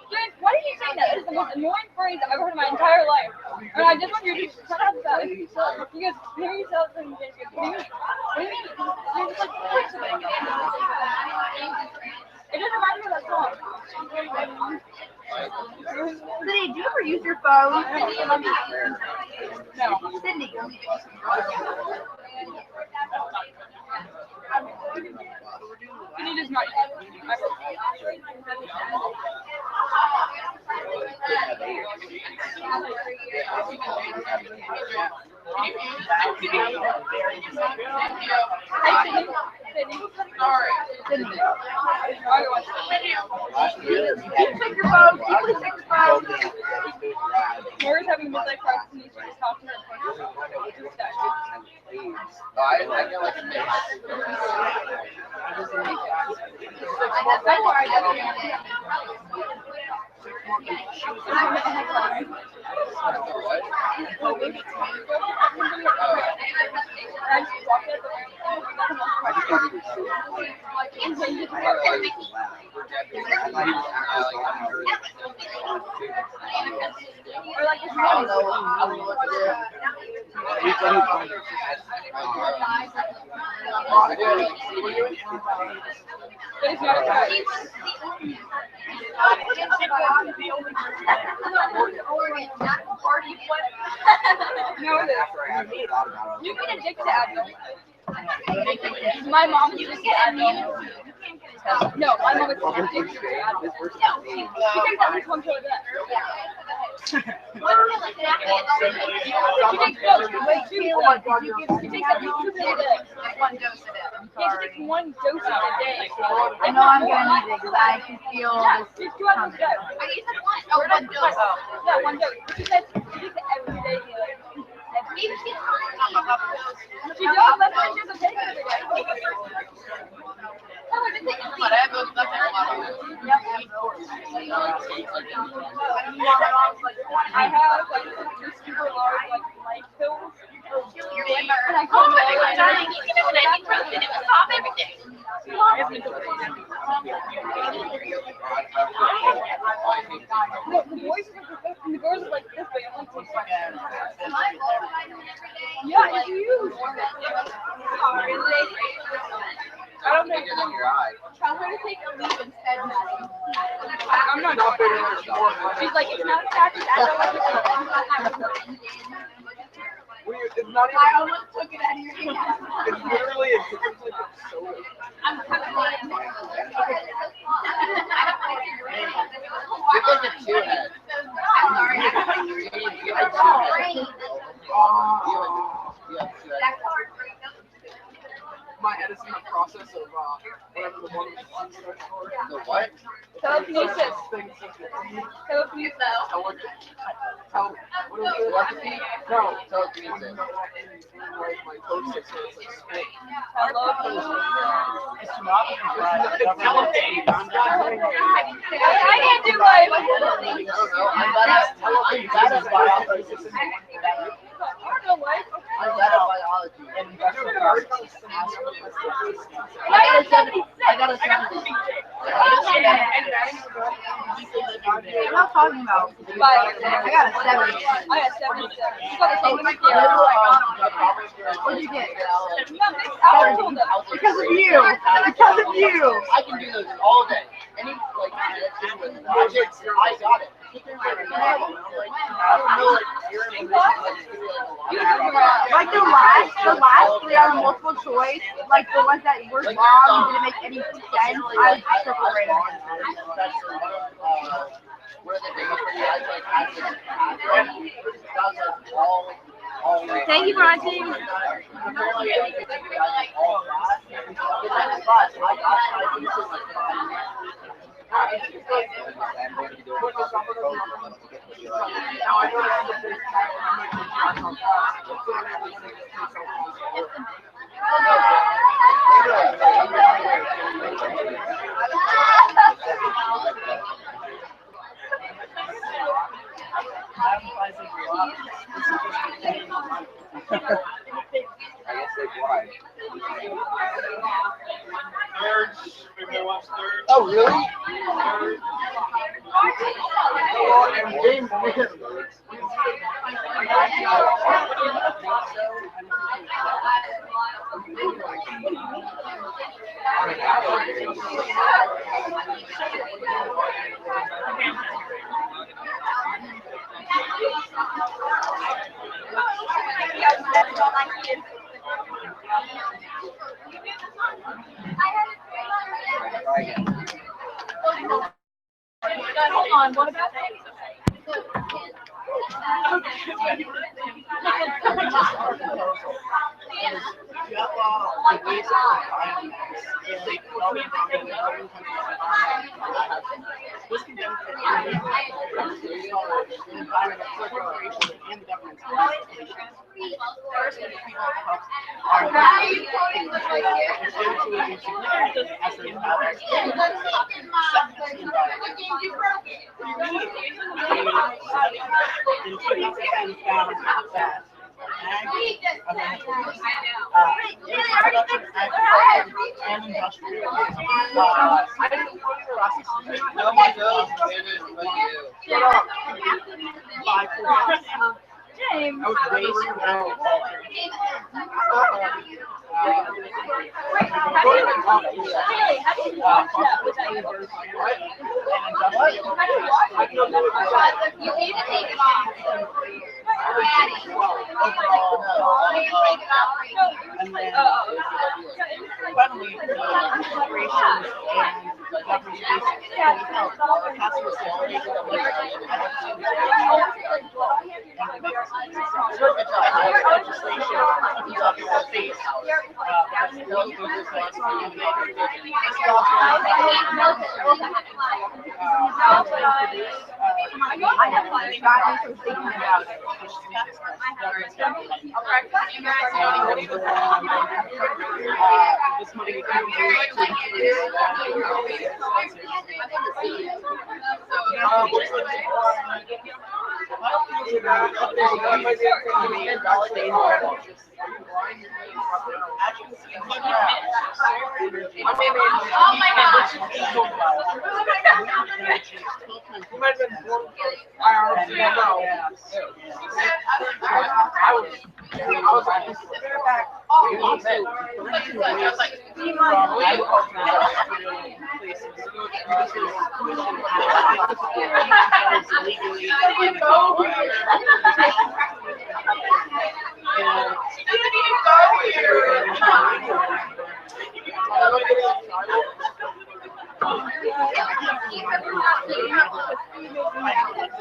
Dude, why did you say that? It's the most annoying phrase I've ever heard in my entire life. And I just want you to shut up about it. Because here you tell them, what do you mean? You're just like, fix it. It doesn't remind me of that song. Sydney, do you ever use your phone? No. Sydney. Sydney does not use it. Check your phone. Please check your phone. Morgan's having a midlife crisis and you should just talk to her. I get like a mix. No, it is. You can addict to Advil. My mom used to get Advil. No, my mom is addicted to Advil. She takes at least one pill a day. She takes both. She takes at least 2 pills a day. One dose a day. Yeah, she takes 1 dose a day. I know I'm gonna need it because I can feel Yeah, this she's 2 hours a day. coming. Oh, one dose. Yeah, 1 dose. She says she takes it every day. She does, that's why she doesn't take it every day. But I have those nothing a lot of it. I have like the super large like life pills. Oh, my God. Darling, you can have an ibuprofen. It will stop everything. The boys are and the girls are like this way. I'm like, yeah, it's huge. I don't think Tell her to take a leave instead, Maddie. I'm not. She's like, it's not a fact. It's not even, I almost took it out of your hand. It's literally a difference like soda. I'm coming on. You're like a 2-head. I'm sorry. You have 2-heads. My head is in the process of whatever the one starts for. The what? Telekinesis. Telekinesis. Telepathy? No. Telekinesis. My coach says it's like spit. I love those. It's not even telepathy. I can't do life. I don't know. I'm bad at biology. I don't know life. I'm bad at biology. I got a 70. I got a 70. I'm not talking about. I got a 70. I got 77. You got the same as What'd you get? Because of you. Because of you. I can do those all day. Any like I got it. I don't know Like the last 3 are multiple choice, like the ones that were wrong, didn't make any sense. I circle right on. What are the days where you guys like acid? Thank you for watching. Apparently, I think you guys like all class. But that's class. I got Oh, really? Hold on, what about This can demonstrate the environmental corporation and the government's participation. First, people are essentially significant as they develop in 2010 found that production, agriculture, and industrial James. waste from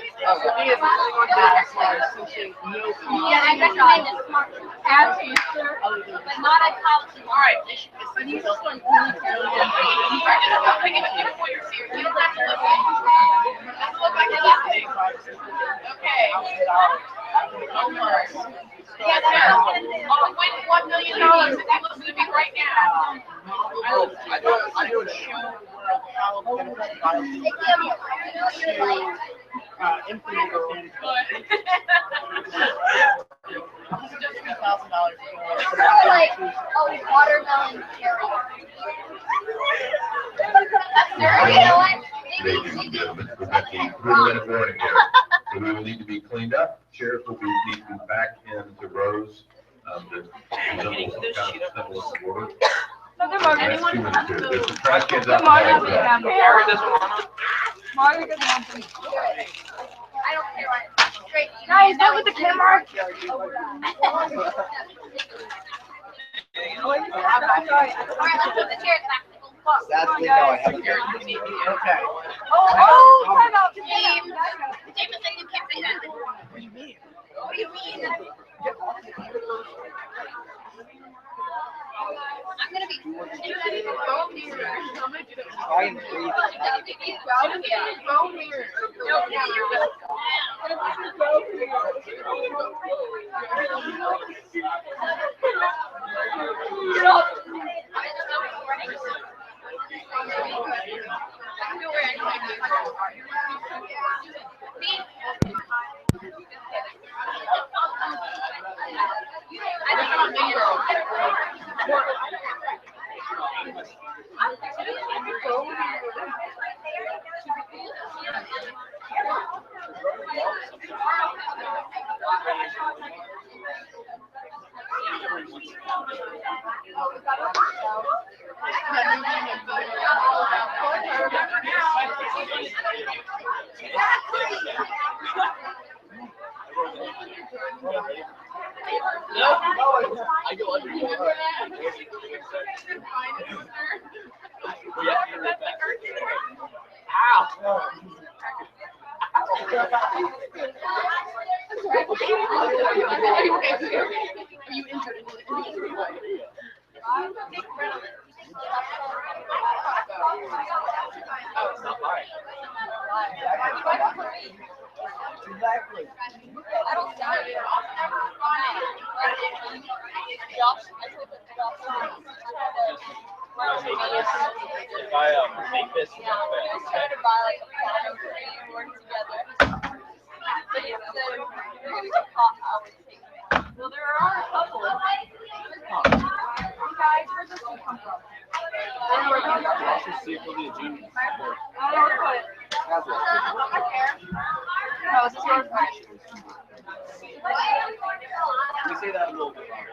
agriculture. And then finally, the corporations and government Ladies and gentlemen, we've got the 3-minute warning here. So we will need to be cleaned up. Chairs will need to be back into rows. The symbol of order. That's 2 minutes here. There's some trash cans out there. Mario doesn't want them. I don't care what. Straight. Guys, that with the camera. All right, let's put the chairs back. That's the no, I haven't heard. Okay. Oh, time out. James said you can't say that. What do you mean? What do you mean? I'm gonna be. Try and breathe. Josh, I told him Josh. If I make this, He was trying to buy like a piano for me and work together. But he said if it was a pot, I would take it. Well, there are a couple. Guys, where does he come from? Josh's secretly a genius. I don't know what. No, it's just hard. Let me say that a little bit longer.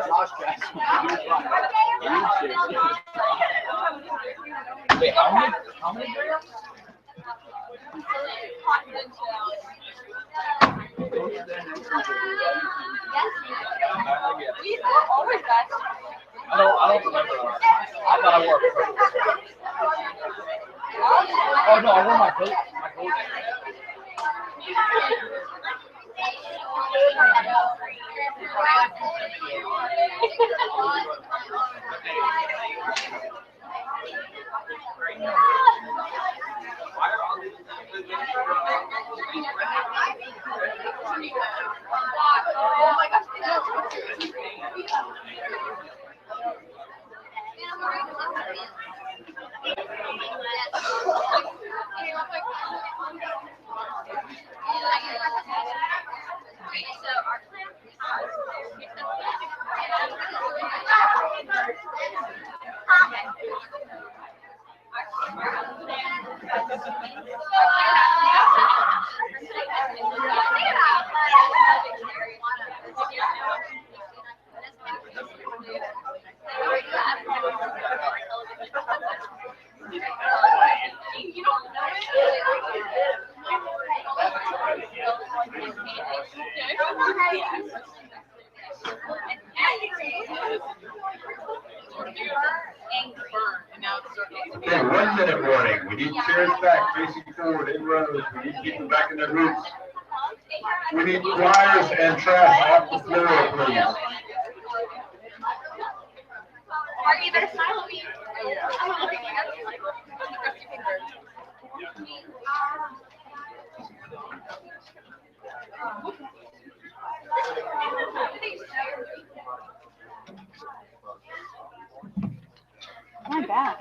Josh Jackson. Wait, how many girls? We were always best. I don't remember. I thought I wore a coat. Oh no, I wore my coat. Oh my gosh. Okay, 1 minute warning. We need chairs back facing forward in rows. We need people back in their groups. We need flyers and trash off the floor, please. Marty, you better smile at me. My back.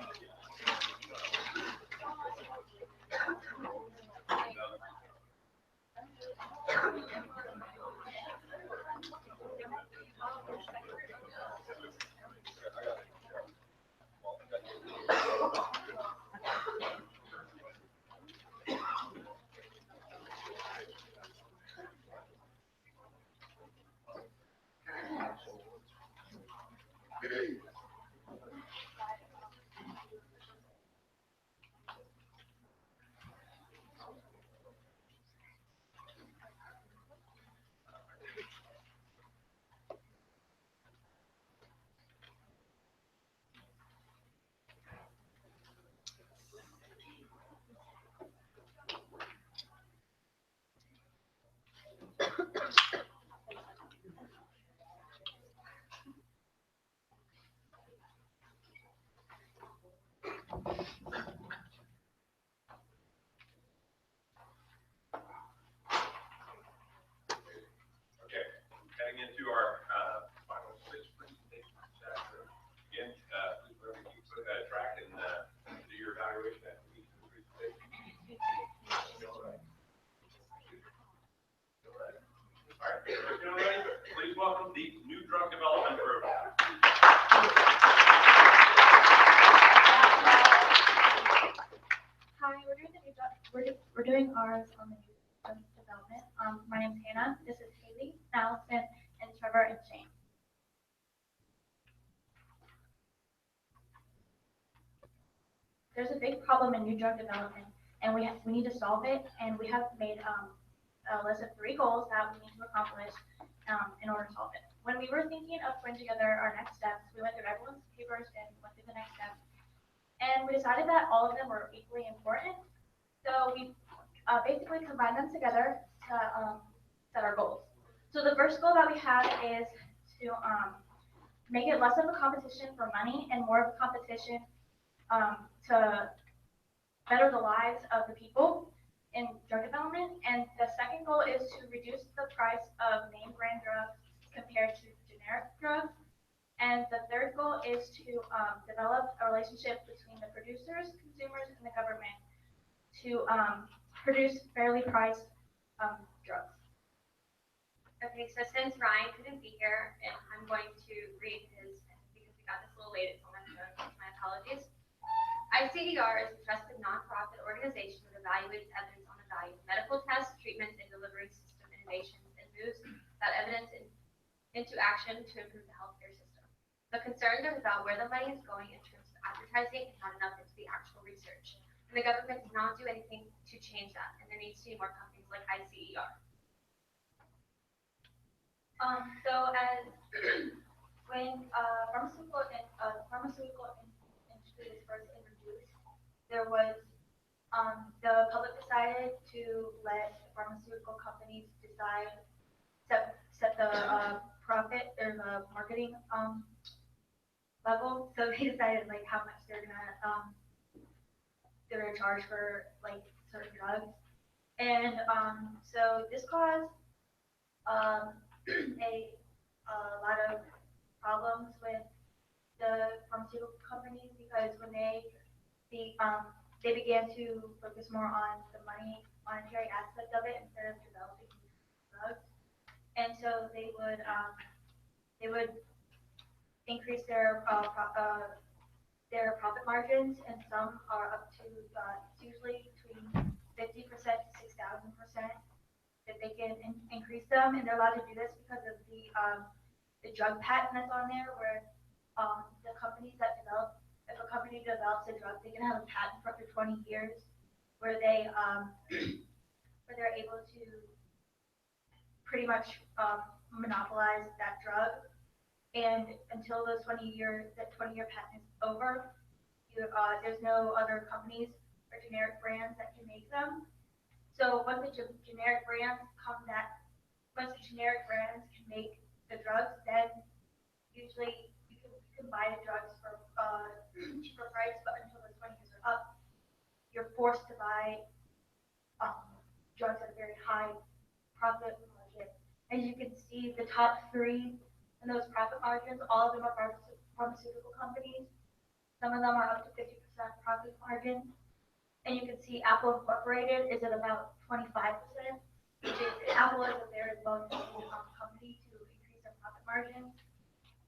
Okay, heading into our final six presentations this afternoon. Again, please remember to keep track and do your evaluation after each of the presentations. All right. All right, please welcome the new drug development program. Hi, we're doing ours on the new drug development. My name's Hannah. This is Haley, Allison, and Trevor and Shane. There's a big problem in new drug development, and we need to solve it. And we have made a list of 3 goals that we need to accomplish in order to solve it. When we were thinking of putting together our next steps, we went through everyone's papers and went through the next steps. And we decided that all of them were equally important. So we basically combined them together to set our goals. So the first goal that we have is to make it less of a competition for money and more of a competition to better the lives of the people in drug development. And the second goal is to reduce the price of name brand drugs compared to generic generic drugs. And the third goal is to develop a relationship between the producers, consumers, and the government to produce fairly priced drugs. Okay, so since Ryan couldn't be here, and I'm going to read his, because we got this a little late, it's on my phone, my apologies. ICDR is a trusted nonprofit organization that evaluates evidence on the value of medical tests, treatments, and delivery system innovations, and moves that evidence into action to improve the healthcare system. The concerns are about where the money is going in terms of advertising and not enough into the actual research. And the government does not do anything to change that, and there needs to be more companies like ICER. So as when pharmaceutical industry was first introduced, there was the public decided to let pharmaceutical companies set the profit or the marketing level. So they decided like how much they're gonna charge for like certain drugs, and so this caused a lot of problems with the pharmaceutical companies because when they began to focus more on the monetary aspect of it instead of developing drugs, and so they would increase their profit margins, and some are up to usually between 50% to 6,000% that they can increase them, and they're allowed to do this because of the drug patent that's on there, where the companies that develop, if a company develops a drug, they can have a patent for up to 20 years, where they're able to pretty much monopolize that drug, and until the 20-year patent is over, there's no other companies or generic brands that can make them. So once the generic brands can make the drugs, then usually you can buy the drugs for cheaper price, but until the 20 years are up, you're forced to buy drugs at a very high profit margin. As you can see, the top three in those profit margins, all of them are pharmaceutical companies. Some of them are up to 50% profit margin. And you can see Apple Incorporated is at about 25%, which is, Apple is a very well-known company to increase their profit margins.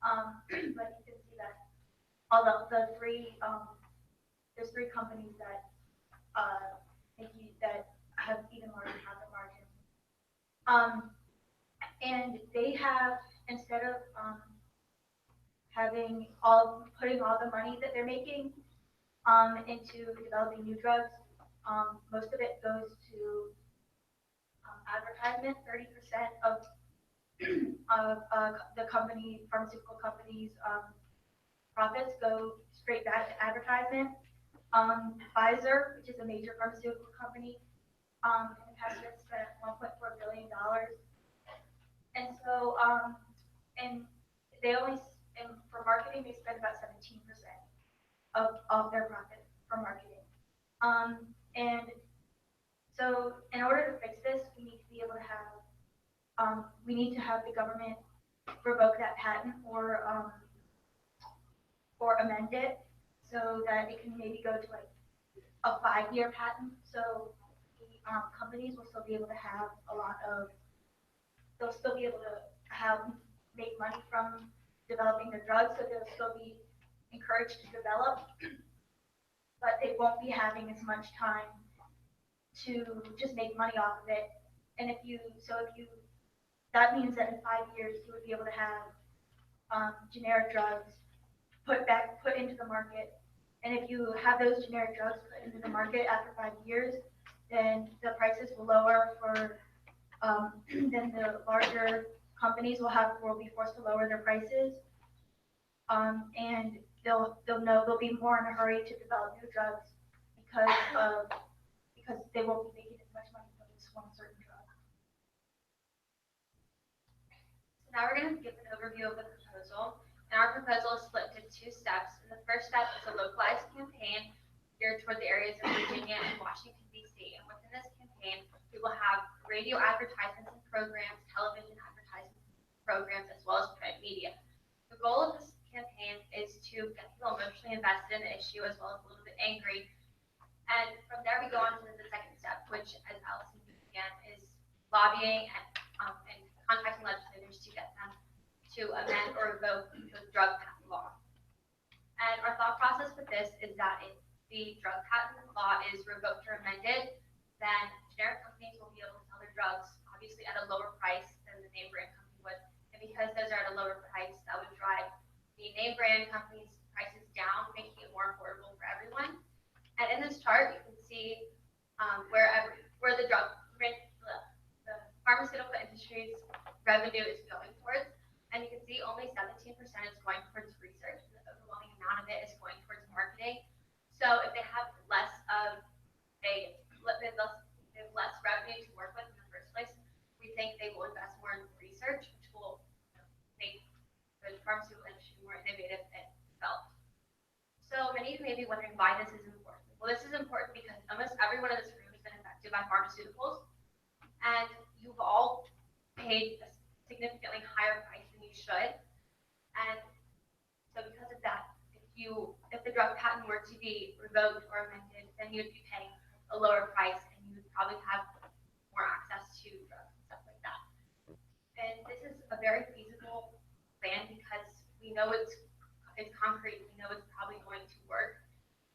But you can see that all the three, there's three companies that have even larger profit margins. And they have, instead of putting all the money that they're making into developing new drugs, most of it goes to advertisement. 30% of the pharmaceutical companies' profits go straight back to advertisement. Pfizer, which is a major pharmaceutical company, in the past year spent $1.4 billion, and so for marketing they spend about 17% of their profit for marketing. And so in order to fix this, we need to be able to have the government revoke that patent or amend it so that it can maybe go to like a 5-year patent. So the companies will still be able to have they'll still be able to make money from developing their drugs, so they'll still be encouraged to develop, but they won't be having as much time to just make money off of it. And that means that in 5 years you would be able to have generic drugs put into the market. And if you have those generic drugs put into the market after 5 years, then the prices will lower then the larger companies will be forced to lower their prices, and they'll know they'll be more in a hurry to develop new drugs because they won't be making as much money from this one certain drug. So now we're going to give an overview of the proposal. And our proposal is split into 2 steps. And the first step is a localized campaign geared toward the areas of Virginia and Washington, D.C. And within this campaign, we will have radio advertisements and programs, television advertisements, programs as well as print media. The goal of this campaign is to get people emotionally invested in the issue as well as a little bit angry. And from there we go on to the second step, which, as Allison began, is lobbying and contacting legislators to get them to amend or revoke the drug patent law. And our thought process with this is that if the drug patent law is revoked or amended, then generic companies will be able to sell their drugs, obviously at a lower price than the name brand company would. And because those are at a lower price, that would drive the name brand companies' prices down, making it more affordable for everyone. And in this chart, you can see where the pharmaceutical industry's revenue is going towards. And you can see only 17% is going towards research, and the overwhelming amount of it is going towards marketing. So if they have less revenue to work with in the first place, we think they will invest more in research, which will make the pharmaceutical industry more innovative and developed. So many of you may be wondering why this is important. Well, this is important because almost everyone in this room has been affected by pharmaceuticals, and you've all paid a significantly higher price than you should. And so because of that, if the drug patent were to be revoked or amended, then you would be paying a lower price and you would probably have more access to drugs and stuff like that. And this is a very feasible plan because we know it's concrete, we know it's probably going to work.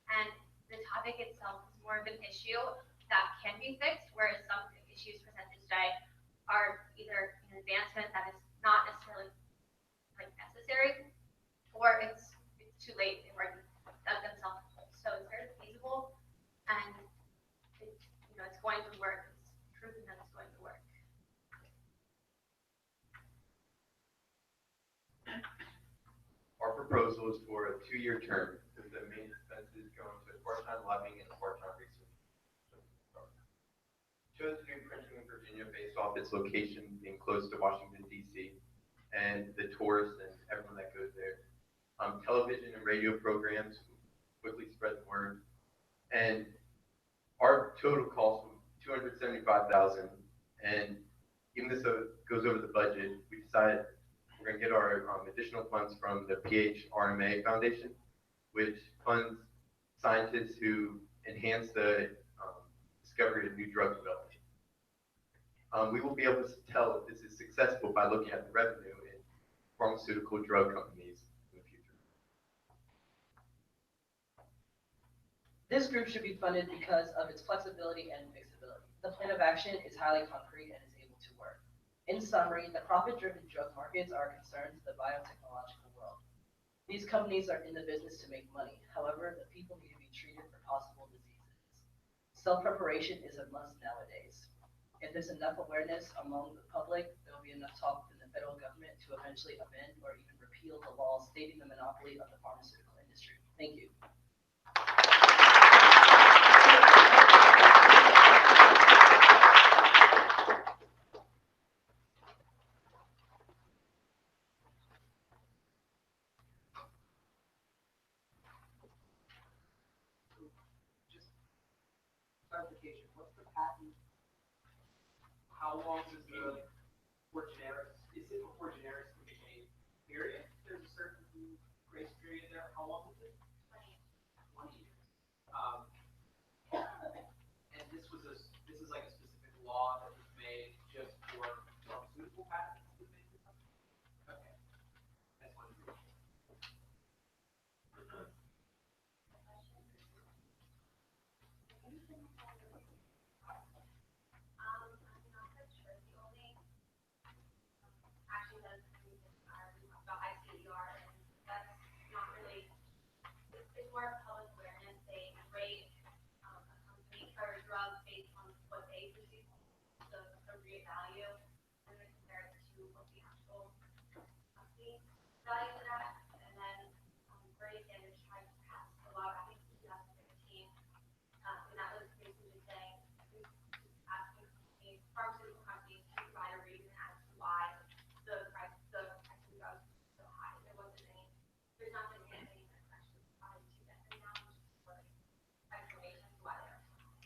And the topic itself is more of an issue that can be fixed, whereas some issues presented today are either an advancement that is not necessarily necessary, or it's too late, they've already dug themselves a hole. So it's very feasible, and it's going to work. It's proven that it's going to work. Our proposal is for a 2-year term, because the main expenses go into part-time lobbying and part-time research. Chose to do printing in Virginia based off its location being close to Washington, D.C., and the tourists and everyone that goes there. Television and radio programs quickly spread the word. And our total cost was $275,000. And even this goes over the budget, we decided we're going to get our additional funds from the PHRMA Foundation, which funds scientists who enhance the discovery of new drug development. We will be able to tell if this is successful by looking at the revenue in pharmaceutical drug companies in the future. This group should be funded because of its flexibility and fixability. The plan of action is highly concrete and is able to work. In summary, the profit-driven drug markets are a concern to the biotechnological world. These companies are in the business to make money. However, the people need to be treated for possible diseases. Self-preparation is a must nowadays. If there's enough awareness among the public, there will be enough talk within the federal government to eventually amend or even repeal the laws stating the monopoly of the pharmaceutical industry. Thank you. Clarification, what's the patent? How long is for generics? Is it before generics can be made? Period? There's a certain grace period there. How long is it? 20 years. And this is like a specific law that was made just for pharmaceutical patents to make this up? Okay. That's one reason. It's more public awareness. They rate a company or a drug based on what they perceive the appropriate value, and then compare it to what the actual company value is at. And then Bernie Sanders tried to pass a law back in 2015, and that was basically just saying, asking pharmaceutical companies to provide a reason as to why the price of drugs was so high. There's not been anything that's actually provided to them, and now it's just for explanation as to why they're so high.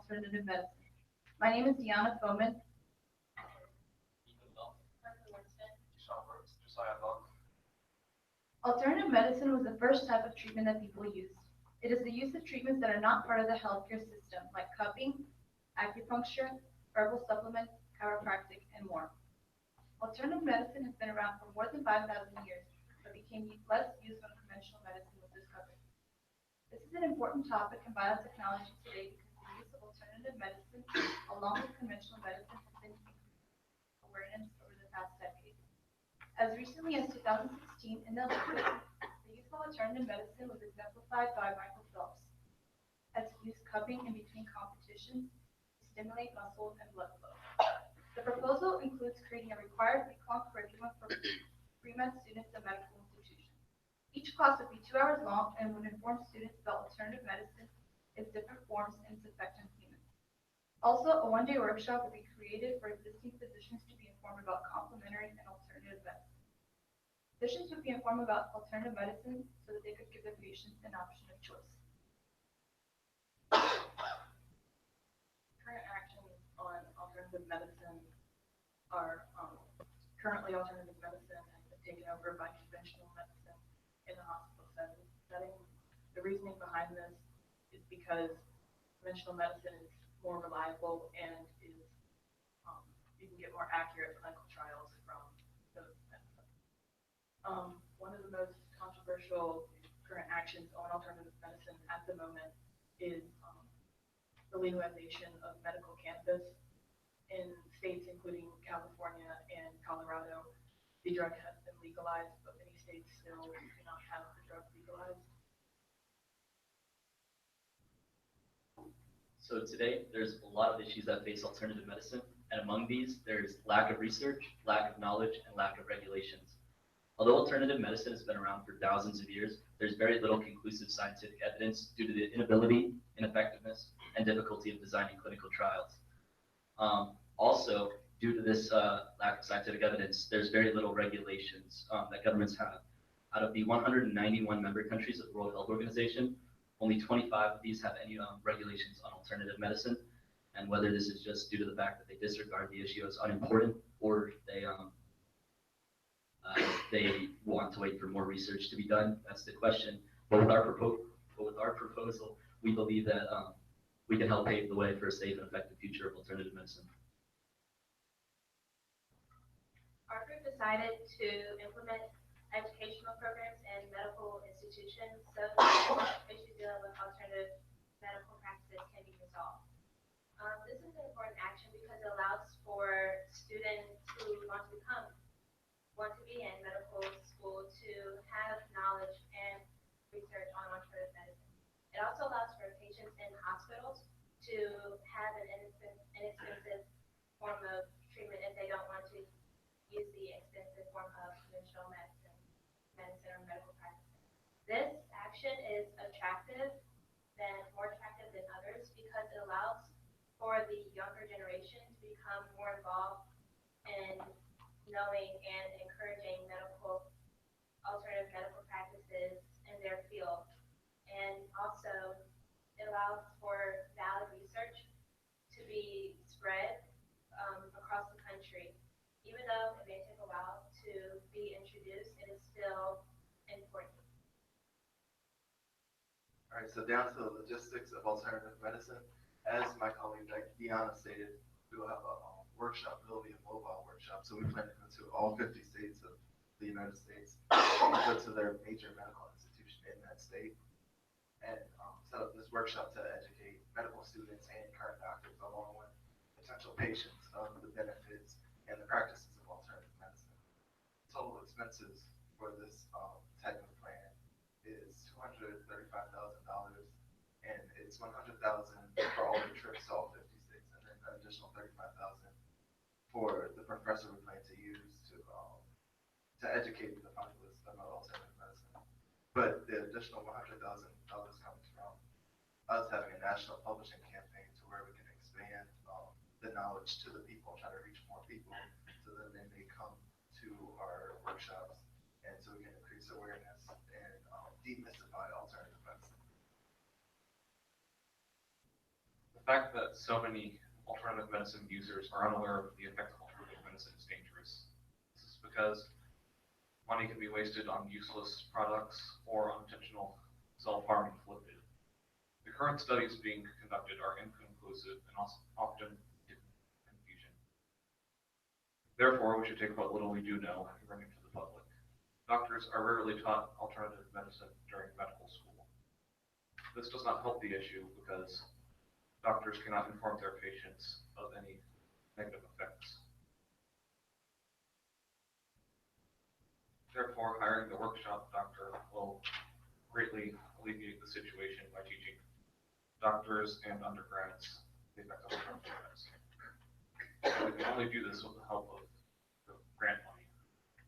alternative medicine. My name is Deanna Foman. Alternative medicine was the first type of treatment that people used. It is the use of treatments that are not part of the healthcare system, like cupping, acupuncture, herbal supplements, chiropractic, and more. Alternative medicine has been around for more than 5,000 years, but became less used when conventional medicine was discovered. This is an important topic in biotechnology today because the use of alternative medicine, along with conventional medicine, has been increasing awareness over the past decade. As recently as 2016, in the Olympics, the use of alternative medicine was exemplified by Michael Phelps, as he used cupping in between competitions to stimulate muscle and blood flow. The proposal includes creating a required week-long curriculum for pre-med students at medical institutions. Each class would be 2 hours long and would inform students about alternative medicine, its different forms, and its effect on humans. Also, a one-day workshop would be created for existing physicians to be informed about complementary and alternative medicine. Physicians would be informed about alternative medicine so that they could give their patients an option of choice. Current actions on alternative medicine are currently alternative medicine has been taken over by conventional medicine in the hospital setting. The reasoning behind this is because conventional medicine is more reliable and is you can get more accurate clinical trials from those medicines. One of the most controversial current actions on alternative medicine at the moment is the legalization of medical cannabis in states including California and Colorado. The drug has been legalized, but many states still do not have the drug legalized. So today, there's a lot of issues that face alternative medicine, and among these, there's lack of research, lack of knowledge, and lack of regulations. Although alternative medicine has been around for thousands of years, there's very little conclusive scientific evidence due to the inability, ineffectiveness, and difficulty of designing clinical trials. Also, due to this lack of scientific evidence, there's very little regulations that governments have. Out of the 191 member countries of the World Health Organization, only 25 of these have any regulations on alternative medicine, and whether this is just due to the fact that they disregard the issue as unimportant, or they want to wait for more research to be done, that's the question. But with our proposal, we believe that we can help pave the way for a safe and effective future of alternative medicine. Our group decided to implement educational programs in medical institutions so that issues dealing with alternative medical practices can be resolved. This is an important action because it allows for students who want to be in medical school to have knowledge and research on alternative medicine. It also allows for patients in hospitals to have an inexpensive form of treatment if they don't want to use the expensive form of conventional medicine or medical practice. This action is more attractive than others because it allows for the younger generation to become more involved in knowing and encouraging alternative medical practices in their field. And also, it allows for valid research to be spread across the country. Even though it may take a while to be introduced, it is still important. All right, so down to the logistics of alternative medicine. As my colleague Deanna stated, we will have a workshop. It will be a mobile workshop. So we plan to go to all 50 states of the United States, go to their major medical institution in that state, and set up this workshop to educate medical students and current doctors along with potential patients of the benefits and the practices of alternative medicine. Total expenses for this type of plan is $235,000, and it's $100,000 for all the trips to all 50 states, and then an additional $35,000 for the professor we plan to use to educate the populace about alternative medicine. But the additional $100,000 comes from us having a national publishing campaign to where we can expand the knowledge to the people, try to reach more people, so that then they come to our workshops, and so we can increase awareness and demystify alternative medicine. The fact that so many alternative medicine users are unaware of the effects of alternative medicine is dangerous. This is because money can be wasted on useless products or unintentional self-harm inflicted. The current studies being conducted are inconclusive and often in confusion. Therefore, we should take what little we do know and bring it to the public. Doctors are rarely taught alternative medicine during medical school. This does not help the issue because doctors cannot inform their patients of any negative effects. Therefore, hiring the workshop doctor will greatly alleviate the situation by teaching doctors and undergrads the effects of alternative medicine. We can only do this with the help of the grant money.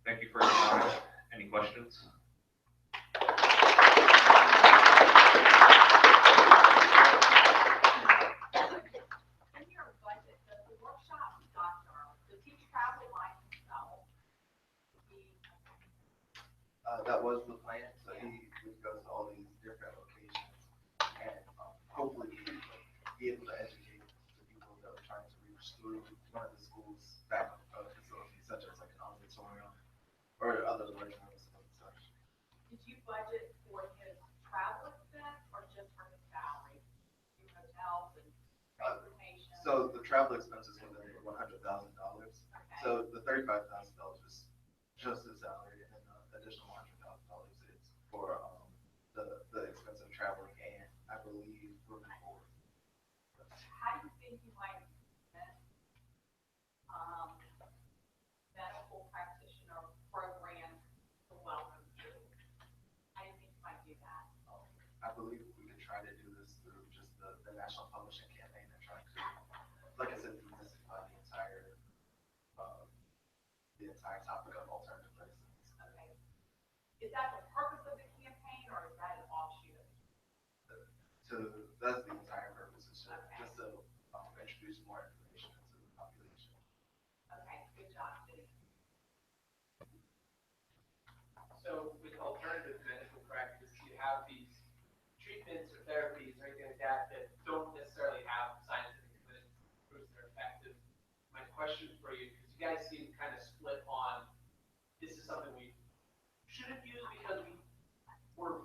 Thank you for your time. Any questions? In your budget, does the workshop doctor, does he travel by himself? That was the plan, so he would go to all these different locations and hopefully be able to educate the people that are trying to reach through one of the school's backup facilities, such as like an auditorium or other learning rooms and such. Did you budget for his travel expense or just for his salary? Your hotels and transportation? So the travel expenses were $100,000. So the $35,000 is just his salary, and then the additional $100,000 is for the expense of traveling and I believe room and board. How do you think you might implement medical practitioner program to welcome you? How do you think you might do that? I believe we could try to do this through just the national publishing campaign and try to, like I said, demystify the entire topic of alternative medicines. Okay. Is that the purpose of the campaign or is that an offshoot? That's the entire purpose, is just to introduce more information into the population. Okay, good job, Steve. So with alternative medical practice, you have these treatments or therapies or anything like that that don't necessarily have scientific evidence that proves they're effective. My question for you, because you guys seem kind of split on this is something we shouldn't use because we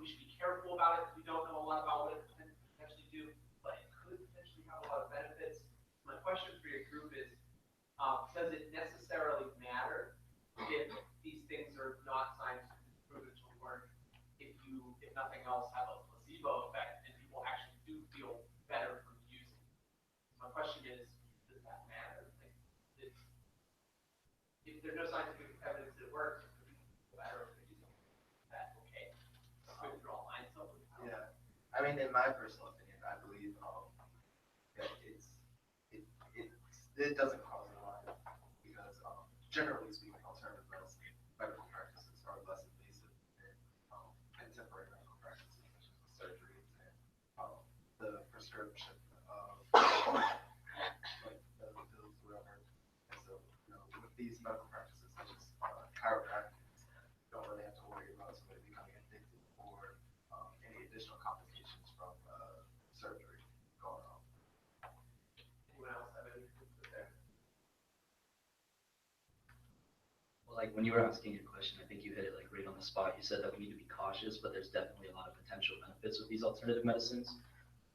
should be careful about it because we don't know a lot about what it can potentially do, but it could potentially have a lot of benefits. My question for your group is, does it necessarily matter if these things are not scientifically proven to work if nothing else, have a placebo effect and people actually do feel better from using it? My question is, does that matter? Like, if there's no scientific evidence that it works, it could be better if they do something. Is that okay? Could you draw lines somewhere? Yeah, I mean, in my personal opinion, I believe that it doesn't cause a lot because generally speaking, alternative medicine medical practices are less invasive than contemporary medical practices such as surgeries and the prescription of like the pills, whatever. And so, with these medical practices such as chiropractic, you don't really have to worry about somebody becoming addicted or any additional complications from surgery going on. Anyone else have anything to put there? Well, like when you were asking your question, I think you hit it like right on the spot. You said that we need to be cautious, but there's definitely a lot of potential benefits with these alternative medicines.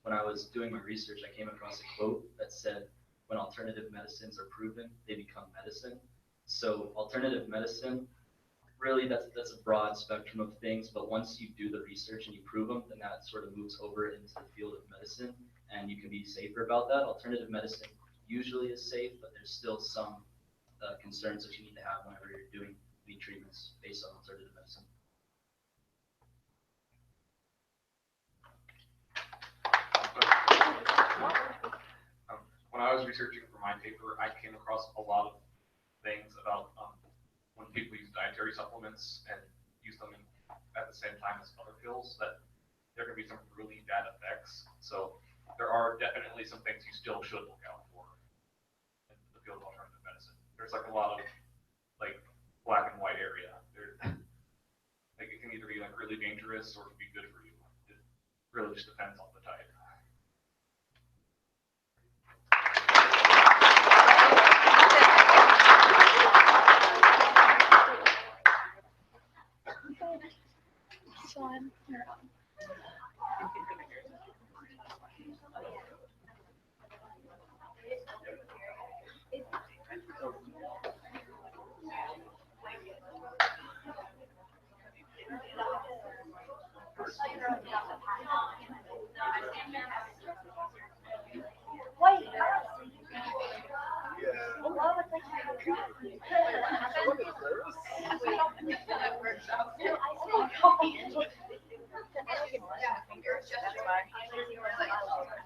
When I was doing my research, I came across a quote that said, when alternative medicines are proven, they become medicine. So alternative medicine, really that's a broad spectrum of things, but once you do the research and you prove them, then that sort of moves over into the field of medicine, and you can be safer about that. Alternative medicine usually is safe, but there's still some concerns that you need to have whenever you're doing any treatments based on alternative medicine. When I was researching for my paper, I came across a lot of things about when people use dietary supplements and use them at the same time as other pills, that there can be some really bad effects. So there are definitely some things you still should look out for in the field of alternative medicine. There's like a lot of like black and white area. Like it can either be like really dangerous or it can be good for you. It really just depends on the type.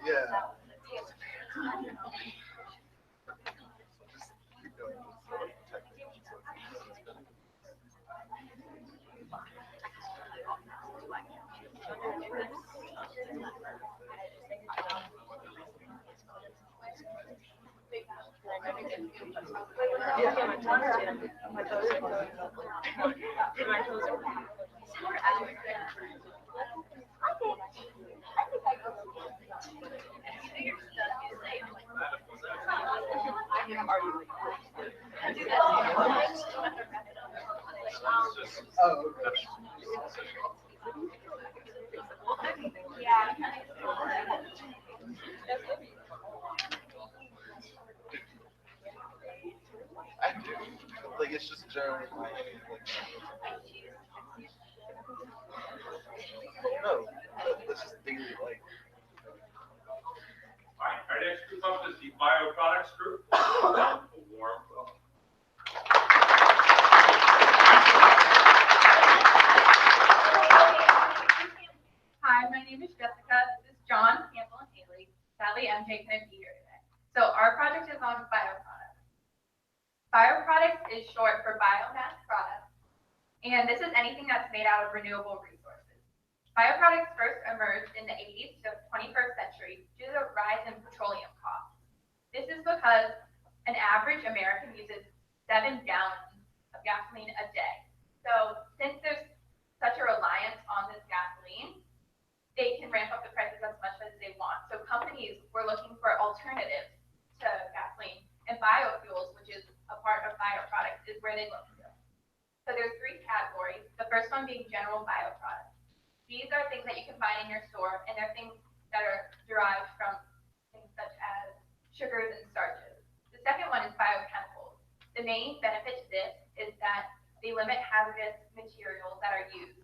Yeah. Oh, okay. I do. Like, it's just generally like, no, that's just daily life. All right, our next group up is the bioproducts group. A warm welcome. Hi, my name is Jessica. This is John, Campbell, and Haley. Sadly, MJ couldn't be here today. So our project is on bioproducts. Bioproducts is short for biomass products, and this is anything that's made out of renewable resources. Bioproducts first emerged in the 80s to the 21st century due to the rise in petroleum costs. This is because an average American uses 7 gallons of gasoline a day. So since there's such a reliance on this gasoline, they can ramp up the prices as much as they want. So companies were looking for alternatives to gasoline, and biofuels, which is a part of bioproducts, is where they look to. So there's 3 categories. The first one being general bioproducts. These are things that you can find in your store, and they're things that are derived from things such as sugars and starches. The second one is biochemicals. The main benefit to this is that they limit hazardous materials that are used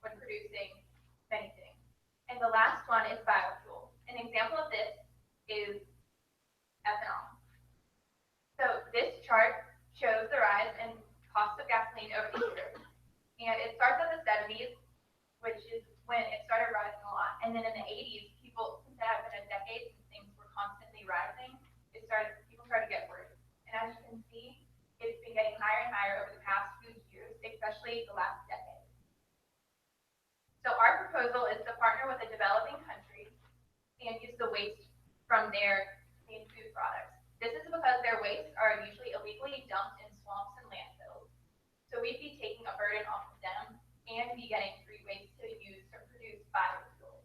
when producing many things. And the last one is biofuel. An example of this is ethanol. So this chart shows the rise in cost of gasoline over the years. And it starts in the 70s, which is when it started rising a lot. And then in the 80s, since it had been a decade since things were constantly rising, people started to get worried. And as you can see, it's been getting higher and higher over the past few years, especially the last decade. So our proposal is to partner with a developing country and use the waste from their main food products. This is because their wastes are usually illegally dumped in swamps and landfills. So we'd be taking a burden off of them and be getting free waste to use to produce biofuels.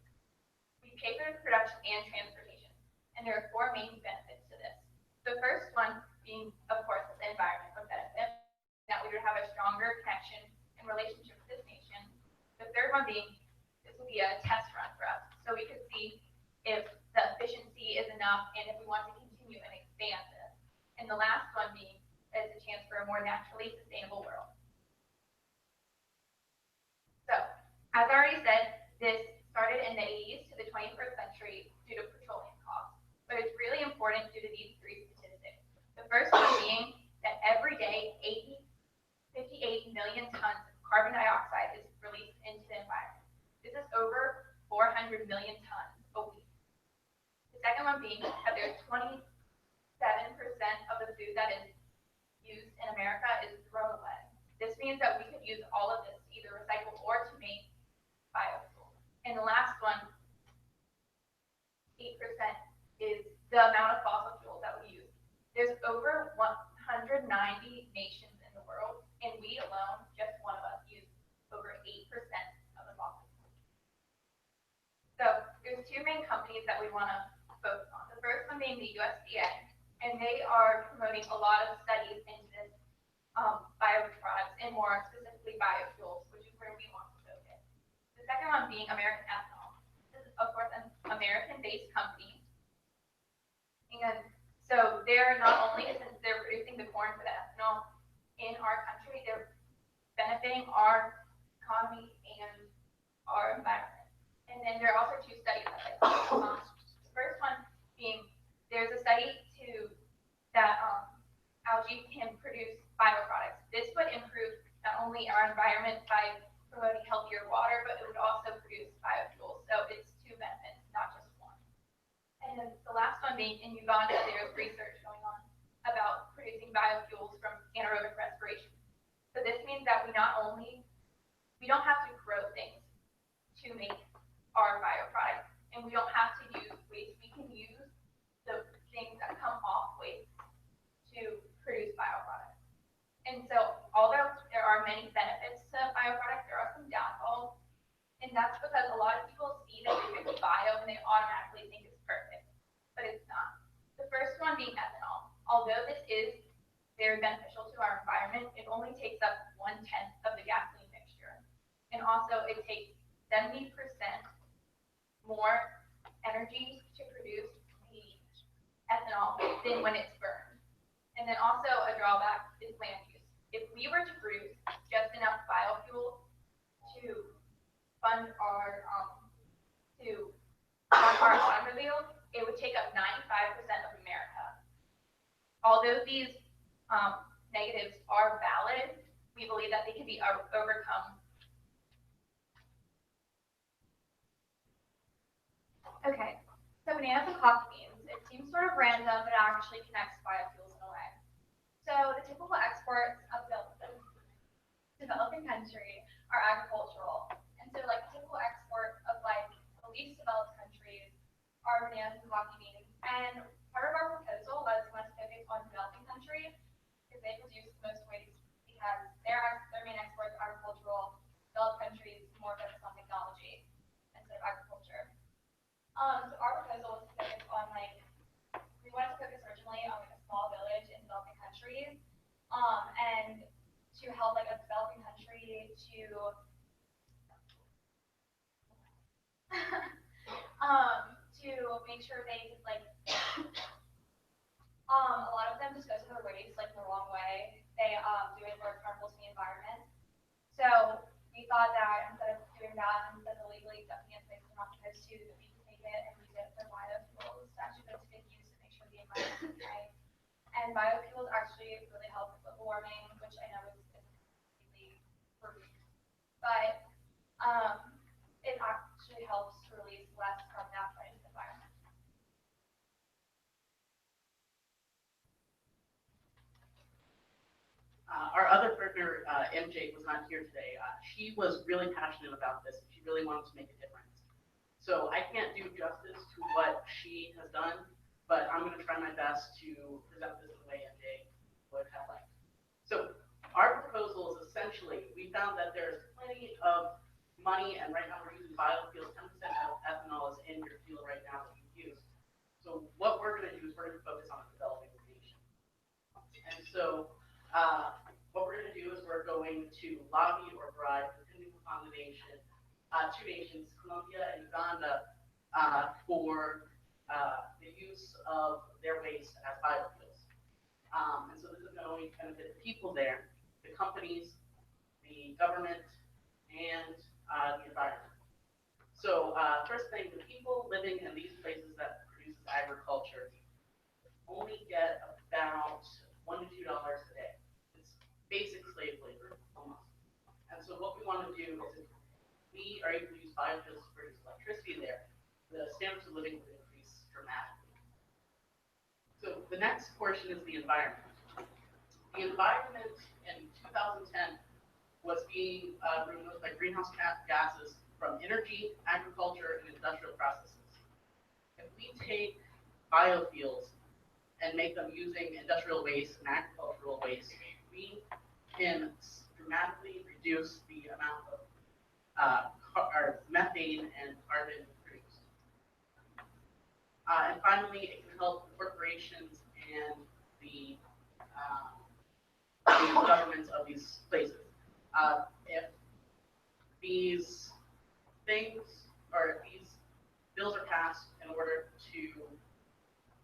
We pay for the production and transportation, and there are 4 main benefits to this. The first one being, of course, the environmental benefit, that we would have a stronger connection and relationship with this nation. The third one being, this will be a test run for us, so we could see if the efficiency is enough and if we want to continue and expand this. And the last one being, is a chance for a more naturally sustainable world. So, as I already said, this started in the 80s to the 21st century due to petroleum costs. But it's really important due to these 3 statistics. The first one being that every day, 58 million tons of carbon dioxide is released into the environment. This is over 400 million tons a week. The second one being that there's 27% of the food that is used in America is thrown away. This means that we could use all of this to either recycle or to make biofuel. And the last one, 8%, is the amount of fossil fuels that we use. There's over 190 nations in the world, and we alone, just one of us, use over 8% of the fossil fuels. So there's 2 main companies that we want to focus on. The first one being the USDA, and they are promoting a lot of studies into this bioproducts and more specifically biofuels, which is where we want to focus. The second one being American Ethanol. This is, of course, an American-based company. And so they're not only, since they're producing the corn for the ethanol in our country, they're benefiting our economy and our environment. And then there are also 2 studies that I focus on. The first one being, there's a study that algae environment by promoting healthier water, but it would also produce biofuels. So it's two benefits, not just one. And then the last one being in Uganda, there's research going on about producing biofuels from anaerobic respiration. So this means that we don't have to grow things to make our bioproducts, and we don't have to use waste. We can use the things that come off waste to produce bioproducts. And so although there are many benefits to bioproducts, there are some downfalls. And that's because a lot of people see that if it's bio and they automatically think it's perfect, but it's not. The first one being ethanol. Although this is very beneficial to our environment, it only takes up 1/10 of the gasoline mixture. And also it takes 70% more energy to produce the ethanol than when it's burned. And then also a drawback is land use. If we were to produce just enough biofuel to fund our automobiles, it would take up 95% of America. Although these negatives are valid, we believe that they can be overcome. Okay, so bananas and coffee beans. It seems sort of random, but it actually connects biofuels in a way. So the typical exports of the developing country are agricultural. And so like the typical export of like the least developed countries are bananas and coffee beans. And part of our proposal was to focus on developing countries because they produce the most waste because their main exports are agricultural, developed countries more focused on technology instead of agriculture. So our proposal was to focus on we wanted to focus originally on a small village in developing countries, and to help a developing country to to make sure they a lot of them dispose of their waste the wrong way. They do it where it's harmful to the environment. So we thought that instead of doing that, instead of illegally dumping it places they're not supposed to, that we could take it and use it for biofuels to actually put to good use to make sure the environment is okay. And biofuels actually really help with global warming, which I know is completely proof. But it actually helps to release less carbon dioxide into the environment. Our other partner, MJ, was not here today. She was really passionate about this. She really wanted to make a difference. So I can't do justice to what she has done, but I'm going to try my best to present this in the way MJ would have liked. So our proposal is essentially, we found that there's plenty of money, and right now we're using biofuels. 10% of ethanol is in your fuel right now that you use. So what we're going to do is we're going to focus on a developing nation. And so what we're going to do is we're going to lobby or bribe, depending upon the nation, two nations, Colombia and Uganda, for the use of their waste as biofuels. And so this is going to only benefit the people there, the companies, the government, and the environment. So first thing, the people living in these places that produces agriculture only get about $1 to $2 a day. It's basic slave labor, almost. And so what we want to do is if we are able to use biofuels to produce electricity there, the standards of living will increase dramatically. So the next portion is the environment. The environment in 2010 was being removed by greenhouse gases from energy, agriculture, and industrial processes. If we take biofuels and make them using industrial waste and agricultural waste, we can dramatically reduce the amount of methane and carbon produced. And finally, it can help corporations and the governments of these places. If these things or if these bills are passed in order to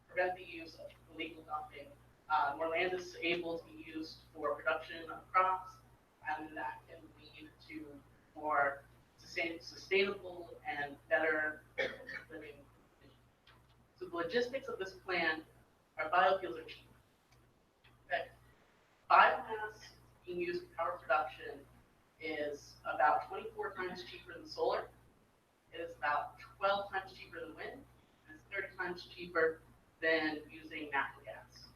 prevent the use of illegal dumping, more land is able to be used for production of crops, and that can lead to more sustainable and better living conditions. So the logistics of this plan are biofuels are cheap. Okay. Biomass being used for power production is about 24 times cheaper than solar. It is about 12 times cheaper than wind. And it's 30 times cheaper than using natural gas.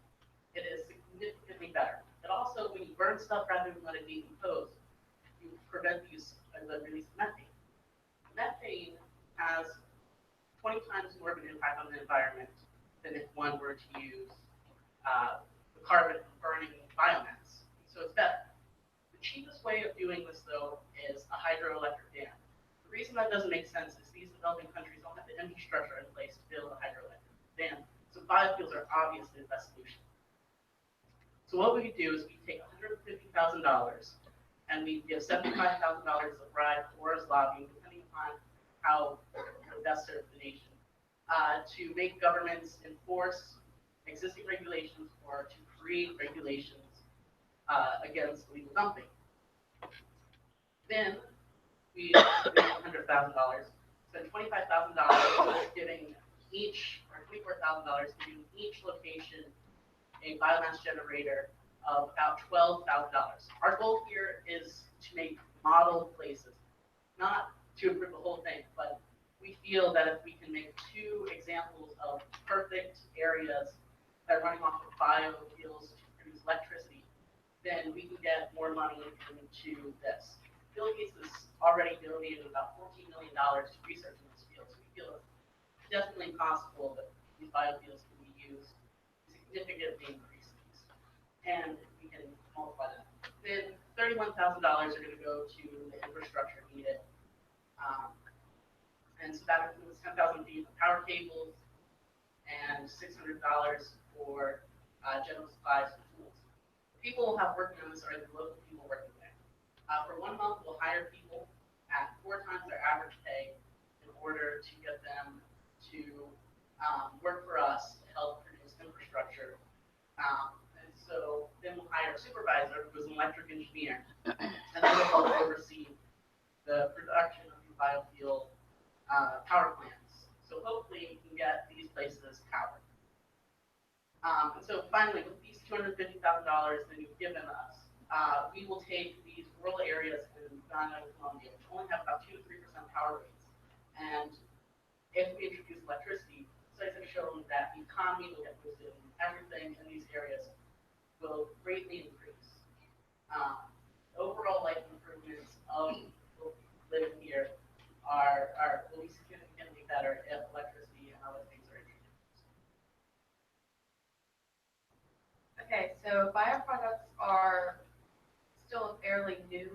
It is significantly better. It also, when you burn stuff rather than let it decompose, you prevent the use of the release of methane. Methane has 20 times more of an impact on the environment than if one were to use the carbon from burning biomass. So it's better. The cheapest way of doing this, though, is a hydroelectric dam. The reason that doesn't make sense is these developing countries don't have the infrastructure in place to build a hydroelectric dam. So biofuels are obviously the best solution. So what we do is we take $150,000 and we give $75,000 as a bribe or as lobbying, depending upon how we best serve the nation, to make governments enforce existing regulations or to create regulations against illegal dumping. Then we make $100,000, spend $25,000 giving each, or $24,000 giving each location a biomass generator of about $12,000. Our goal here is to make model places, not to improve the whole thing, but we feel that if we can make 2 examples of perfect areas that are running off of biofuels to produce electricity, then we can get more money into this. Bill Gates has already donated about $14 million to research in this field, so we feel it's definitely possible that these biofuels can be used significantly increase these, and we can multiply that. Then $31,000 are going to go to the infrastructure needed, and so that includes 10,000 feet of power cables and $600 for general supplies and tools. The people who have working on this are the local people working there. For 1 month, we'll hire people at 4 times their average pay in order to get them to work for us to help produce infrastructure. And so then we'll hire a supervisor who's an electric engineer, and then we'll help oversee the production of the biofuel power plants. So hopefully we can get these places powered. And so finally, with these $250,000 that you've given us, we will take these rural areas in Uganda and Colombia, which only have about 2 to 3% power rates. And if we introduce electricity, studies have shown that the economy will get boosted and everything in these areas will greatly increase. Overall life improvements of living here will be significantly better if electricity and other things are introduced. Okay, so bioproducts are still a fairly new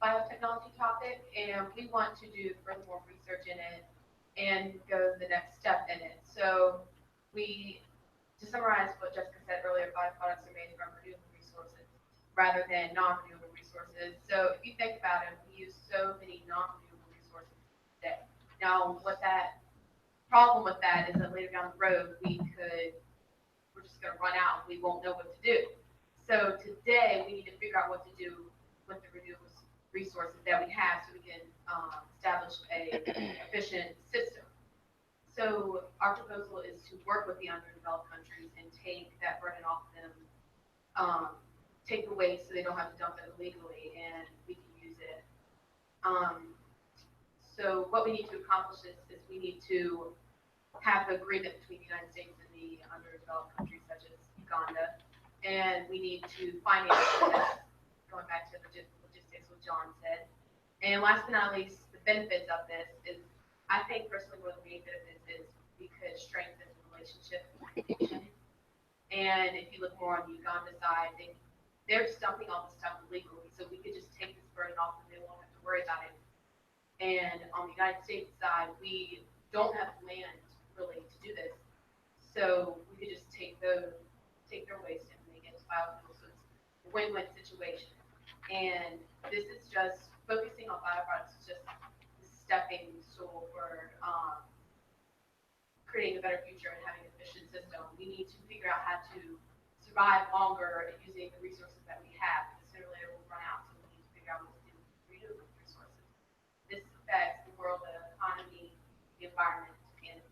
biotechnology topic, and we want to do further research in it and go the next step in it. So to summarize what Jessica said earlier, bioproducts are made from renewable resources rather than non-renewable resources. So if you think about it, we use so many non-renewable resources today. Now, what that problem with that is that later down the road, we're just going to run out and we won't know what to do. So today, we need to figure out what to do with the renewable resources that we have so we can establish a efficient system. So our proposal is to work with the underdeveloped countries and take that burden off them, take the waste so they don't have to dump it illegally, and we can use it. So what we need to accomplish is we need to have an agreement between the United States and the underdeveloped countries such as Uganda, and we need to finance this, going back to logistics, what John said. And last but not least, the benefits of this is, I think personally one of the main benefits is we could strengthen the relationship with the nation. And if you look more on the Uganda side, they're just dumping all this stuff illegally, so we could just take this burden off and they won't have to worry about it. And on the United States side, we don't have land really to do this, so we could just take their waste and make it biofuel. So it's a win-win situation. And this is just focusing on bioproducts is just a stepping stool for creating a better future and having an efficient system. We need to figure out how to survive longer using the resources that we have, because sooner or later we'll run out, so we need to figure out what to do with renewable resources. This affects the world, the economy, the environment, and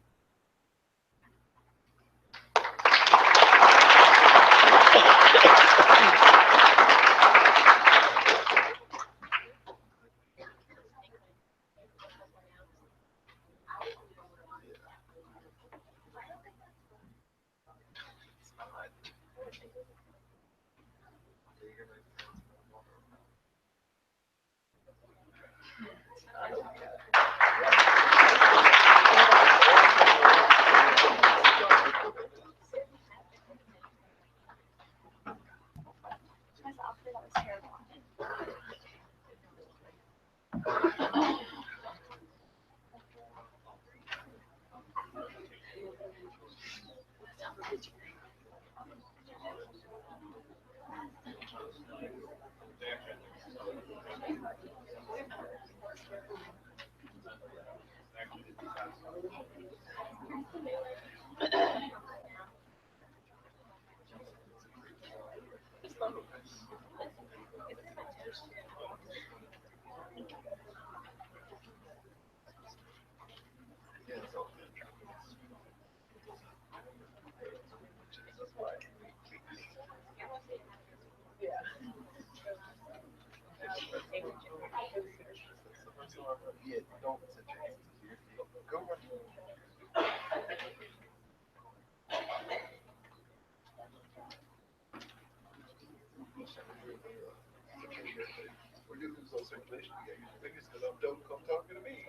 Circulation, you got your fingers, because I'm dope, come talking to me.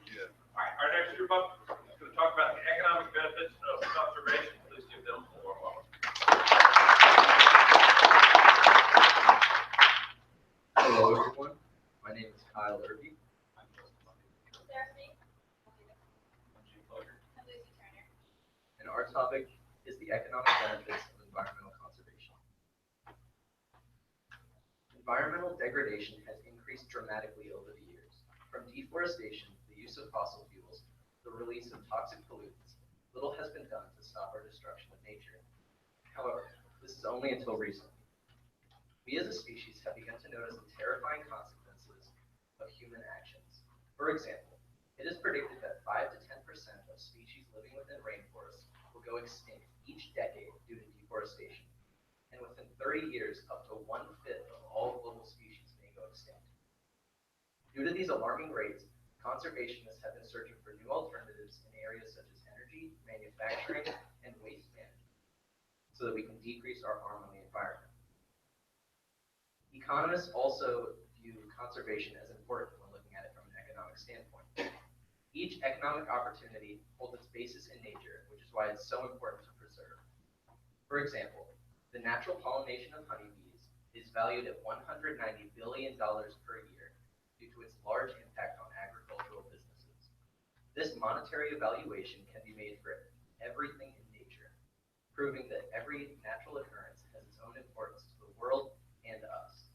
Yeah. All right, our next group up is going to talk about the economic benefits of conservation. Please give them a warm welcome. Hello, everyone. My name is Kyle Irby. I'm and our topic is the economic benefits of environmental conservation. Environmental degradation has increased dramatically over the years. From deforestation, the use of fossil fuels, the release of toxic pollutants, little has been done to stop our destruction of nature. However, this is only until recently. We as a species have begun to notice the terrifying consequences of human actions. For example, it is predicted that 5 to 10% of species living within rainforests will go extinct each decade due to deforestation. And within 30 years, up to 1/5 of all global species may go extinct. Due to these alarming rates, conservationists have been searching for new alternatives in areas such as energy, manufacturing, and waste management, so that we can decrease our harm on the environment. Economists also view conservation as important when looking at it from an economic standpoint. Each economic opportunity holds its basis in nature, which is why it's so important to preserve. For example, the natural pollination of honeybees is valued at $190 billion per year due to its large impact on agricultural businesses. This monetary evaluation can be made for everything in nature, proving that every natural occurrence has its own importance to the world and us.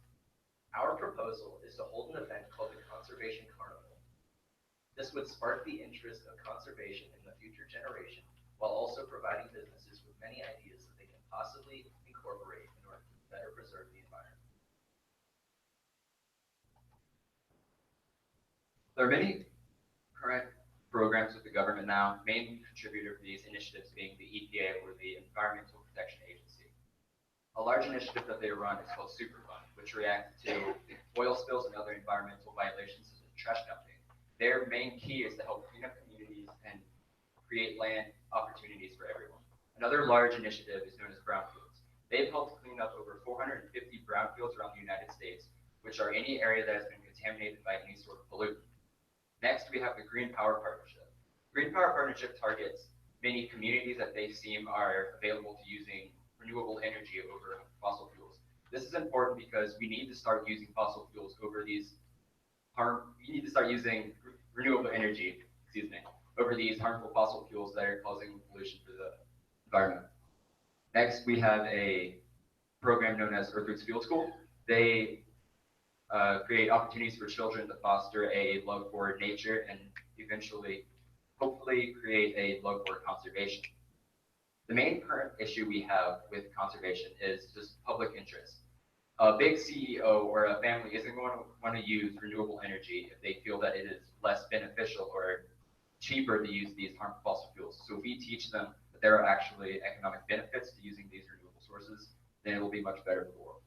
Our proposal is to hold an event called the Conservation Carnival. This would spark the interest of conservation in the future generation, while also providing businesses with many ideas that they can possibly incorporate in order to better preserve the environment. There are many current programs with the government now, main contributor to these initiatives being the EPA, or the Environmental Protection Agency. A large initiative that they run is called Superfund, which reacts to oil spills and other environmental violations such as trash dumping. Their main key is to help clean up communities and create land opportunities for everyone. Another large initiative is known as brownfields. They've helped clean up over 450 brownfields around the United States, which are any area that has been contaminated by any sort of pollutant. Next, we have the Green Power Partnership. Green Power Partnership targets many communities that they seem are available to using renewable energy over fossil fuels. This is important because we need to start using fossil fuels over these renewable energy, over these harmful fossil fuels that are causing pollution for the environment. Next, we have a program known as Earth Roots Field School. They create opportunities for children to foster a love for nature and eventually, hopefully, create a love for conservation. The main current issue we have with conservation is just public interest. A big CEO or a family isn't going to want to use renewable energy if they feel that it is less beneficial or cheaper to use these harmful fossil fuels. So if we teach them that there are actually economic benefits to using these renewable sources, then it will be much better for the world.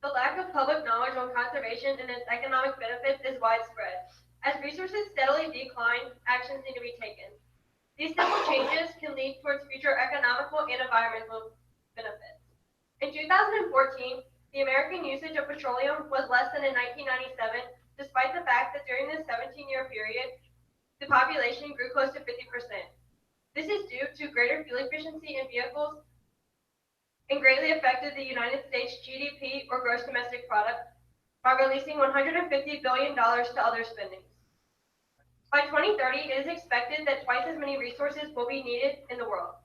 The lack of public knowledge on conservation and its economic benefits is widespread. As resources steadily decline, actions need to be taken. These simple changes can lead towards future economical and environmental benefits. In 2014, the American usage of petroleum was less than in 1997, despite the fact that during this 17-year period, the population grew close to 50%. This is due to greater fuel efficiency in vehicles and greatly affected the United States GDP, or gross domestic product, by releasing $150 billion to other spendings. By 2030, it is expected that twice as many resources will be needed in the world.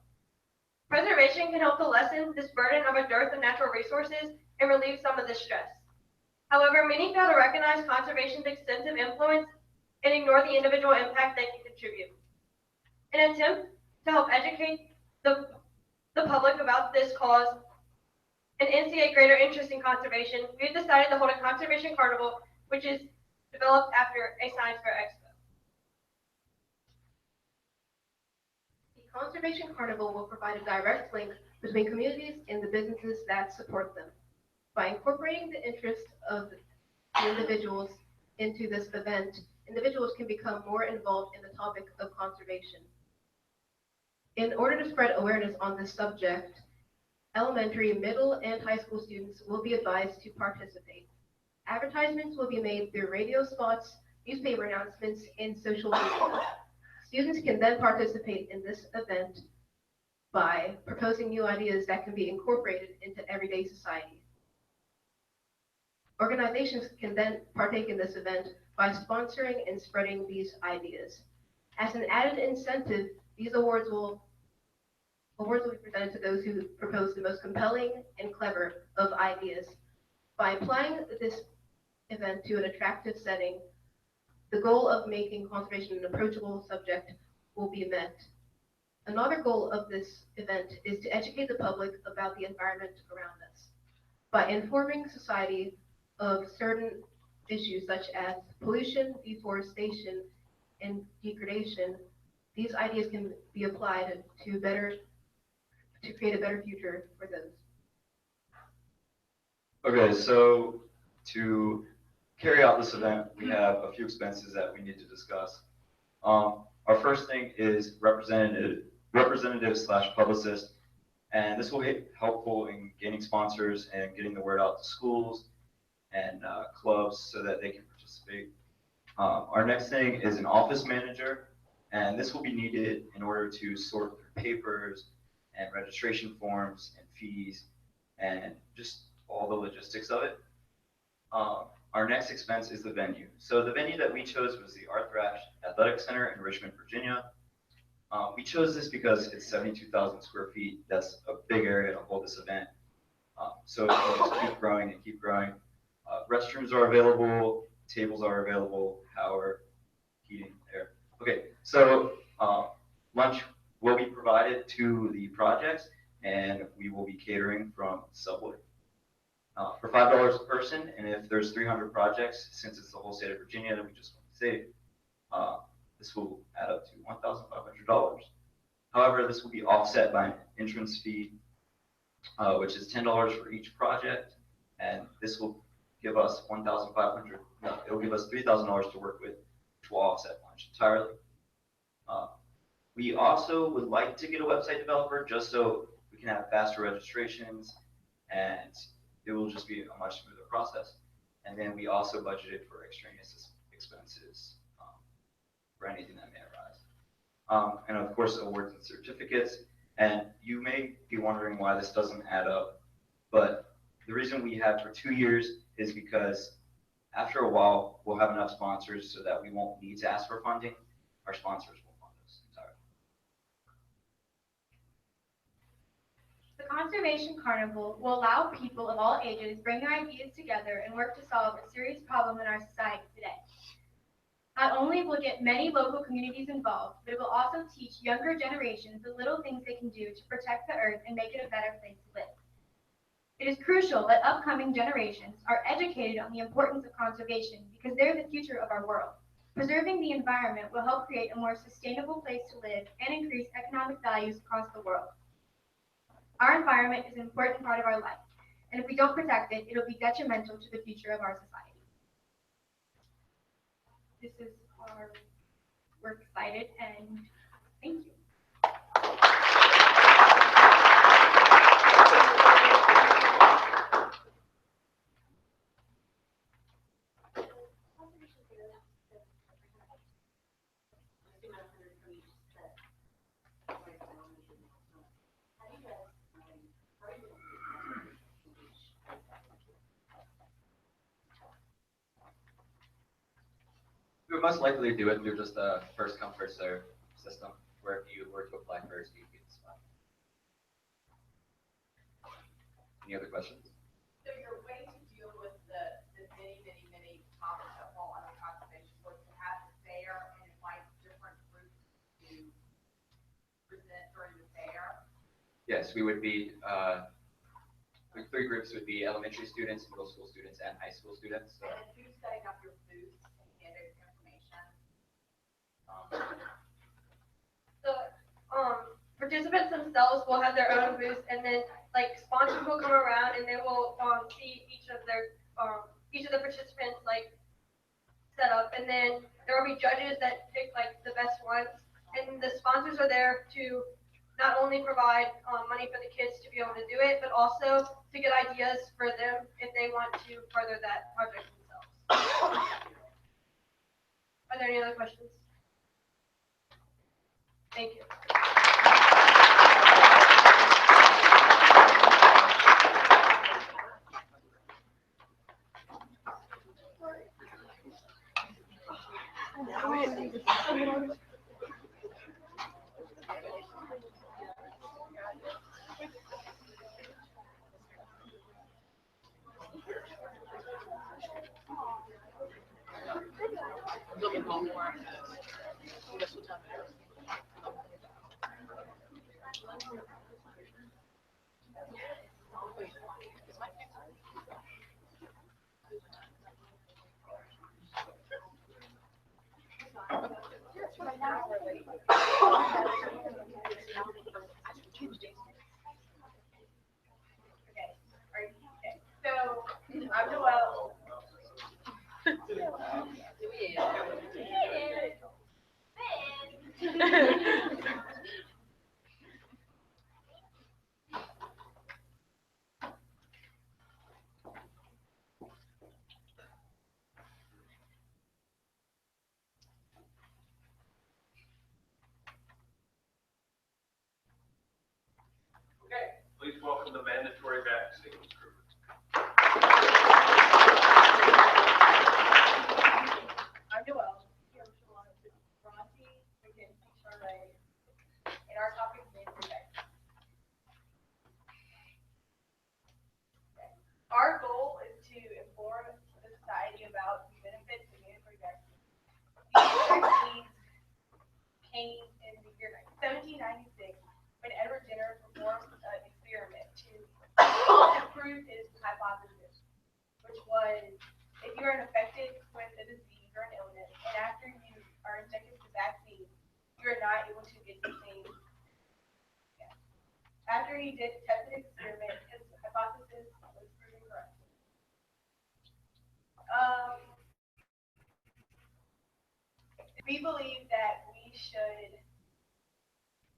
Preservation can help to lessen this burden of a dearth of natural resources and relieve some of this stress. However, many fail to recognize conservation's extensive influence and ignore the individual impact they can contribute. In an attempt to help educate the public about this cause and instigate greater interest in conservation, we've decided to hold a conservation carnival, which is developed after a science fair expo. The Conservation Carnival will provide a direct link between communities and the businesses that support them. By incorporating the interests of the individuals into this event, individuals can become more involved in the topic of conservation. In order to spread awareness on this subject, elementary, middle, and high school students will be advised to participate. Advertisements will be made through radio spots, newspaper announcements, and social media. Students can then participate in this event by proposing new ideas that can be incorporated into everyday society. Organizations can then partake in this event by sponsoring and spreading these ideas. As an added incentive, these awards will be presented to those who propose the most compelling and clever of ideas. By applying this event to an attractive setting, the goal of making conservation an approachable subject will be met. Another goal of this event is to educate the public about the environment around us. By informing society of certain issues such as pollution, deforestation, and degradation, these ideas can be applied to create a better future for those. Okay, so to carry out this event, we have a few expenses that we need to discuss. Our first thing is representative slash publicist, and this will be helpful in gaining sponsors and getting the word out to schools and clubs so that they can participate. Our next thing is an office manager, and this will be needed in order to sort through papers and registration forms and fees and just all the logistics of it. Our next expense is the venue. So the venue that we chose was the Arthur Ashe Athletic Center in Richmond, Virginia. We chose this because it's 72,000 square feet. That's a big area to hold this event. So it will just keep growing and keep growing. Restrooms are available, tables are available, power, heating, air. Okay, so lunch will be provided to the projects, and we will be catering from Subway. For $5 a person, and if there's 300 projects, since it's the whole state of Virginia that we just want to save, this will add up to $1,500. However, this will be offset by an entrance fee, which is $10 for each project, and this will give us $1,500. No, it will give us $3,000 to work with, which will offset lunch entirely. We also would like to get a website developer just so we can have faster registrations, and it will just be a much smoother process. And then we also budgeted for extraneous expenses for anything that may arise. And of course, awards and certificates. And you may be wondering why this doesn't add up, but the reason we have for 2 years is because after a while, we'll have enough sponsors so that we won't need to ask for funding. Our sponsors will fund us entirely. The Conservation Carnival will allow people of all ages bring their ideas together and work to solve a serious problem in our society today. Not only will it get many local communities involved, but it will also teach younger generations the little things they can do to protect the earth and make it a better place to live. It is crucial that upcoming generations are educated on the importance of conservation because they're the future of our world. Preserving the environment will help create a more sustainable place to live and increase economic values across the world. Our environment is an important part of our life, and if we don't protect it, it'll be detrimental to the future of our society. We're excited, and thank you. We would most likely do it through just a first come, first serve system, where if you were to apply first, you'd get the spot. Any other questions? So your way to deal with the many topics that fall under conservation was to have the fair and invite different groups to present during the fair? Yes, we would be, the three groups would be elementary students, middle school students, and high school students. So, And who's setting up your booths and getting information? So, participants themselves will have their own booths, and then like sponsors will come around and they will see each of the participants like set up, and then there will be judges that pick like the best ones, and the sponsors are there to not only provide money for the kids to be able to do it, but also to get ideas for them if they want to further that project themselves. Are there any other questions? Thank you. So I'm Noelle. Okay, please welcome the mandatory vaccines group. I'm Noelle. Here with Bronte, McKinsey, Charlotte, and our topic is mandatory vaccines. Our goal is to inform the society about the benefits of mandatory vaccines. These vaccines came in the year 1796 when Edward Jenner performed an experiment to prove his hypothesis, which was if you are infected with a disease or an illness, and after you are injected with the vaccine, you are not able to get the same. Yeah. After he tested the experiment, his hypothesis was proven correct. We believe that we should.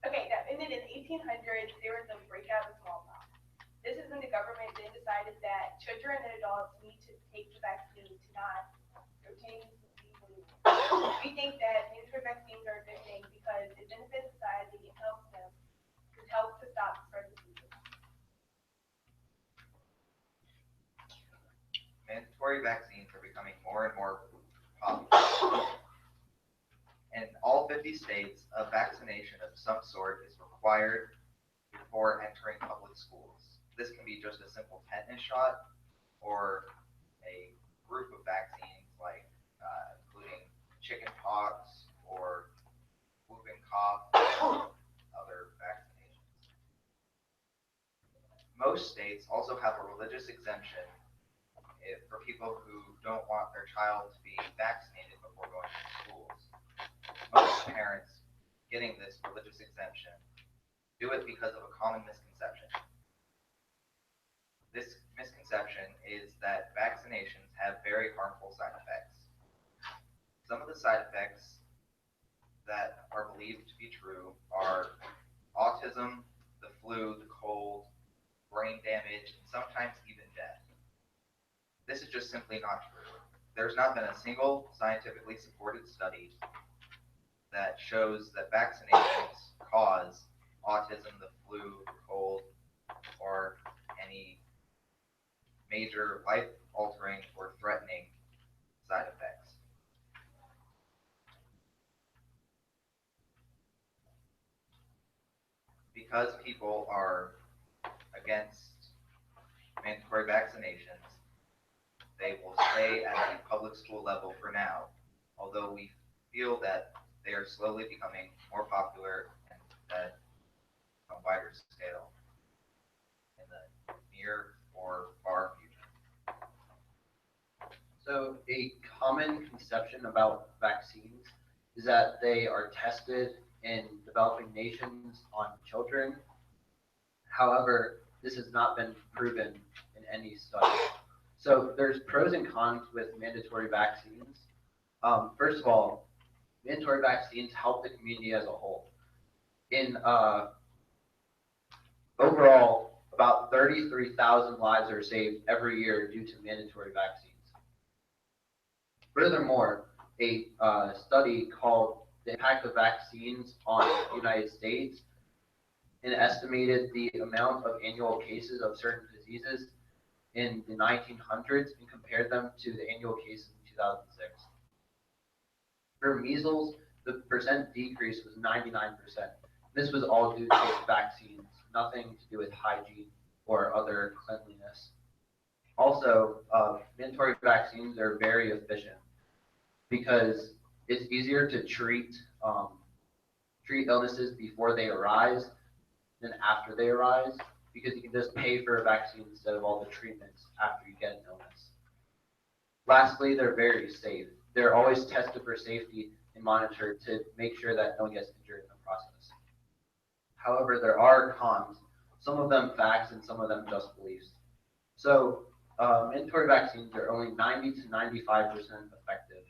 Okay, and then in the 1800s, there was a breakout of smallpox. This is when the government then decided that children and adults need to take the vaccine to not obtain disease. We think that mandatory vaccines are a good thing because it benefits society, it helps them, it helps to stop spread diseases. Mandatory vaccines are becoming more and more popular. In all 50 states, a vaccination of some sort is required before entering public schools. This can be just a simple tetanus shot or a group of vaccines like including chicken pox or whooping cough, other vaccinations. Most states also have a religious exemption for people who don't want their child to be vaccinated before going to schools. Most parents getting this religious exemption do it because of a common misconception. This misconception is that vaccinations have very harmful side effects. Some of the side effects that are believed to be true are autism, the flu, the cold, brain damage, and sometimes even death. This is just simply not true. There's not been a single scientifically supported study that shows that vaccinations cause autism, the flu, the cold, or any major life-altering or threatening side effects. Because people are against mandatory vaccinations, they will stay at the public school level for now, although we feel that they are slowly becoming more popular and that on a wider scale in the near or far future. So a common conception about vaccines is that they are tested in developing nations on children. However, this has not been proven in any study. So there's pros and cons with mandatory vaccines. First of all, mandatory vaccines help the community as a whole. In overall, about 33,000 lives are saved every year due to mandatory vaccines. Furthermore, a study called The Impact of Vaccines on the United States and estimated the amount of annual cases of certain diseases in the 1900s and compared them to the annual cases in 2006. For measles, the percent decrease was 99%. This was all due to vaccines, nothing to do with hygiene or other cleanliness. Also, mandatory vaccines are very efficient because it's easier to treat illnesses before they arise than after they arise, because you can just pay for a vaccine instead of all the treatments after you get an illness. Lastly, they're very safe. They're always tested for safety and monitored to make sure that no one gets injured in the process. However, there are cons, some of them facts and some of them just beliefs. So mandatory vaccines are only 90 to 95% effective.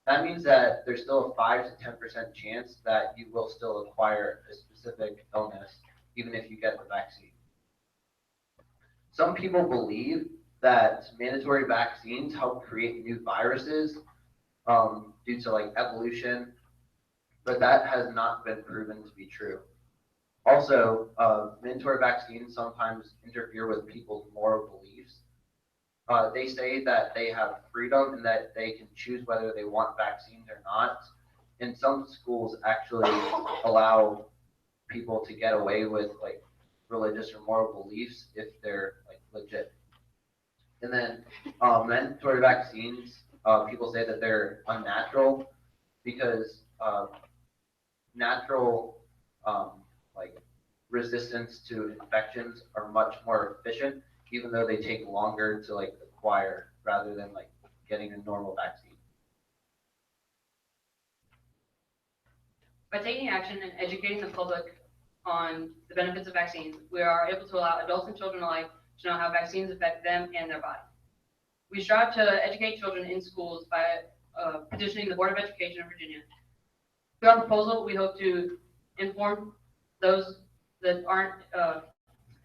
That means that there's still a 5 to 10% chance that you will still acquire a specific illness, even if you get the vaccine. Some people believe that mandatory vaccines help create new viruses due to like evolution, but that has not been proven to be true. Also, mandatory vaccines sometimes interfere with people's moral beliefs. They say that they have freedom and that they can choose whether they want vaccines or not. And some schools actually allow people to get away with like religious or moral beliefs if they're like legit. And then mandatory vaccines, people say that they're unnatural because natural like resistance to infections are much more efficient, even though they take longer to like acquire rather than like getting a normal vaccine. By taking action and educating the public on the benefits of vaccines, we are able to allow adults and children alike to know how vaccines affect them and their body. We strive to educate children in schools by petitioning the Board of Education of Virginia. Through our proposal, we hope to inform those that aren't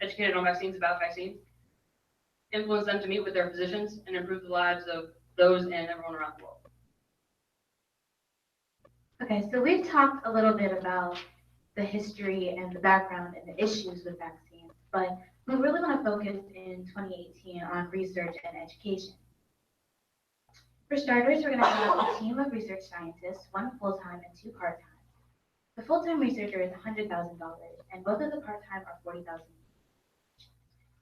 educated on vaccines about vaccines, influence them to meet with their physicians, and improve the lives of those and everyone around the world. Okay, so we've talked a little bit about the history and the background and the issues with vaccines, but we really want to focus in 2018 on research and education. For starters, we're going to have a team of research scientists, one full-time and two part-time. The full-time researcher is $100,000, and both of the part-time are $40,000.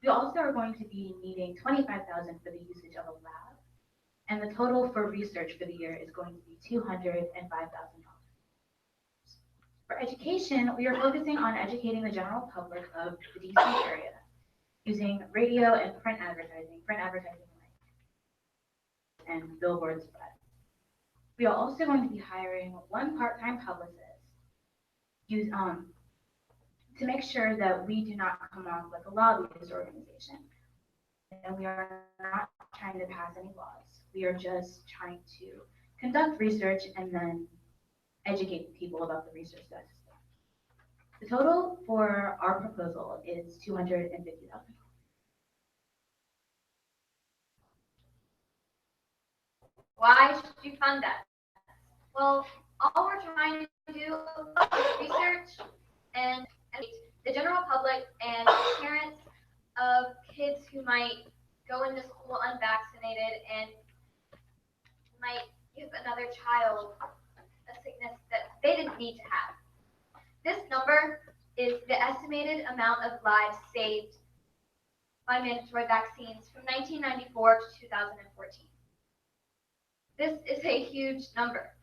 We also are going to be needing $25,000 for the usage of a lab, and the total for research for the year is going to be $205,000. For education, we are focusing on educating the general public of the DC area using radio and print advertising and billboard spread. We are also going to be hiring one part-time publicist to make sure that we do not come off like a lobbyist organization. And we are not trying to pass any laws. We are just trying to conduct research and then educate people about the research that's done. The total for our proposal is $250,000. Why should you fund that? Well, All we're trying to do is research and the general public and parents of kids who might go into school unvaccinated and might give another child a sickness that they didn't need to have. This number is the estimated amount of lives saved by mandatory vaccines from 1994 to 2014. This is a huge number.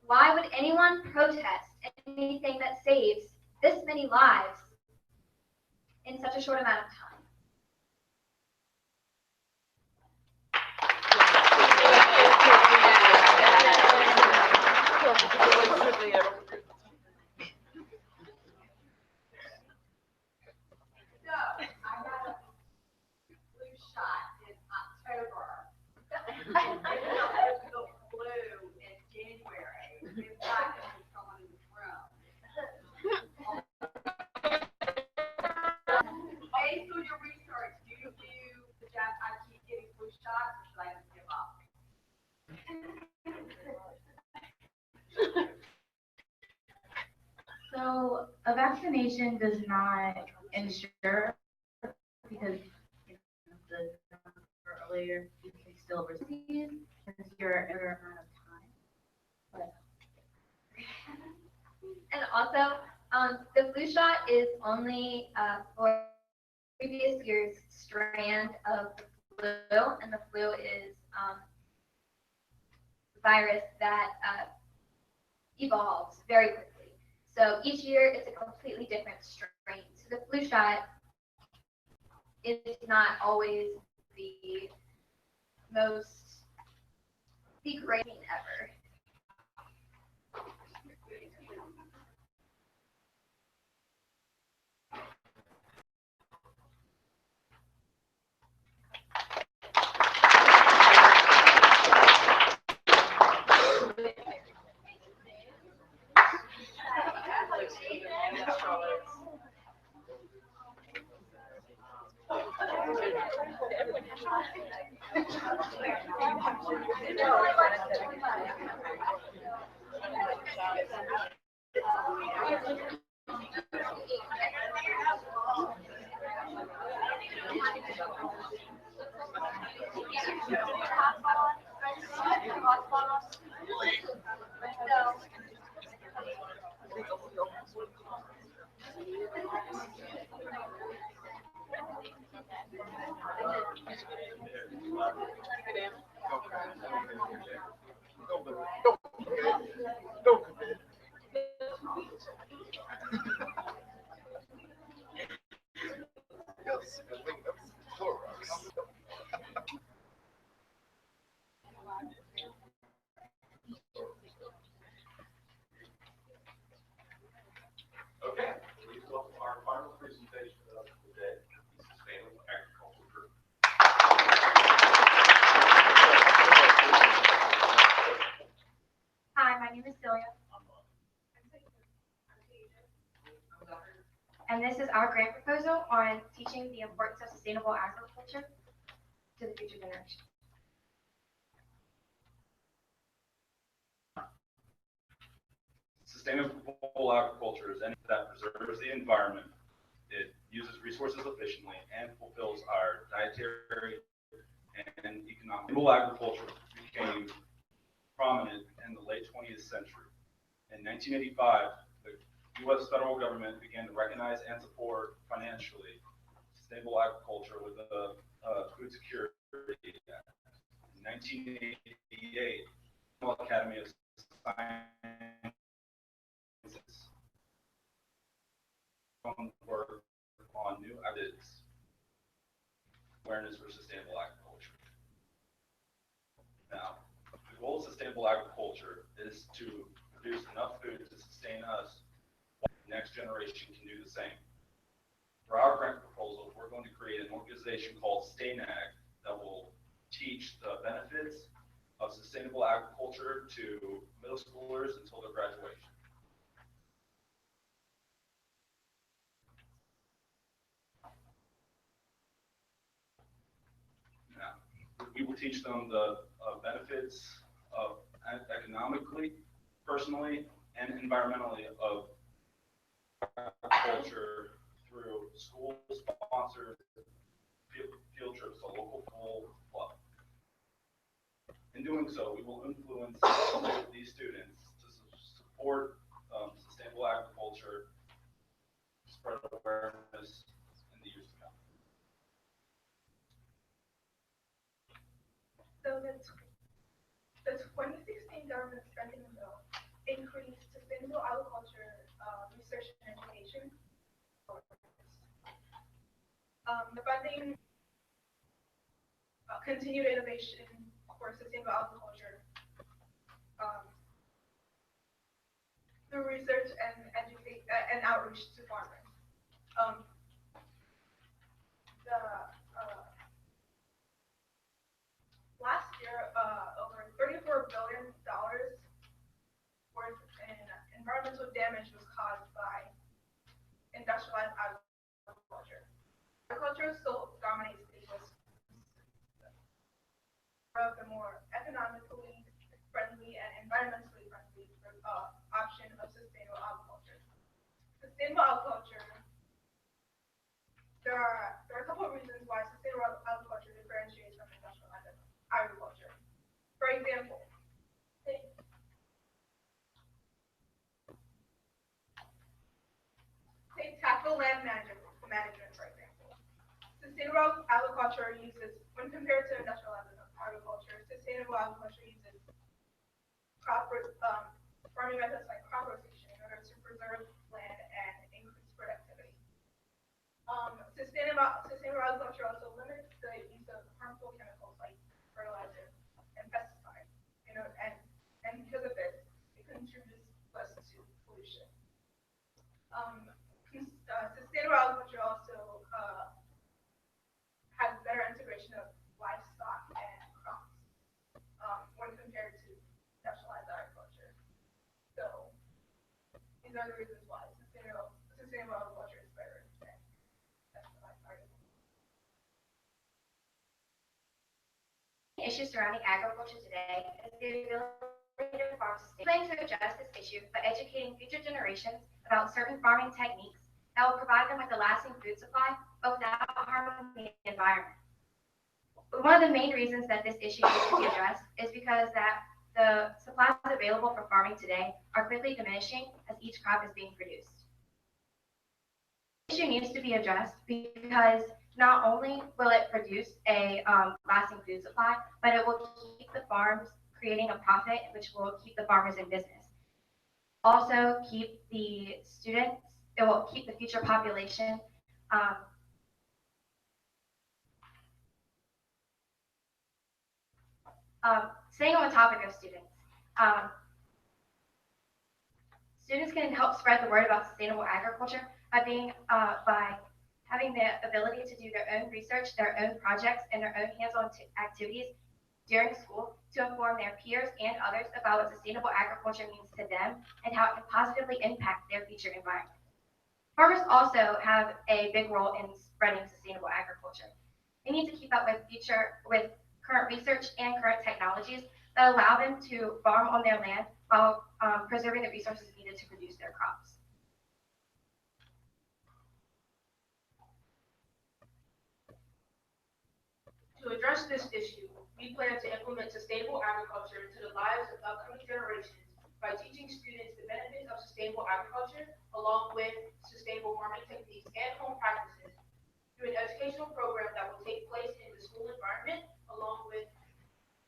Why would anyone protest anything that saves this many lives in such a short amount of time? Based on your research, do you suggest I keep getting flu shots or should I just give up? So a vaccination does not ensure, because the number earlier, you can still receive your amount of time. But And also, the flu shot is only for previous year's strand of the flu, and the flu is a virus that evolves very quickly. So each year it's a completely different strain. So the flu shot is not always the great thing ever. Okay, please welcome our final presentation of the day, the Sustainable Agriculture Group. Hi, my name is Celia. And this is our grant proposal on teaching the importance of sustainable agriculture to the future generation. Sustainable agriculture is anything that preserves the environment, it uses resources efficiently, and fulfills our dietary and economic. Sustainable agriculture became prominent in the late 20th century. In 1985, the U.S. federal government began to recognize and support financially sustainable agriculture with the Food Security Act. In 1988, the Academy of Sciences work on new ideas, awareness for sustainable agriculture. Now, the goal of sustainable agriculture is to produce enough food to sustain us while the next generation can do the same. For our grant proposal, we're going to create an organization called StainAg that will teach the benefits of sustainable agriculture to middle schoolers until their graduation. We will teach them the benefits of economically personally and environmentally of culture through school-sponsored field trips to local pool club. In doing so, we will influence these students to support sustainable agriculture, spread awareness in the years to come. So the 2016 government spending bill increased sustainable agriculture research and education. The funding continued innovation for sustainable agriculture through research and educate and outreach to farmers. The last year, over $34 billion worth in environmental damage was caused by industrialized agriculture. Agriculture still dominates the U.S. of the more economically friendly and environmentally friendly option of sustainable agriculture. Sustainable agriculture, there are a couple of reasons why sustainable agriculture differentiates from industrial agriculture. For example, take tactile land management, for example. Sustainable agriculture uses, when compared to industrial agriculture, sustainable agriculture uses farming methods like crop rotation in order to preserve land and increase productivity. Sustainable agriculture also limits the use of harmful chemicals like fertilizer and pesticides. And because of this, it contributes less to pollution. Sustainable agriculture also has better integration of livestock and crops when compared to industrialized agriculture. So these are the reasons why sustainable agriculture is better than industrialized agriculture. Issues surrounding agriculture today is the ability to farm sustainably. We plan to address this issue by educating future generations about certain farming techniques that will provide them with a lasting food supply, but without harming the environment. One of the main reasons that this issue needs to be addressed is because that the supplies available for farming today are quickly diminishing as each crop is being produced. This issue needs to be addressed because not only will it produce a lasting food supply, but it will keep the farms creating a profit, which will keep the farmers in business. Also keep the students, it will keep the future population staying on the topic of students. Students can help spread the word about sustainable agriculture by having the ability to do their own research, their own projects, and their own hands-on activities during school to inform their peers and others about what sustainable agriculture means to them and how it can positively impact their future environment. Farmers also have a big role in spreading sustainable agriculture. They need to keep up with current research and current technologies that allow them to farm on their land while preserving the resources needed to produce their crops. To address this issue, we plan to implement sustainable agriculture into the lives of upcoming generations by teaching students the benefits of sustainable agriculture along with sustainable farming techniques and home practices through an educational program that will take place in the school environment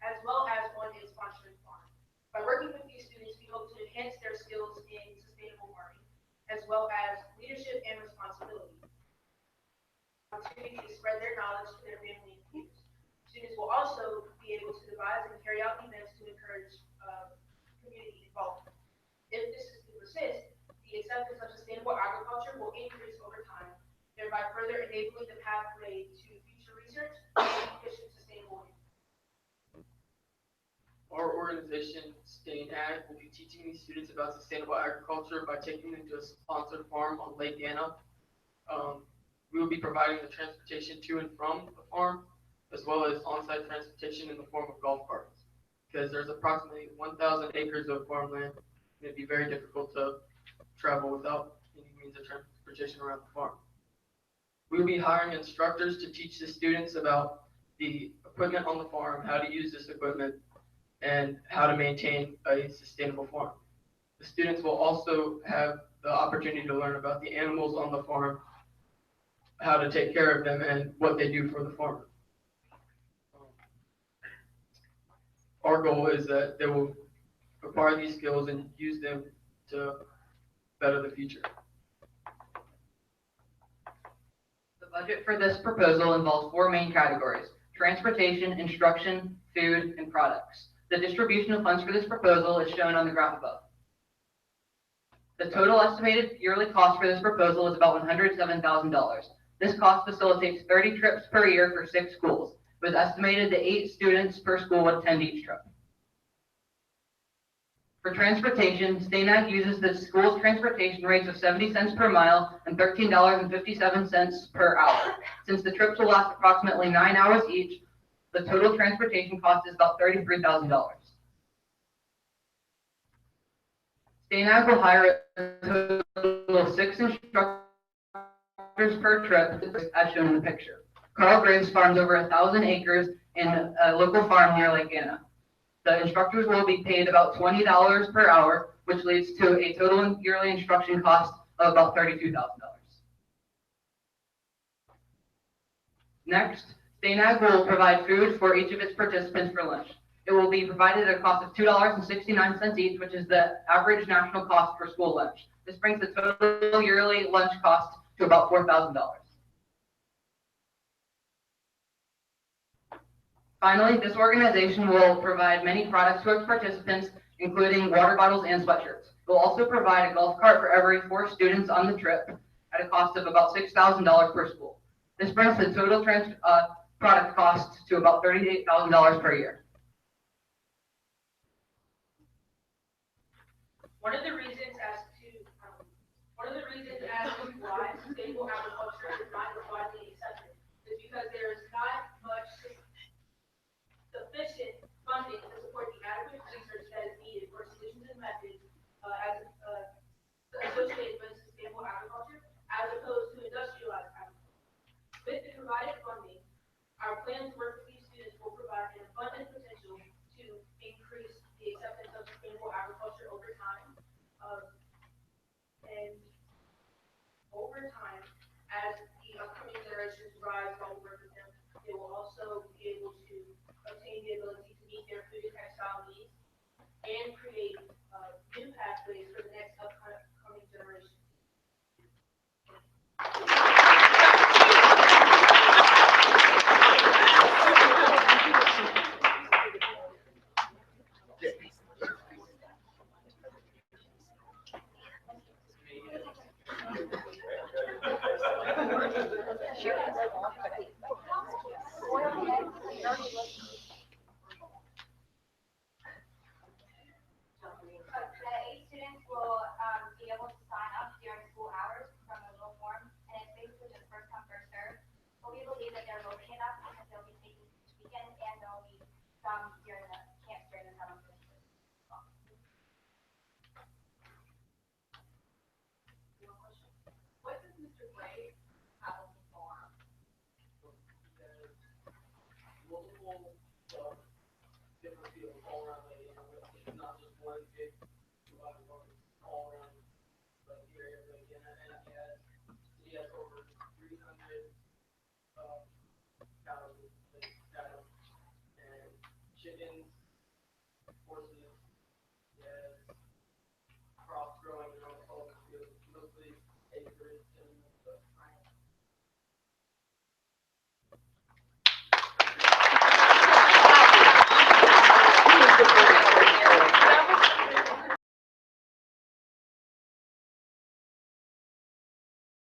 as well as on a sponsored farm. By working with these students, we hope to enhance their skills in sustainable farming as well as leadership and responsibility. Opportunity to spread their knowledge to their family and peers. Students will also be able to devise and carry out events to encourage community involvement. If this is to persist, the acceptance of sustainable agriculture will increase over time, thereby further enabling the pathway to future research and efficient sustainable. Our organization, Sustain Ag, will be teaching these students about sustainable agriculture by taking them to a sponsored farm on Lake Anna. We will be providing the transportation to and from the farm, as well as on-site transportation in the form of golf carts, because there's approximately 1,000 acres of farmland it'd be very difficult to travel without any means of transportation around the farm. We'll be hiring instructors to teach the students about the equipment on the farm, how to use this equipment, and how to maintain a sustainable farm. The students will also have the opportunity to learn about the animals on the farm, how to take care of them, and what they do for the farmer. Our goal is that they will acquire these skills and use them to better the future. The budget for this proposal involves 4 main categories: transportation, instruction, food, and products. The distribution of funds for this proposal is shown on the graph above. The total estimated yearly cost for this proposal is about $107,000. This cost facilitates 30 trips per year for 6 schools. It was estimated that 8 students per school would attend each trip. For transportation, STANAG uses the school's transportation rates of 70 cents per mile and $13.57 per hour. Since the trips will last approximately 9 hours each, the total transportation cost is about $33,000. STANAG will hire a total of 6 instructors per trip, as shown in the picture. Carl Graves farms over 1,000 acres in a local farm near Lake Anna. The instructors will be paid about $20 per hour, which leads to a total yearly instruction cost of about $32,000. Next, STANAG will provide food for each of its participants for lunch. It will be provided at a cost of $2.69 each, which is the average national cost for school lunch. This brings the total yearly lunch cost to about $4,000. Finally, this organization will provide many products to its participants, including water bottles and sweatshirts. It will also provide a golf cart for every 4 students on the trip at a cost of about $6,000 per school. This brings the total product cost to about $38,000 per year. One of the reasons as to why sustainable agriculture is not as widely accepted is because there is not much sufficient funding to support the adequate research that is needed for solutions and methods associated with sustainable agriculture as opposed to industrialized agriculture. With the provided funding, our plan to work with these students will provide an abundant potential to increase the acceptance of sustainable agriculture over time. And over time, as the upcoming generations rise while we work with them, they will also be able to obtain the ability to meet their food and textile needs and create new pathways for the next upcoming generation.